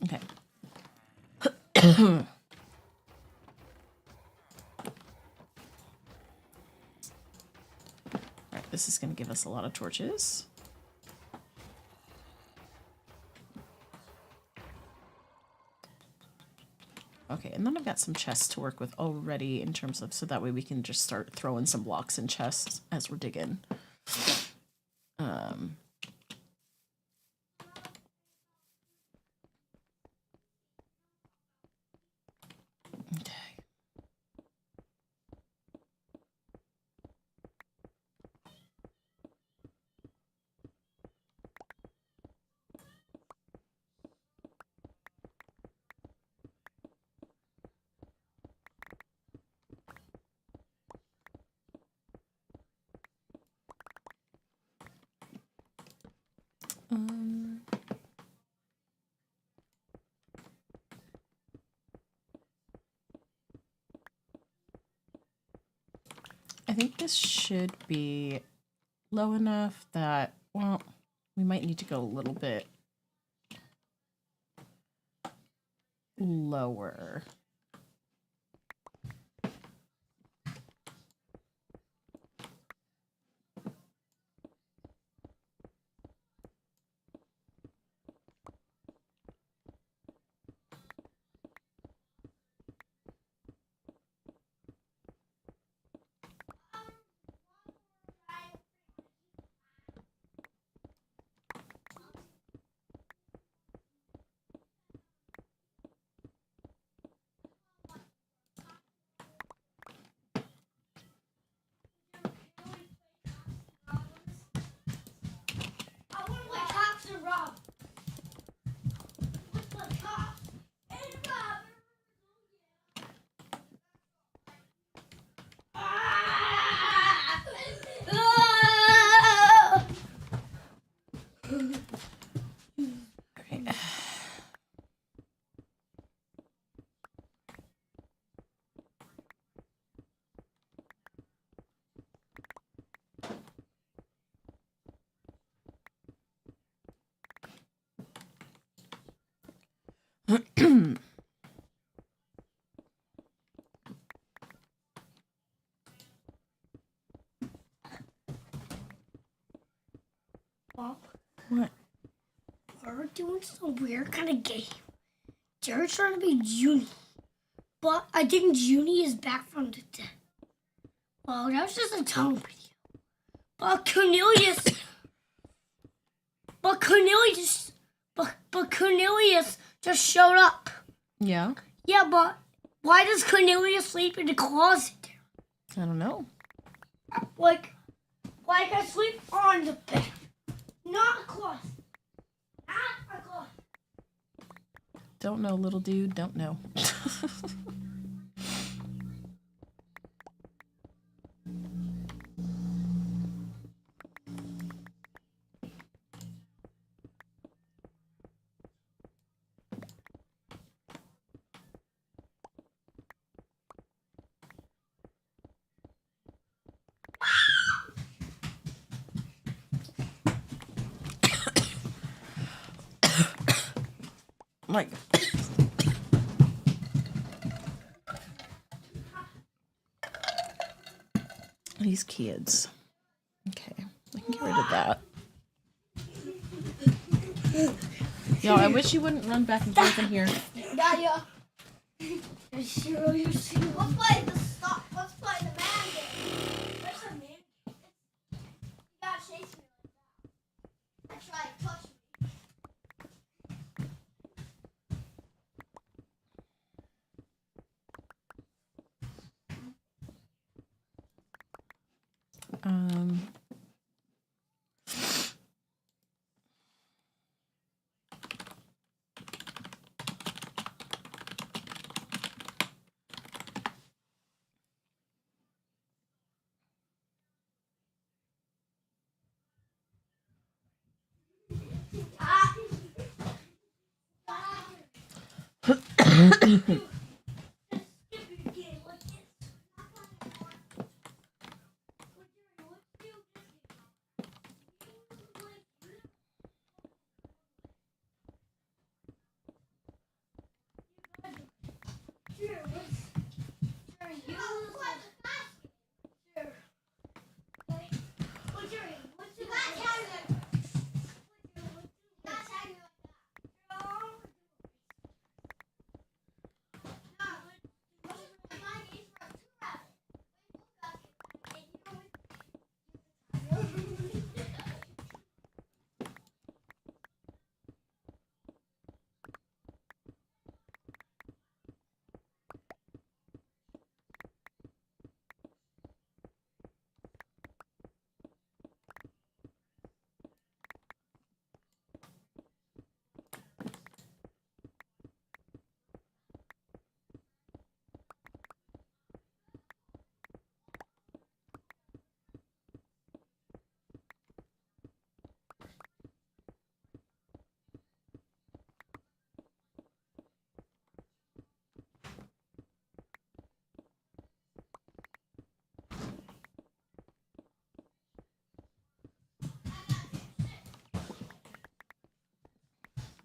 Okay. Alright, this is going to give us a lot of torches. Okay, and then I've got some chests to work with already in terms of, so that way we can just start throwing some blocks in chests as we're digging. Okay. I think this should be low enough that, well, we might need to go a little bit lower. Well, What? we're doing some weird kind of game. Jared's trying to be Junie, but I think Junie is back from the dead. Well, that was just a tunnel video. But Cornelius, Cornelius just showed up. Yeah? Yeah, but why does Cornelius sleep in the closet? I don't know. Like I sleep on the bed, not a closet. Not a closet. Don't know, little dude. Don't know. Like, these kids. Okay, I can get rid of that. Yo, I wish you wouldn't run back and forth in here. Daya. Let's play the stop. Let's play the man game. Where's the man game? You gotta chase me like that. I tried to touch me. Um.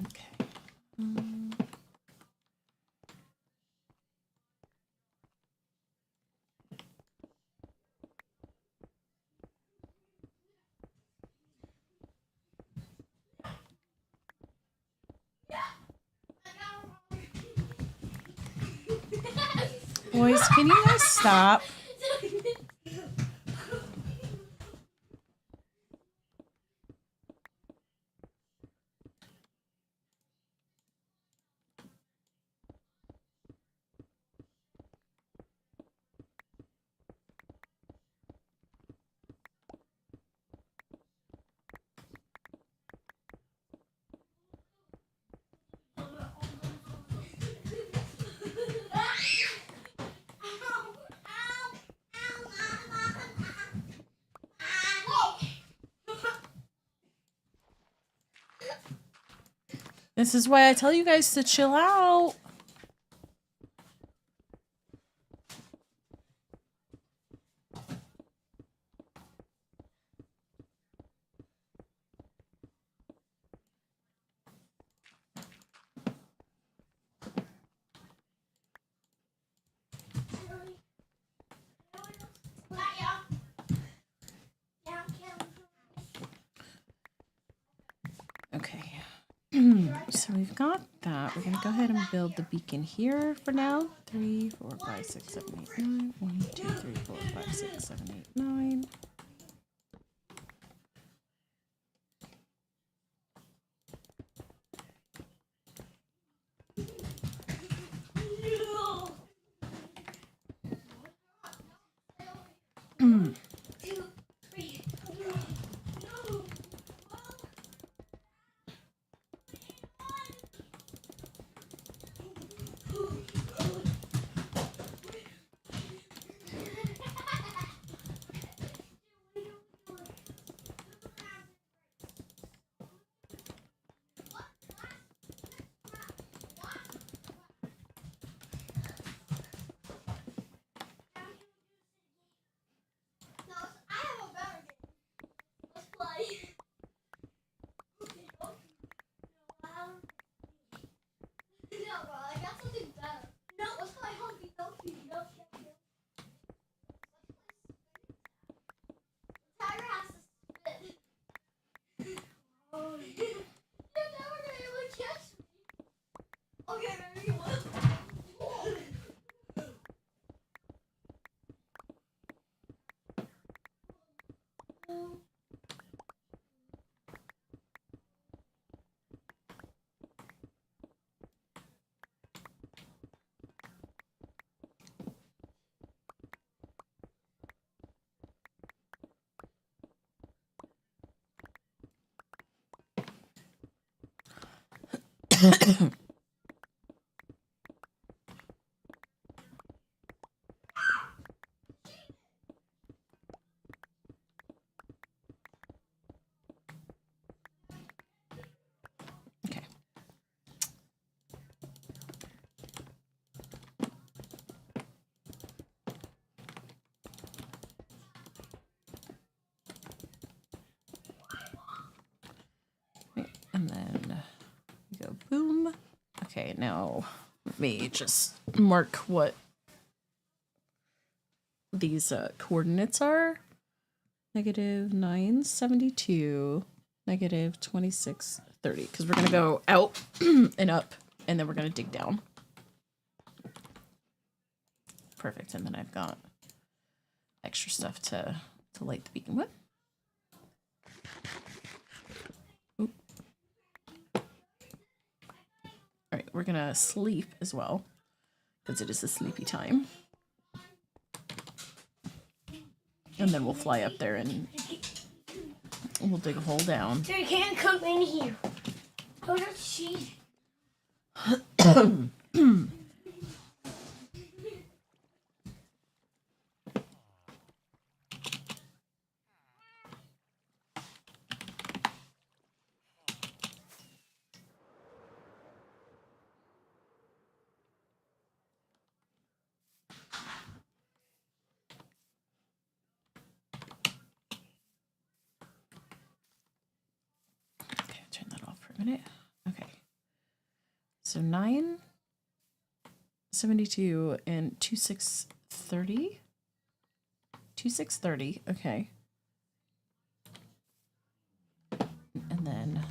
Okay. Boys, can you guys stop? This is why I tell you guys to chill out. Okay. So we've got that. We're going to go ahead and build the beacon here for now. 3, 4, 5, 6, 7, 8, 9. 1, 2, 3, 4, 5, 6, 7, 8, 9. No, I have a better game. Let's play. No, bro, I got something better. No, let's play Humpy Dumpy. No, Tiger has to spit. You're never gonna be able to catch me. Okay, maybe you will. Okay. Right, and then we go boom. Okay, now let me just mark what these coordinates are. Negative 972, negative 2630. Because we're going to go out and up, and then we're going to dig down. Perfect. And then I've got extra stuff to light the beacon with. Oop. All right, we're going to sleep as well, because it is a sleepy time. And then we'll fly up there and we'll dig a hole down. They can't come in here. Oh, that's cheating. Okay, turn that off for a minute. Okay. So 972 and 2630. 2630, okay. And then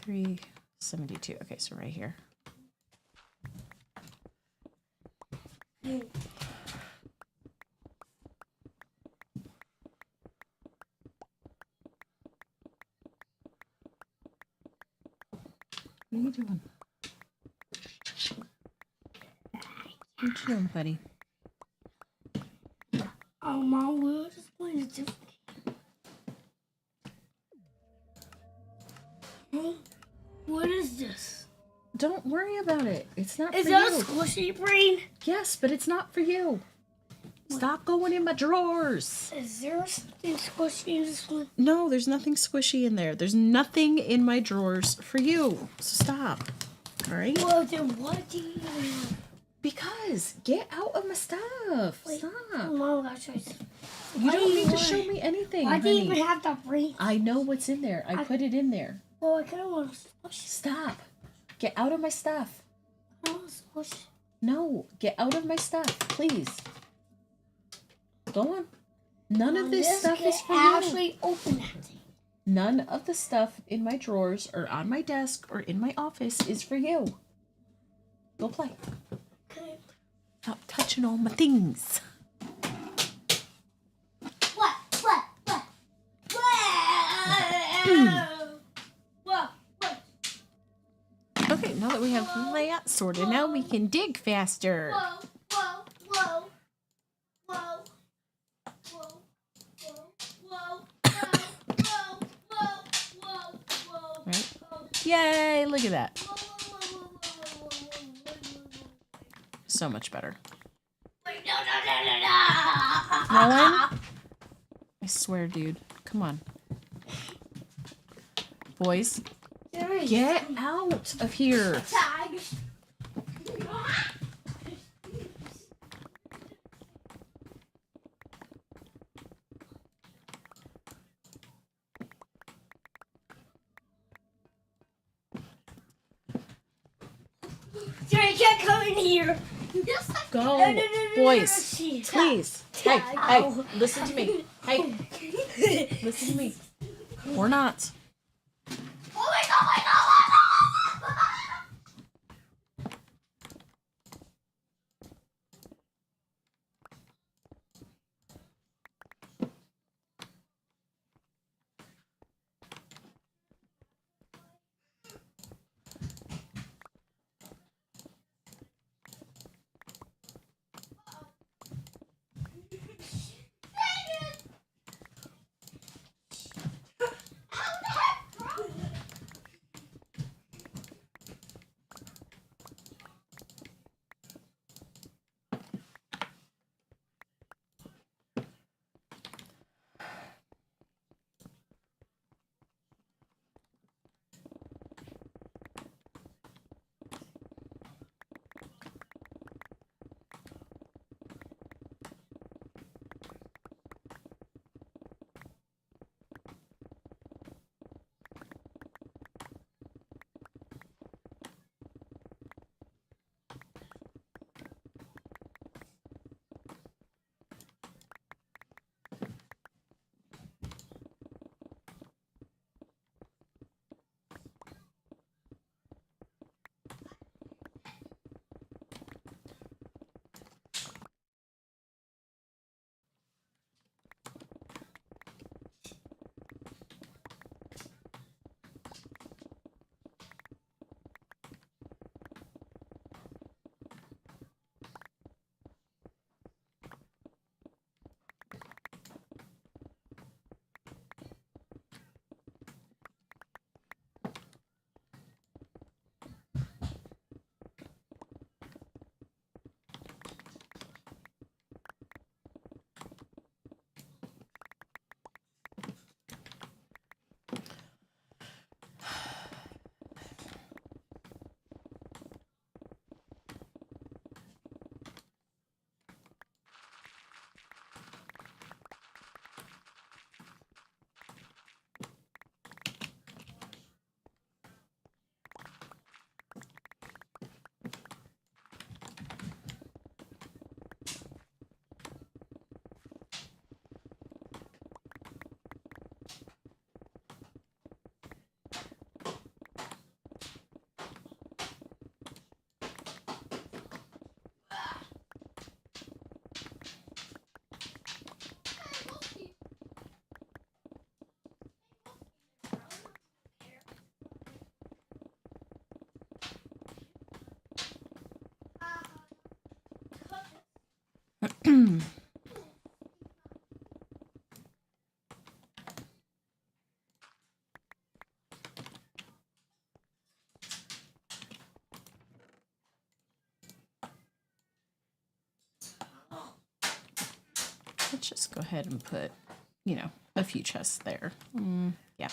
$372. Okay, so right here. What are you doing? What you doing, buddy? Oh, Mom, we were just playing a different game. What is this? Don't worry about it. It's not Is for that you. a squishy brain? Yes, but it's not for you. Stop going in my drawers. Is there something squishy in this one? No, there's nothing squishy in there. There's nothing in my drawers for you. So stop. All right? Well, then what do you have? Because get out of my stuff. Wait, Stop. Mom, gosh, You don't need to show me anything. Why do you honey. even have that brain? I know what's in there. I put it in there. Well, I kind of want to squish it. Stop. Get out of my stuff. I want to squish it. No, get out of my stuff, please. Go on. None of this stuff is for you. Actually, open that thing. None of the stuff in my drawers or on my desk or in my office is for you. Go play. Okay. Stop touching all my things. What? What? Okay, now that we have that sorted, now we can dig faster. Whoa. Right? Yay, look at that. So much better. Rowan? I swear, dude. Come on. Boys, get out of here. Tag. Jerry can't come in here. Go. No. Boys, Tag. please. Hey, Ow. listen to me. Hey, listen to me. Or not. Oh my god. Let's just go ahead and put, a few chests there. Yeah.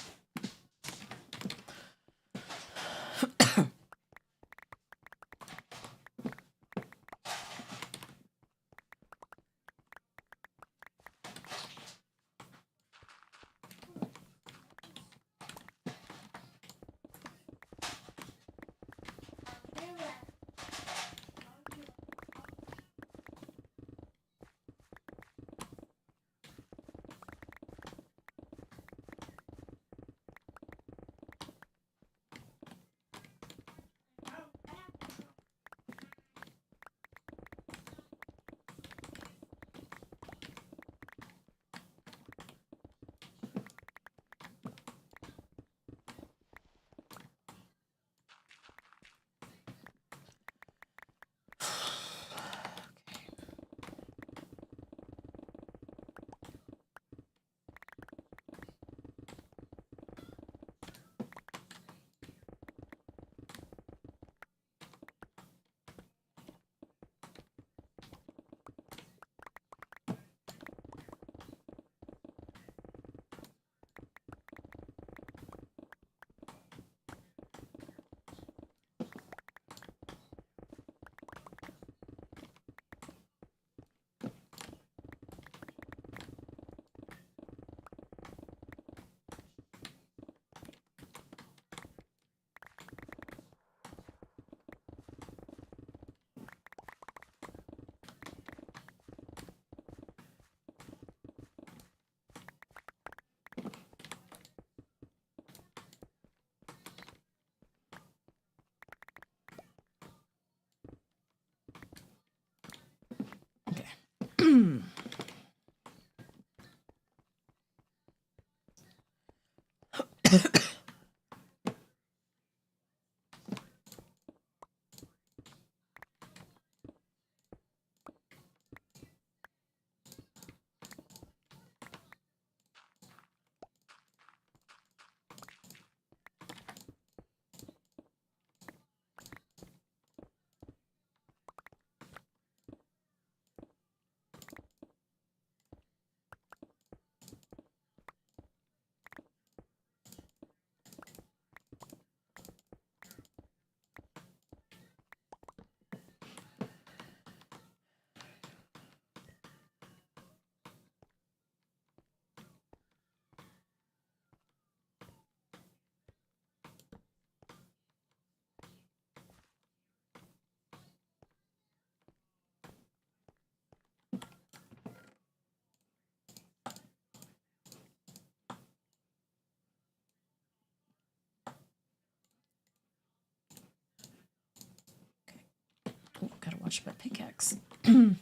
Oh, gotta watch my pickaxe. When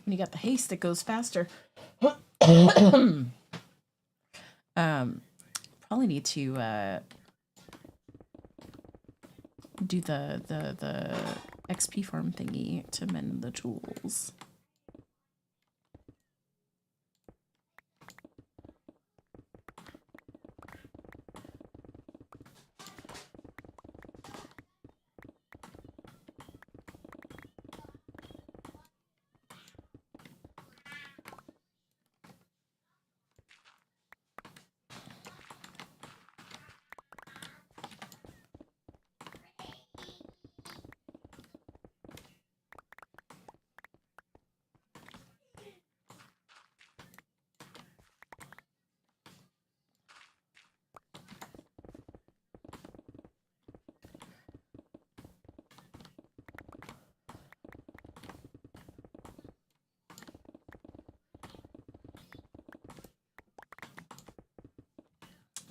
you got the haste, it goes faster. Probably need to do the XP farm thingy to mend the tools.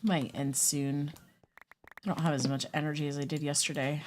Might end soon. I don't have as much energy as I did yesterday.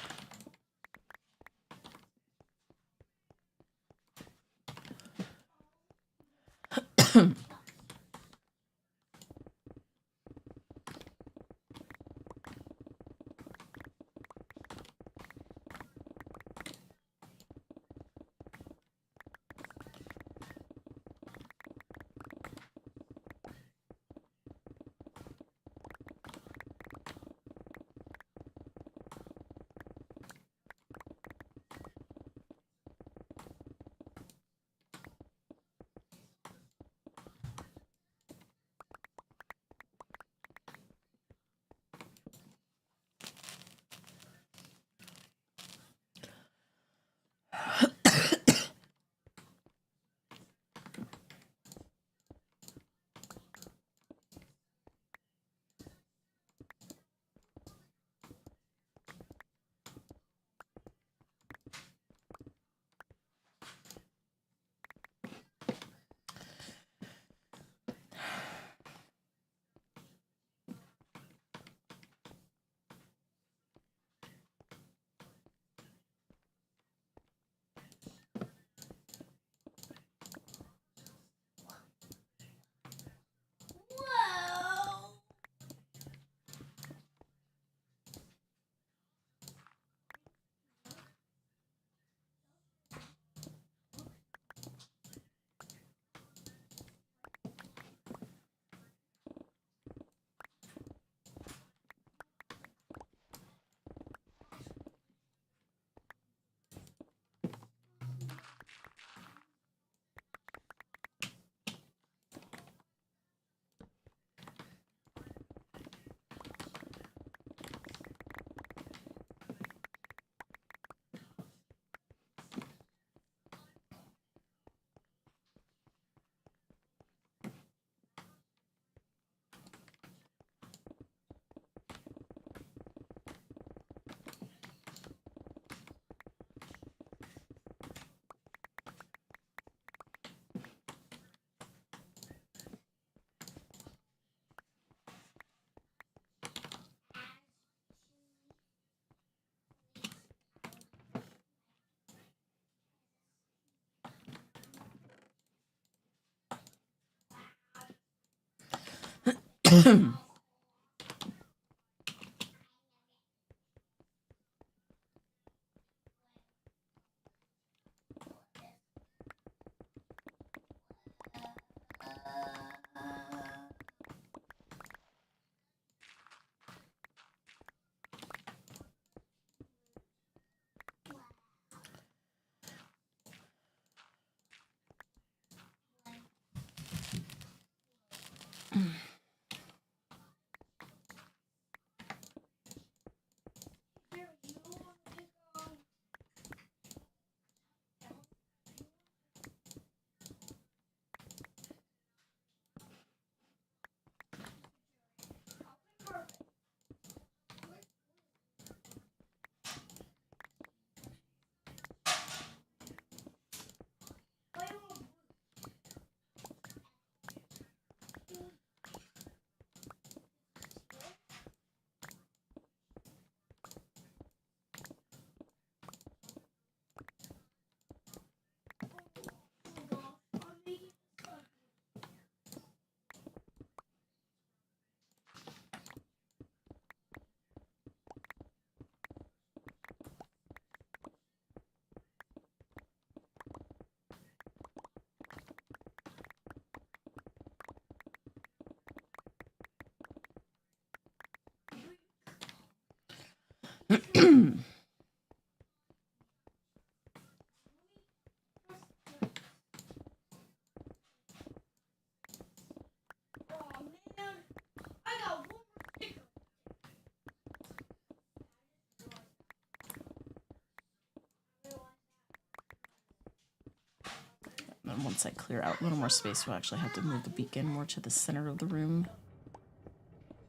And once I clear out a little more space, we'll actually have to move the beacon more to the center of the room.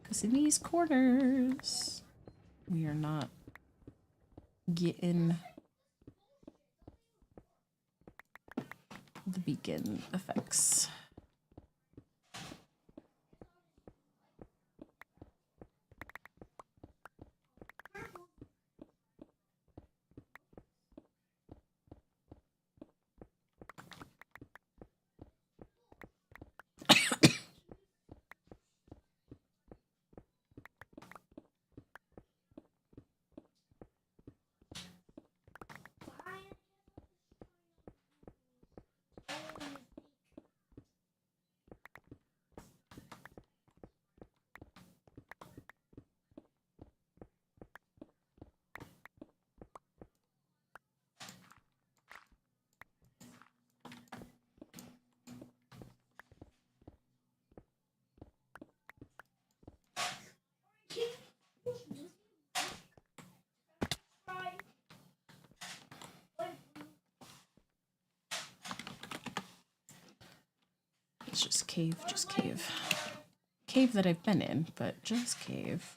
Because in these corners, we are not getting the beacon effects. It's just cave, just cave. Cave that I've been in, but just cave.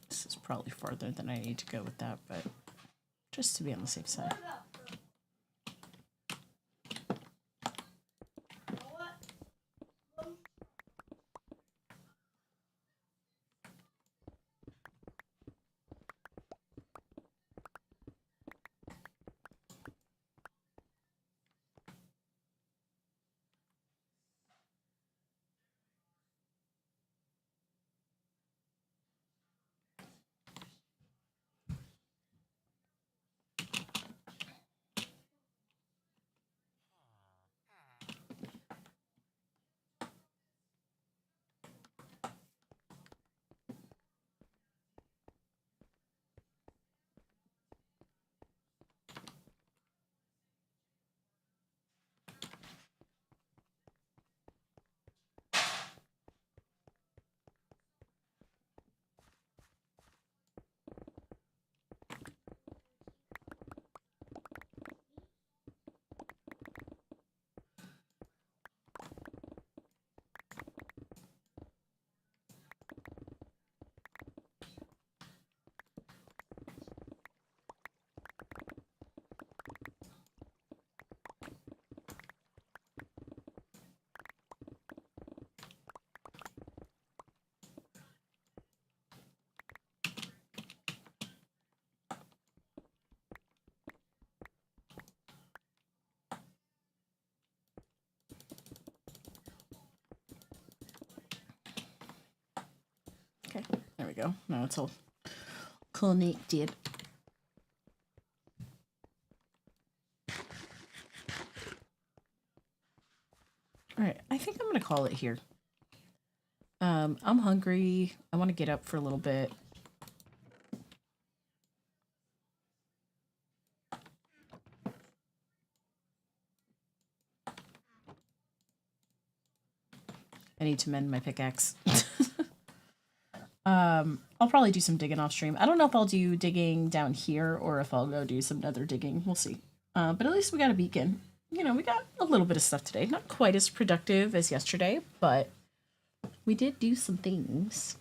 This is probably farther than I need to go with that, but just to be on the safe side. go. No, it's all connected. All right, I think I'm gonna call it here. I'm hungry. I want to get up for a little bit. I need to mend my pickaxe. I'll probably do some digging off stream. I don't know if I'll do digging down here or if I'll go do some nether digging. We'll see. But at least we got a beacon. You know, we got a little bit of stuff today. Not quite as productive as yesterday, but we did do some things.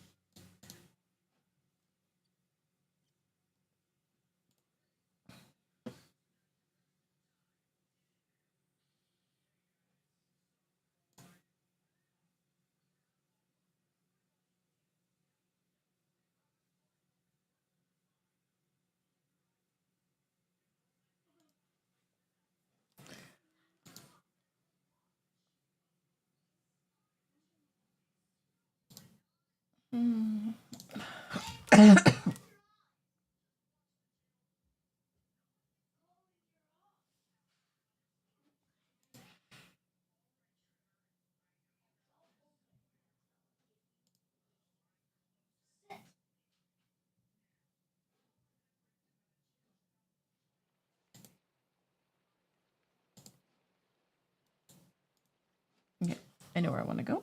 Okay, I know where I want to go.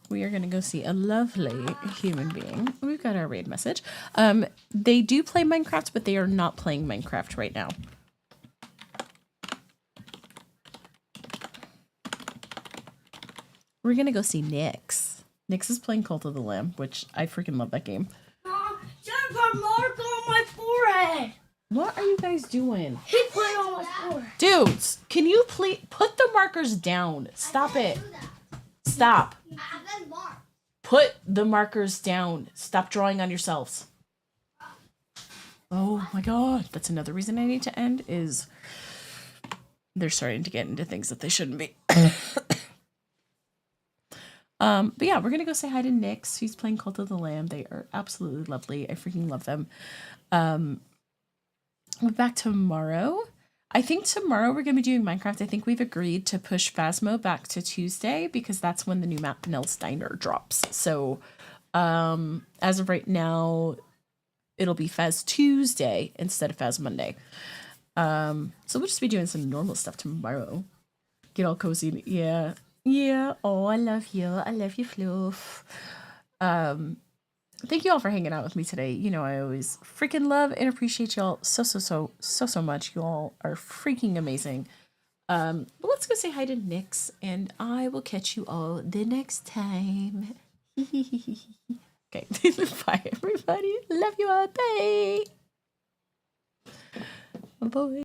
We are going to go see a lovely human being. We've got our raid message. They do play Minecraft, but they are not playing Minecraft right now. We're going to go see Nyx. Nyx is playing Cult of the Lamb, which I freaking love that game. Mom, Jennifer, mark on my forehead. What are you guys doing? He put it on my forehead. Dudes, can you please put the markers down? Stop it. Stop. I've been marked. Put the markers down. Stop drawing on yourselves. Oh my god. That's another reason I need to end is they're starting to get into things that they shouldn't be. But yeah, we're gonna go say hi to Nyx, who's playing Cult of the Lamb. They are absolutely lovely. I freaking love them. We're back tomorrow. I think tomorrow we're gonna be doing Minecraft. I think we've agreed to push Phasmo back to Tuesday because that's when the new map Nell's Diner drops. So as of right now, it'll be Phaz Tuesday instead of Phaz Monday. So we'll just be doing some normal stuff tomorrow. Get all cozy. Yeah. Yeah. Oh, I love you. I love you, Fluff. Thank you all for hanging out with me today. You know, I always freaking love and appreciate y'all so much. You all are freaking amazing. But let's go say hi to Nyx, and I will catch you all the next time. Okay. Bye, everybody. Love you all. Bye. Bye.